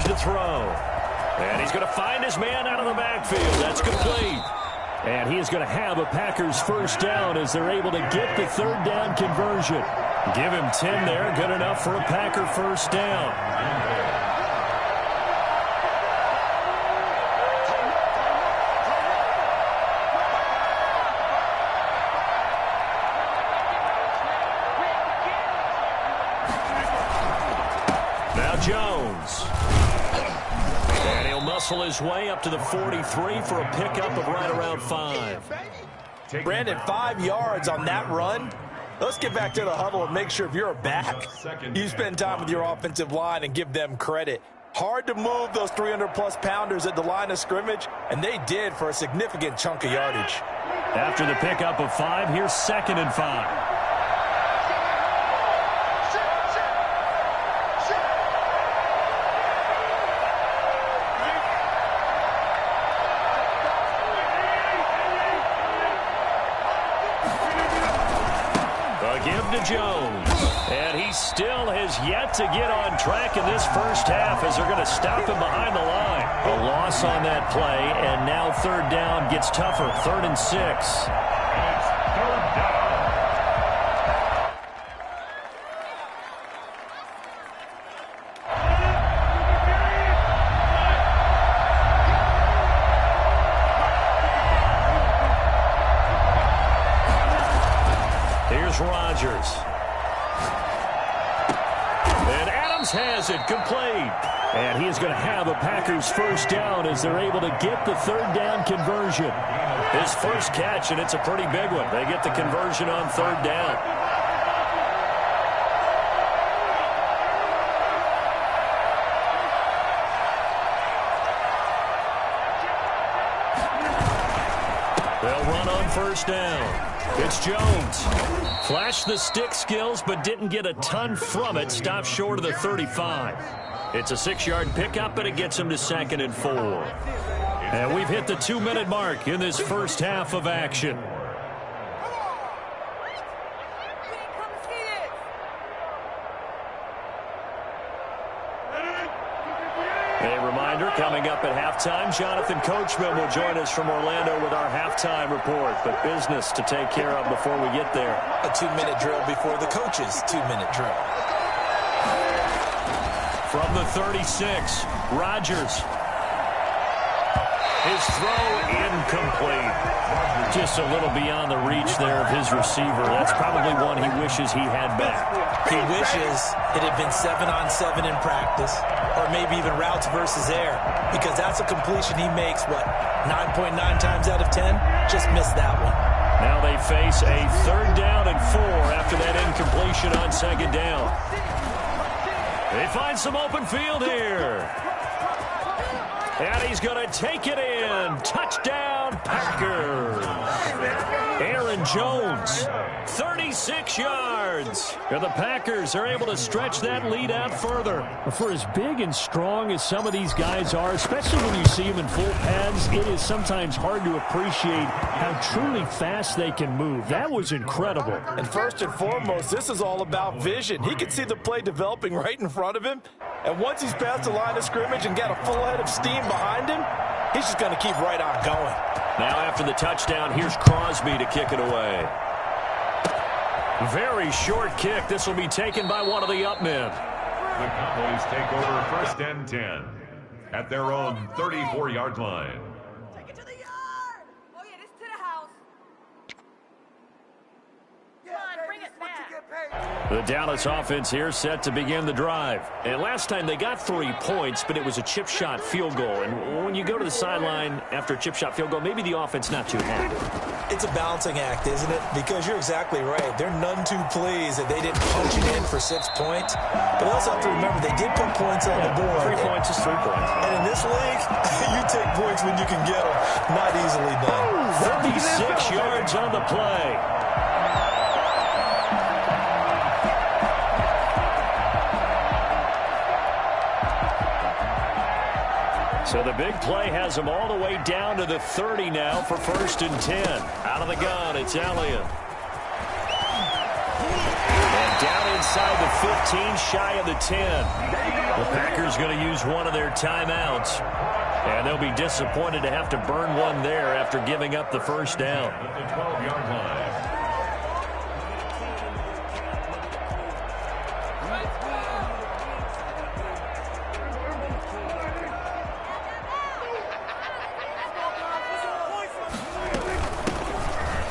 To throw. And he's going to find his man out of the backfield. That's complete. And he is going to have a Packers 1st down as they're able to get the 3rd down conversion. Give him 10 there. Good enough for a Packer 1st down. Now Jones. And he'll muscle his way up to the 43 for a pickup of right around 5. Brandon, 5 yards on that run. Let's get back to the huddle and make sure if you're a back, you spend time with your offensive line and give them credit. Hard to move those 300-plus pounders at the line of scrimmage, and they did for a significant chunk of yardage. After the pickup of 5, here's 2nd and 5. Jones, and he still has yet to get on track in this 1st half as they're going to stop him behind the line. A loss on that play, and now 3rd down gets tougher. 3rd and 6. And it's 3rd Jones has it complete. And he is going to have a Packers first down as they're able to get the third down conversion. His first catch, and it's a pretty big one. They get the conversion on third down. They'll run on first down. It's Jones. Flashed the stick skills, but didn't get a ton from it. Stopped short of the 35. It's a 6-yard pickup, and it gets him to 2nd and 4. And we've hit the 2-minute mark in this first half of action. A reminder, coming up at halftime, Jonathan Coachman will join us from Orlando with our halftime report. But business to take care of before we get there. A 2-minute drill before the coach's 2-minute drill. From the 36, Rodgers. His throw incomplete. Just a little beyond the reach there of his receiver. That's probably one he wishes he had back. He wishes it had been 7-on-7 in practice, or maybe even routes versus air, because that's a completion he makes, what, 9.9 times out of 10? Just missed that one. Now they face a 3rd down and 4 after that incompletion on 2nd down. They find some open field here. And he's going to take it in. Touchdown, Packers. Aaron Jones, 36 yards. And the Packers are able to stretch that lead out further. For as big and strong as some of these guys are, especially when you see them in full pads, it is sometimes hard to appreciate how truly fast they can move. That was incredible. And first and foremost, this is all about vision. He can see the play developing right in front of him. And once he's past the line of scrimmage and got a full head of steam behind him, he's just going to keep right on going. Now after the touchdown, here's Crosby to kick it away. Very short kick. This will be taken by one of the up men. The Cowboys take over 1st and 10 at their own 34-yard line. Take it to the yard. Oh, yeah, this to the house. Come on, bring it back. The Dallas offense here set to begin the drive. And last time they got 3 points, but it was a chip shot field goal. And when you go to the sideline after a chip shot field goal, maybe the offense not too happy. It's a balancing act, isn't it? Because you're exactly right. They're none too pleased that they didn't punch it in for 6 points. But they also have to remember they did put points on the board. 3 points is 3 points. And in this league, you take points when you can get them. Not easily done. 36 yards on the play. So the big play has them all the way down to the 30 now for 1st and 10. Out of the gun, it's Elliott. And down inside the 15, shy of the 10. The Packers going to use one of their timeouts. And they'll be disappointed to have to burn one there after giving up the first down. At the 12-yard line.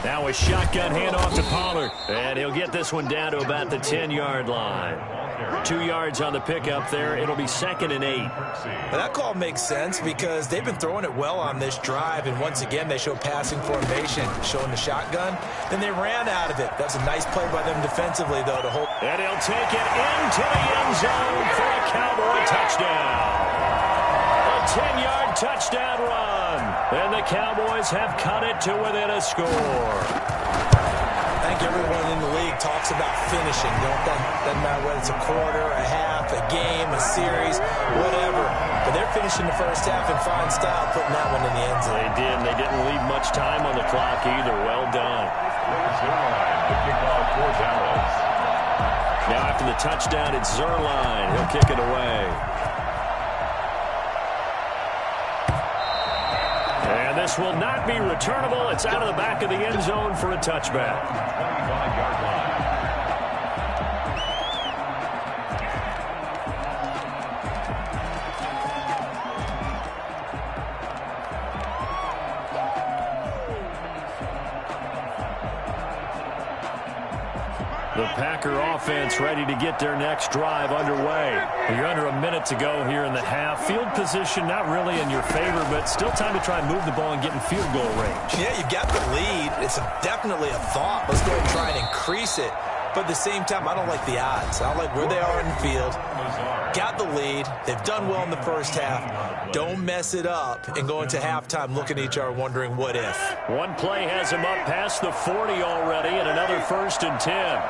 Now a shotgun handoff to Pollard. And he'll get this one down to about the 10-yard line. 2 yards on the pickup there. It'll be 2nd and 8. But that call makes sense because they've been throwing it well on this drive. And once again, they show passing formation, showing the shotgun. Then they ran out of it. That's a nice play by them defensively, though, to hold. And he'll take it into the end zone for a Cowboy touchdown. A 10-yard touchdown run. And the Cowboys have cut it to within a score. I think everyone in the league talks about finishing, don't they? Doesn't matter whether it's a quarter, a half, a game, a series, whatever. But they're finishing the first half in fine style, putting that one in the end zone. They did, and they didn't leave much time on the clock either. Well done. The kickoff for Dallas. Now after the touchdown, it's Zerline. He'll kick it away. And this will not be returnable. It's out of the back of the end zone for a touchback. 25-yard line. The Packer offense ready to get their next drive underway. You're under a minute to go here in the half. Field position not really in your favor, but still time to try and move the ball and get in field goal range. Yeah, you've got the lead. It's definitely a thought. Let's go ahead and try and increase it. But at the same time, I don't like the odds. I don't like where they are in the field. Got the lead. They've done well in the first half. Don't mess it up and go into halftime looking at each other wondering what if. One play has him up past the 40 already, and another 1st and 10.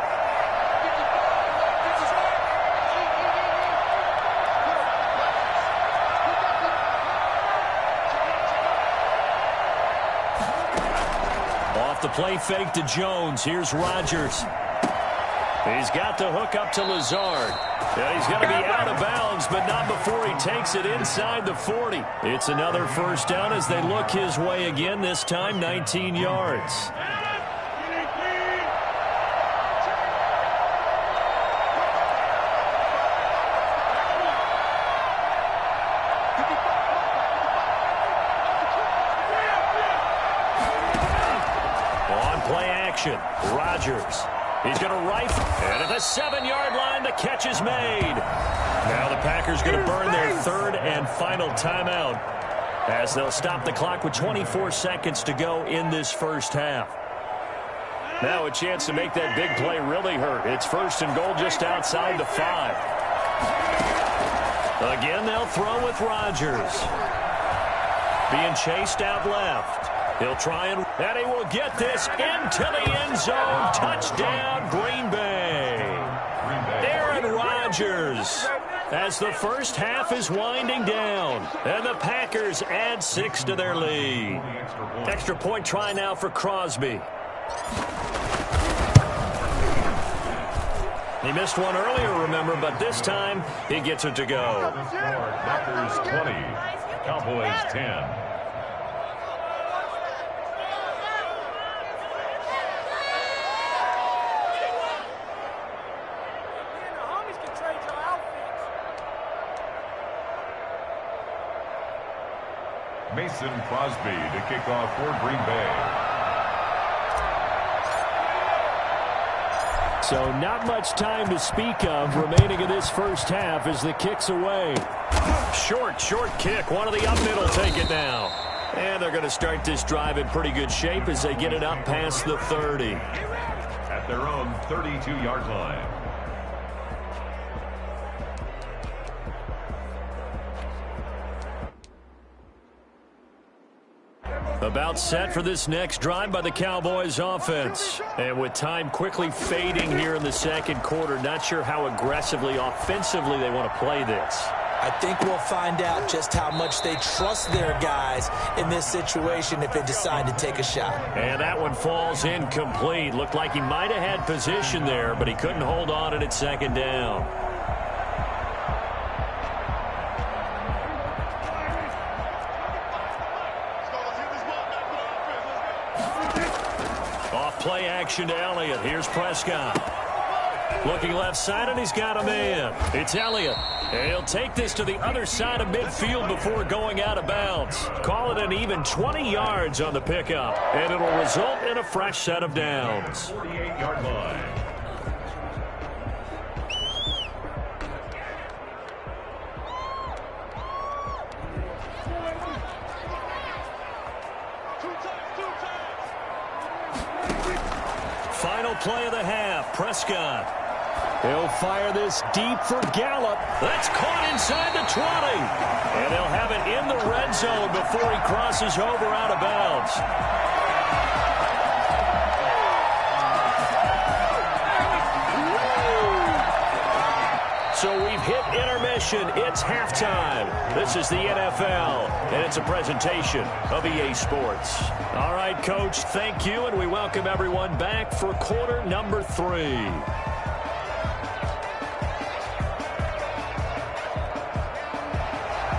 Off the play fake to Jones. Here's Rodgers. He's got the hook up to Lazard. And he's going to be out of bounds, but not before he takes it inside the 40. It's another first down as they look his way again, this time 19 yards. On play action, Rodgers. He's going to rifle, and at the 7-yard line, the catch is made. Now the Packers going to burn their 3rd and final timeout as they'll stop the clock with 24 seconds to go in this first half. Now a chance to make that big play really hurt. It's 1st and goal just outside the 5. Again, they'll throw with Rodgers. Being chased out left. He'll try and he will get this into the end zone. Touchdown, Green Bay. Aaron Rodgers as the first half is winding down. And the Packers add 6 to their lead. Extra point try now for Crosby. He missed one earlier, remember, but this time he gets it to go. Packers 20, Cowboys 10. Mason Crosby to kick off for Green Bay. So not much time to speak of remaining in this first half as the kick's away. Short kick. One of the up middle take it now. And they're going to start this drive in pretty good shape as they get it up past the 30. At their own 32-yard line. About set for this next drive by the Cowboys offense. And with time quickly fading here in the second quarter, not sure how aggressively, offensively they want to play this. I think we'll find out just how much they trust their guys in this situation if they decide to take a shot. And that one falls incomplete. Looked like he might have had position there, but he couldn't hold on at 2nd down. Play action to Elliott. Here's Prescott. Looking left side, and he's got a man. It's Elliott. And he'll take this to the other side of midfield before going out of bounds. Call it an even 20 yards on the pickup, and it'll result in a fresh set of downs. 48-yard line. Final play of the half, Prescott. He'll fire this deep for Gallup. That's caught inside the 20. And he'll have it in the red zone before he crosses over out of bounds. So we've hit intermission. It's halftime. This is the NFL, and it's a presentation of EA Sports. All right, Coach, thank you, and we welcome everyone back for quarter number 3.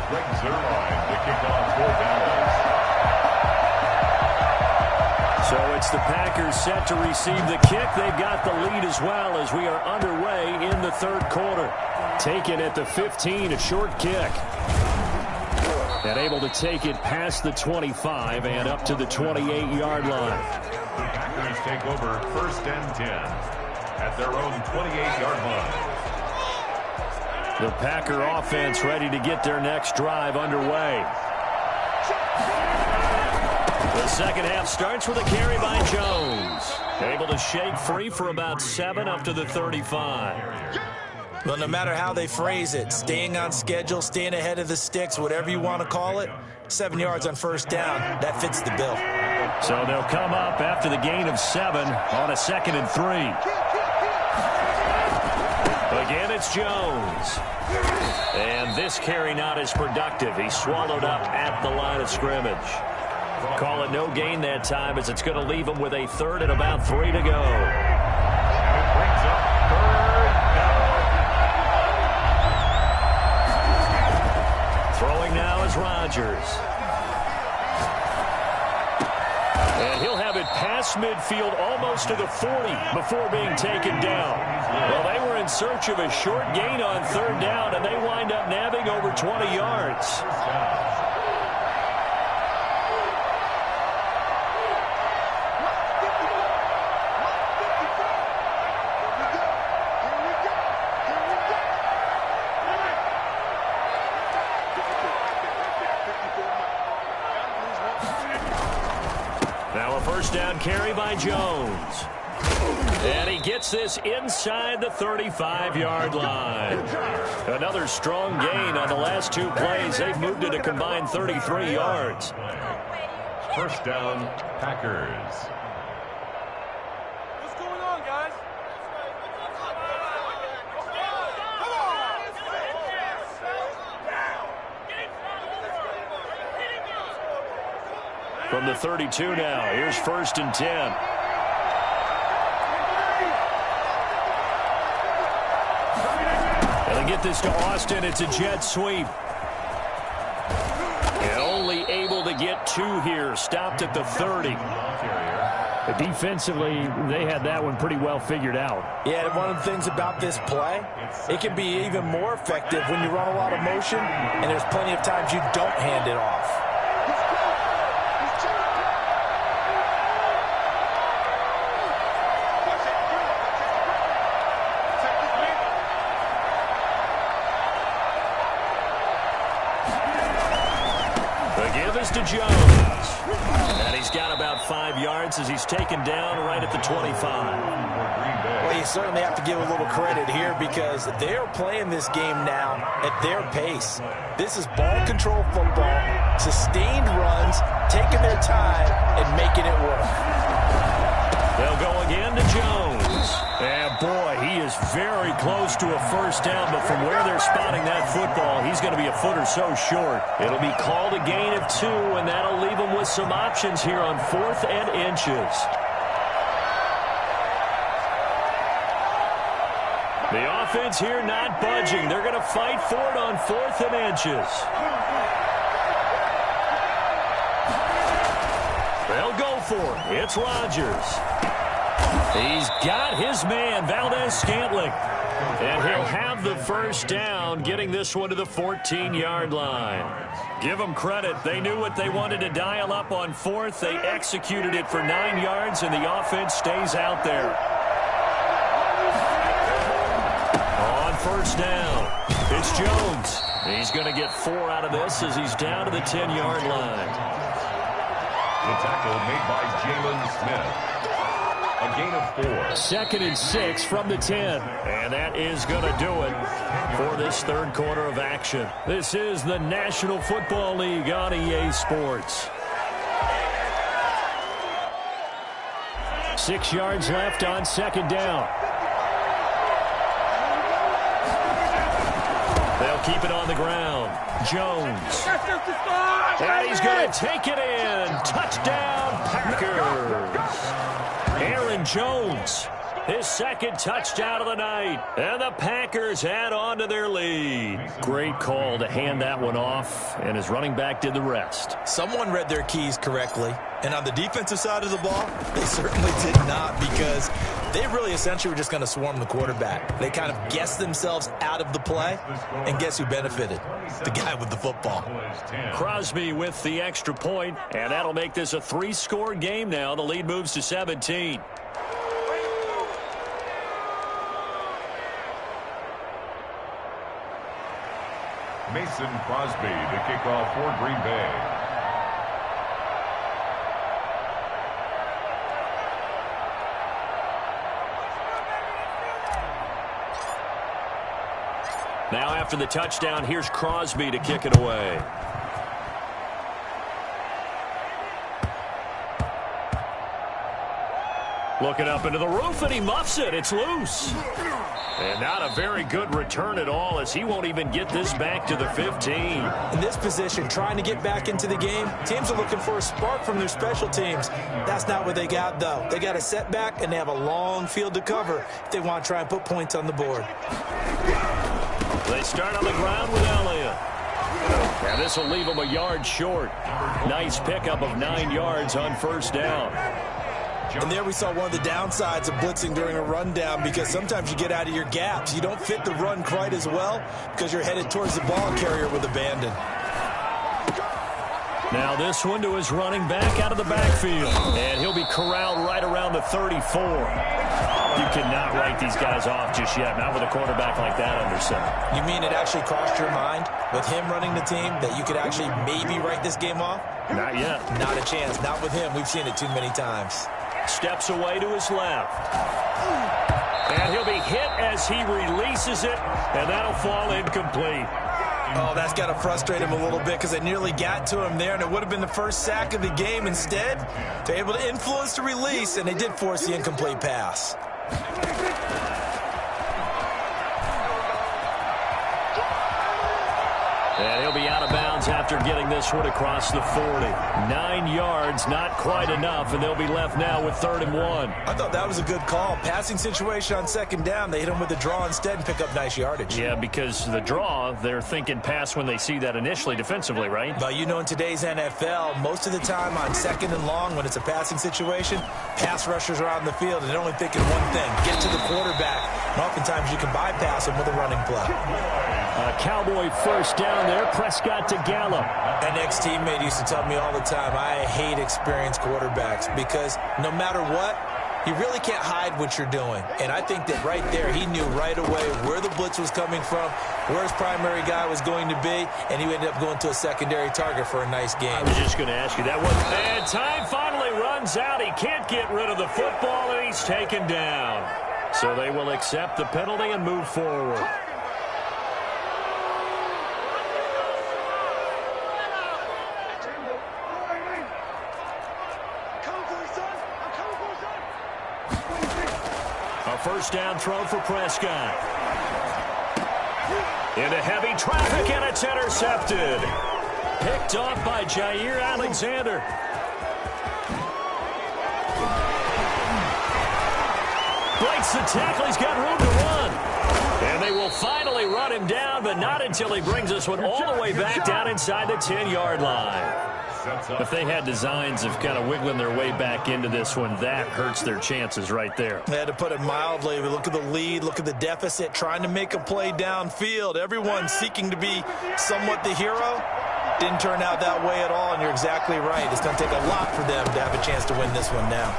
Greg Zuerlein to kick off for Dallas. So it's the Packers set to receive the kick. They've got the lead as well as we are underway in the third quarter. Taken at the 15, a short kick. And able to take it past the 25 and up to the 28-yard line. Packers take over 1st and 10. at their own 28-yard line. The Packer offense ready to get their next drive underway. The second half starts with a carry by Jones. Able to shake free for about 7 up to the 35. Well, no matter how they phrase it, staying on schedule, staying ahead of the sticks, whatever you want to call it, 7 yards on first down, that fits the bill. So they'll come up after the gain of 7 on a 2nd and 3. Again, it's Jones. And this carry not as productive. He's swallowed up at the line of scrimmage. Call it no gain that time, as it's going to leave him with a 3rd and about 3 to go. And it brings up 3rd down. Throwing now is Rodgers. And he'll have it past midfield almost to the 40 before being taken down. Well, they were in search of a short gain on 3rd down, and they wind up nabbing over 20 yards. Now a first down carry by Jones. And he gets this inside the 35-yard line. Another strong gain on the last 2 plays. They've moved it a combined 33 yards. First down, Packers. What's going on, guys? From the 32 now, here's 1st and 10. They'll get this to Austin. It's a jet sweep. And only able to get 2 here. Stopped at the 30. Defensively, they had that one pretty well figured out. Yeah, and one of the things about this play, it can be even more effective when you run a lot of motion, and there's plenty of times you don't hand it off. To Jones. And he's got about 5 yards as he's taken down right at the 25. Well, you certainly have to give a little credit here because they're playing this game now at their pace. This is ball control football, sustained runs, taking their time and making it work. They'll go again to Jones. And boy, he is very close to a first down, but from where they're spotting that football, he's going to be a foot or so short. It'll be called a gain of 2, and that'll leave him with some options here on 4th and inches. The offense here not budging. They're going to fight for it on 4th and inches. They'll go for it. It's Rodgers. He's got his man, Valdez-Scantling. And he'll have the first down, getting this one to the 14-yard line. Give them credit. They knew what they wanted to dial up on 4th. They executed it for 9 yards, and the offense stays out there. On first down, it's Jones. He's going to get 4 out of this as he's down to the 10-yard line. The tackle made by Jalen Smith. A gain of 4. 2nd and 6 from the 10. And that is going to do it for this 3rd quarter of action. This is the National Football League on EA Sports. 6 yards left on 2nd down. They'll keep it on the ground. Jones. And he's going to take it in. Touchdown, Packers. Aaron Jones, his 2nd touchdown of the night. And the Packers add on to their lead. Great call to hand that one off, and his running back did the rest. Someone read their keys correctly, and on the defensive side of the ball, they certainly did not, because they really essentially were just going to swarm the quarterback. They kind of guessed themselves out of the play, and guess who benefited? The guy with the football. Crosby with the extra point, and that'll make this a 3-score game now. The lead moves to 17. Mason Crosby to kick off for Green Bay. Now after the touchdown, here's Crosby to kick it away. Looking up into the roof, and he muffs it. It's loose. And not a very good return at all, as he won't even get this back to the 15. In this position, trying to get back into the game, teams are looking for a spark from their special teams. That's not what they got, though. They got a setback, and they have a long field to cover if they want to try and put points on the board. They start on the ground with Elliott. And this will leave them a yard short. Nice pickup of 9 yards on first down. And there we saw one of the downsides of blitzing during a rundown, because sometimes you get out of your gaps. You don't fit the run quite as well because you're headed towards the ball carrier with abandon. Now this one to his running back out of the backfield. And he'll be corralled right around the 34. You cannot write these guys off just yet, not with a quarterback like that under center. You mean it actually crossed your mind with him running the team that you could actually maybe write this game off? Not yet. Not a chance. Not with him. We've seen it too many times. Steps away to his left. And he'll be hit as he releases it, and that'll fall incomplete. Oh, that's got to frustrate him a little bit, because they nearly got to him there, and it would have been the first sack of the game. Instead, they're able to influence the release, and they did force the incomplete pass. And he'll be out of bounds after getting this one across the 40. 9 yards, not quite enough, and they'll be left now with 3rd and 1. I thought that was a good call. Passing situation on 2nd down. They hit him with the draw instead and pick up nice yardage. Yeah, because the draw, they're thinking pass when they see that initially defensively, right? But you know, in today's NFL, most of the time on 2nd and long, when it's a passing situation, pass rushers are out in the field, and they're only thinking one thing: get to the quarterback. And oftentimes you can bypass him with a running play. A Cowboy first down there. Prescott to Gallup. An ex-teammate used to tell me all the time, I hate experienced quarterbacks, because no matter what, you really can't hide what you're doing. And I think that right there, he knew right away where the blitz was coming from, where his primary guy was going to be, and he ended up going to a secondary target for a nice game. I was just going to ask you that one. And time finally runs out. He can't get rid of the football, and he's taken down. So they will accept the penalty and move forward. First down throw for Prescott. Into heavy traffic, and it's intercepted. Picked off by Jair Alexander. Breaks the tackle. He's got room to run. And they will finally run him down, but not until he brings this one all the way back down inside the 10-yard line. If they had designs of kind of wiggling their way back into this one, that hurts their chances right there. They had to put it mildly. We look at the lead, look at the deficit, trying to make a play downfield. Everyone seeking to be somewhat the hero. Didn't turn out that way at all, and you're exactly right. It's going to take a lot for them to have a chance to win this one now.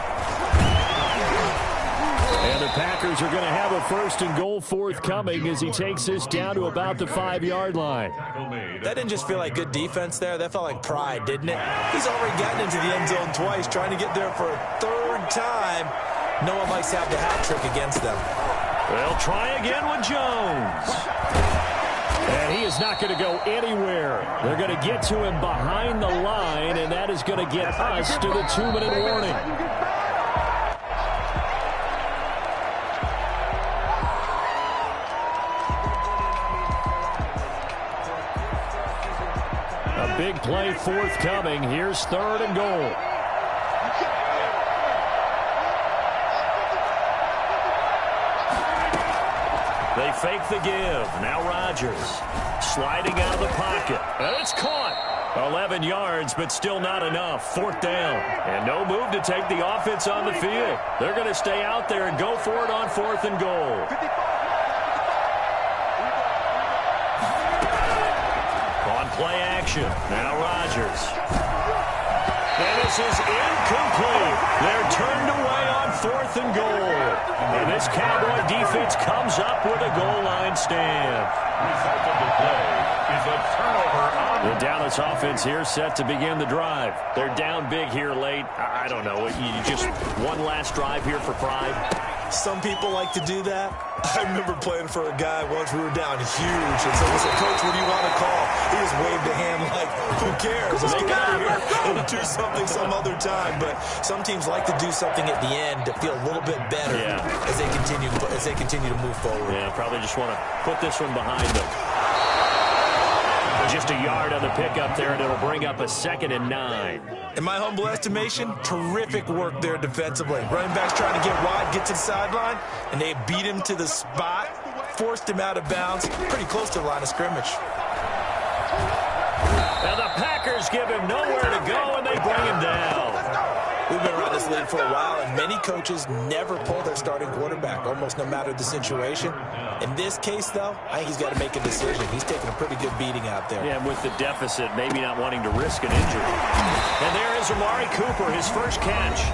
And the Packers are going to have a 1st and goal forthcoming as he takes this down to about the 5-yard line. That didn't just feel like good defense there. That felt like pride, didn't it? He's already gotten into the end zone twice, trying to get there for a 3rd time. No one likes to have the hat trick against them. They'll try again with Jones. And he is not going to go anywhere. They're going to get to him behind the line, and that is going to get us to the 2-minute warning. Big play forthcoming. Here's 3rd and goal. They fake the give. Now Rodgers sliding out of the pocket. And it's caught. 11 yards, but still not enough. 4th down. And no move to take the offense on the field. They're going to stay out there and go for it on 4th and goal. Play action. Now Rodgers. And this is incomplete. They're turned away on 4th and goal. And this Cowboy defense comes up with a goal line stand. Result of the play is a This offense here set to begin the drive. They're down big here late. I don't know. You just one last drive here for pride. Some people like to do that. I remember playing for a guy once. We were down huge, and someone said, "Coach, what do you want to call?" He just waved a hand like, "Who cares? Let's get out of here and do something some other time." But some teams like to do something at the end to feel a little bit better as they continue to move forward. Yeah, probably just want to put this one behind them. Just a yard on the pickup there, and it'll bring up a 2nd and 9. In my humble estimation, terrific work there defensively. Running backs trying to get wide, get to the sideline, and they beat him to the spot, forced him out of bounds, pretty close to the line of scrimmage. Now the Packers give him nowhere to go, and they bring him down. We've been around this league for a while, and many coaches never pull their starting quarterback, almost no matter the situation. In this case, though, I think he's got to make a decision. He's taking a pretty good beating out there. Yeah, and with the deficit, maybe not wanting to risk an injury. And there is Amari Cooper, his first catch.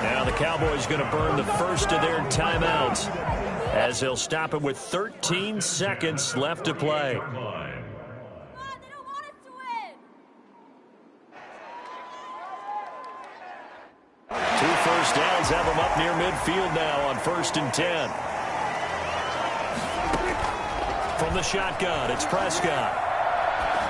Now the Cowboys going to burn the first of their timeouts as they'll stop it with 13 seconds left to play. They don't want us to win. 2 first downs have them up near midfield now on 1st and 10. From the shotgun, it's Prescott.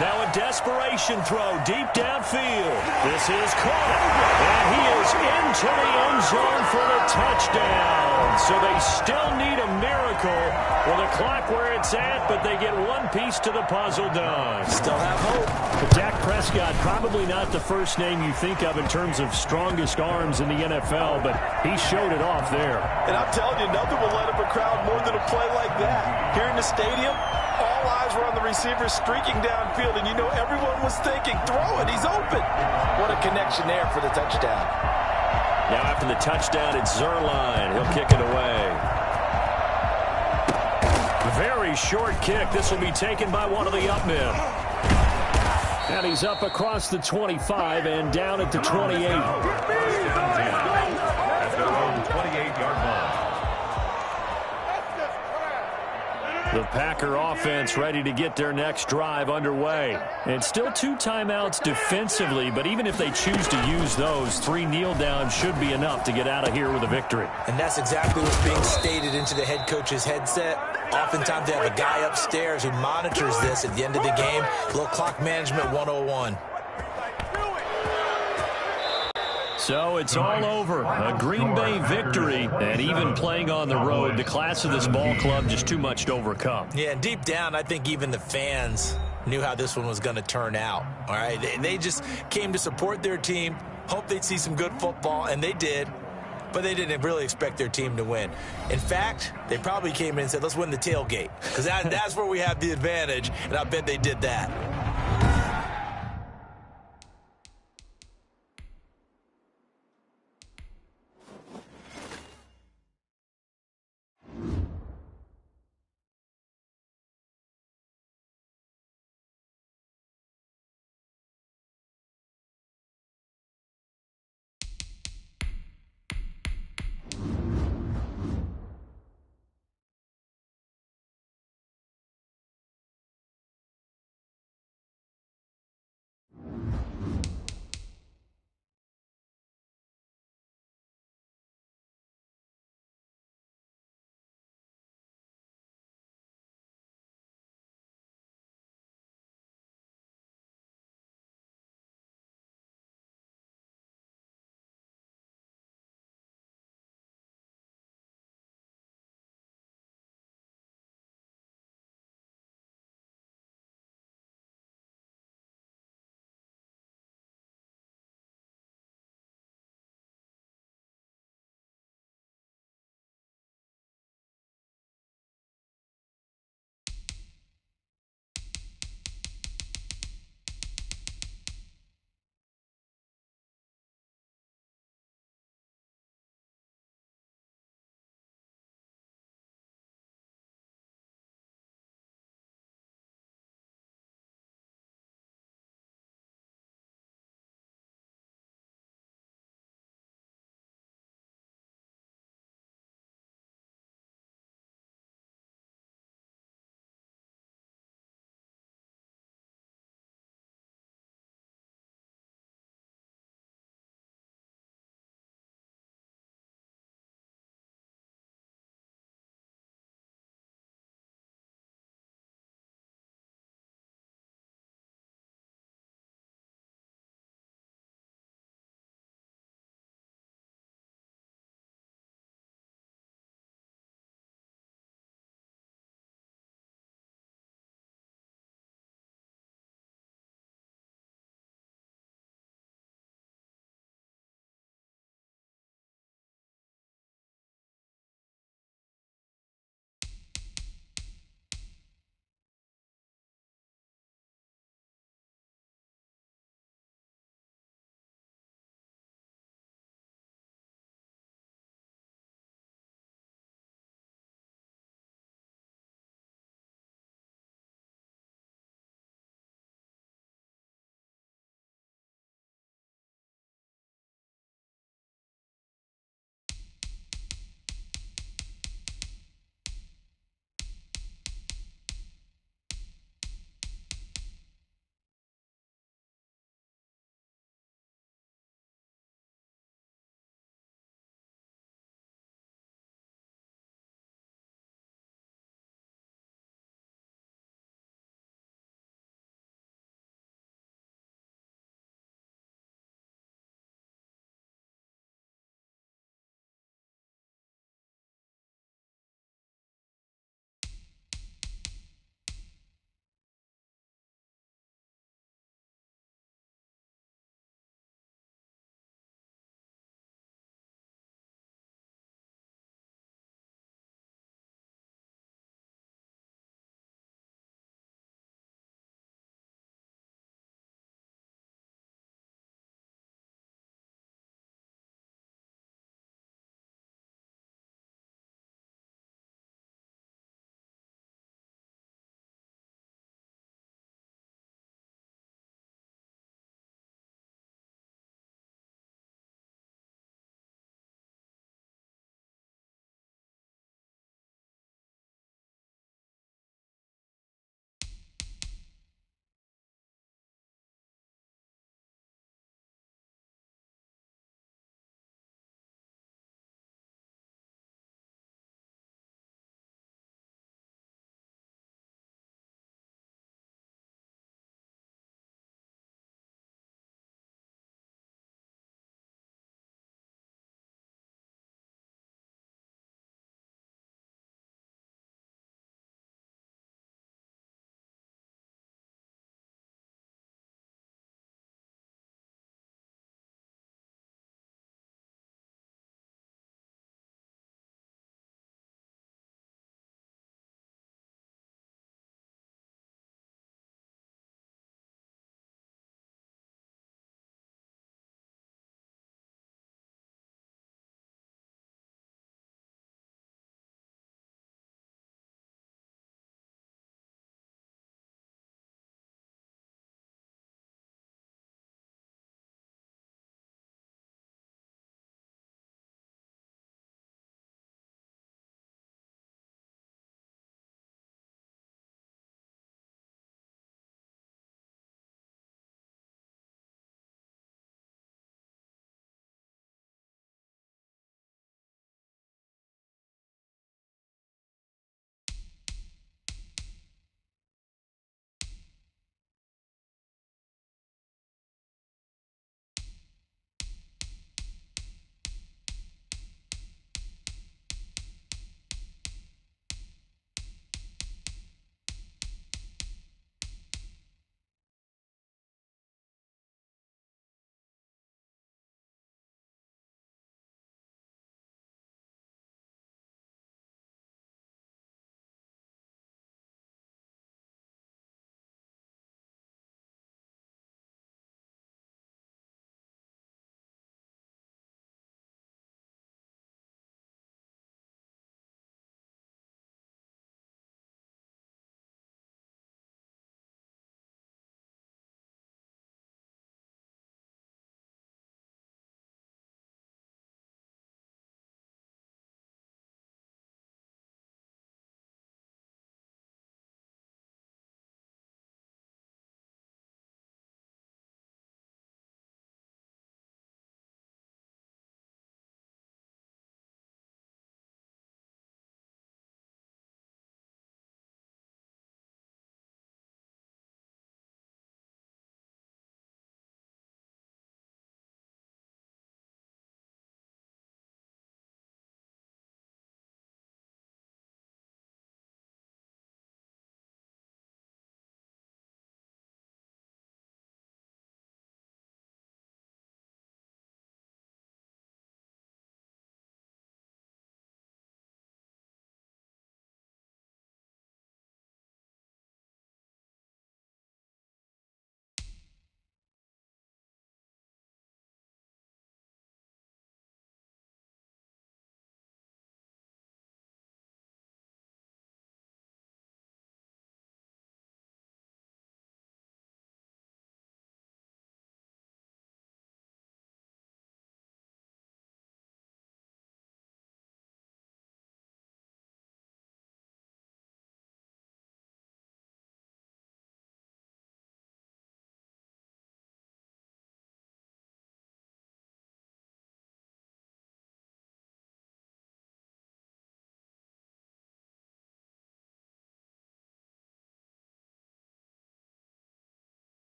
Now a desperation throw deep downfield. This is caught, and he is into the end zone for the touchdown. So they still need a miracle with the clock where it's at, but they get one piece to the puzzle done. Still have hope. But Dak Prescott, probably not the first name you think of in terms of strongest arms in the NFL, but he showed it off there. And I'm telling you, nothing will let up a crowd more than a play like that. Here in the stadium, all eyes were on the receiver streaking downfield, and you know everyone was thinking, throw it, he's open. What a connection there for the touchdown. Now after the touchdown, it's Zerline. He'll kick it away. Very short kick. This will be taken by one of the up men. And he's up across the 25 and down at the 28. At their own 28-yard line. The Packer offense ready to get their next drive underway. And still 2 timeouts defensively, but even if they choose to use those, 3 kneel downs should be enough to get out of here with a victory. And that's exactly what's being stated into the head coach's headset. Oftentimes they have a guy upstairs who monitors this at the end of the game. A little clock management 101. So it's all over. A Green Bay victory, and even playing on the road, the class of this ball club just too much to overcome. Yeah, and deep down, I think even the fans knew how this one was going to turn out. All right, they just came to support their team, hoped they'd see some good football, and they did. But they didn't really expect their team to win. In fact, they probably came in and said, let's win the tailgate, because that's where we have the advantage, and I bet they did that.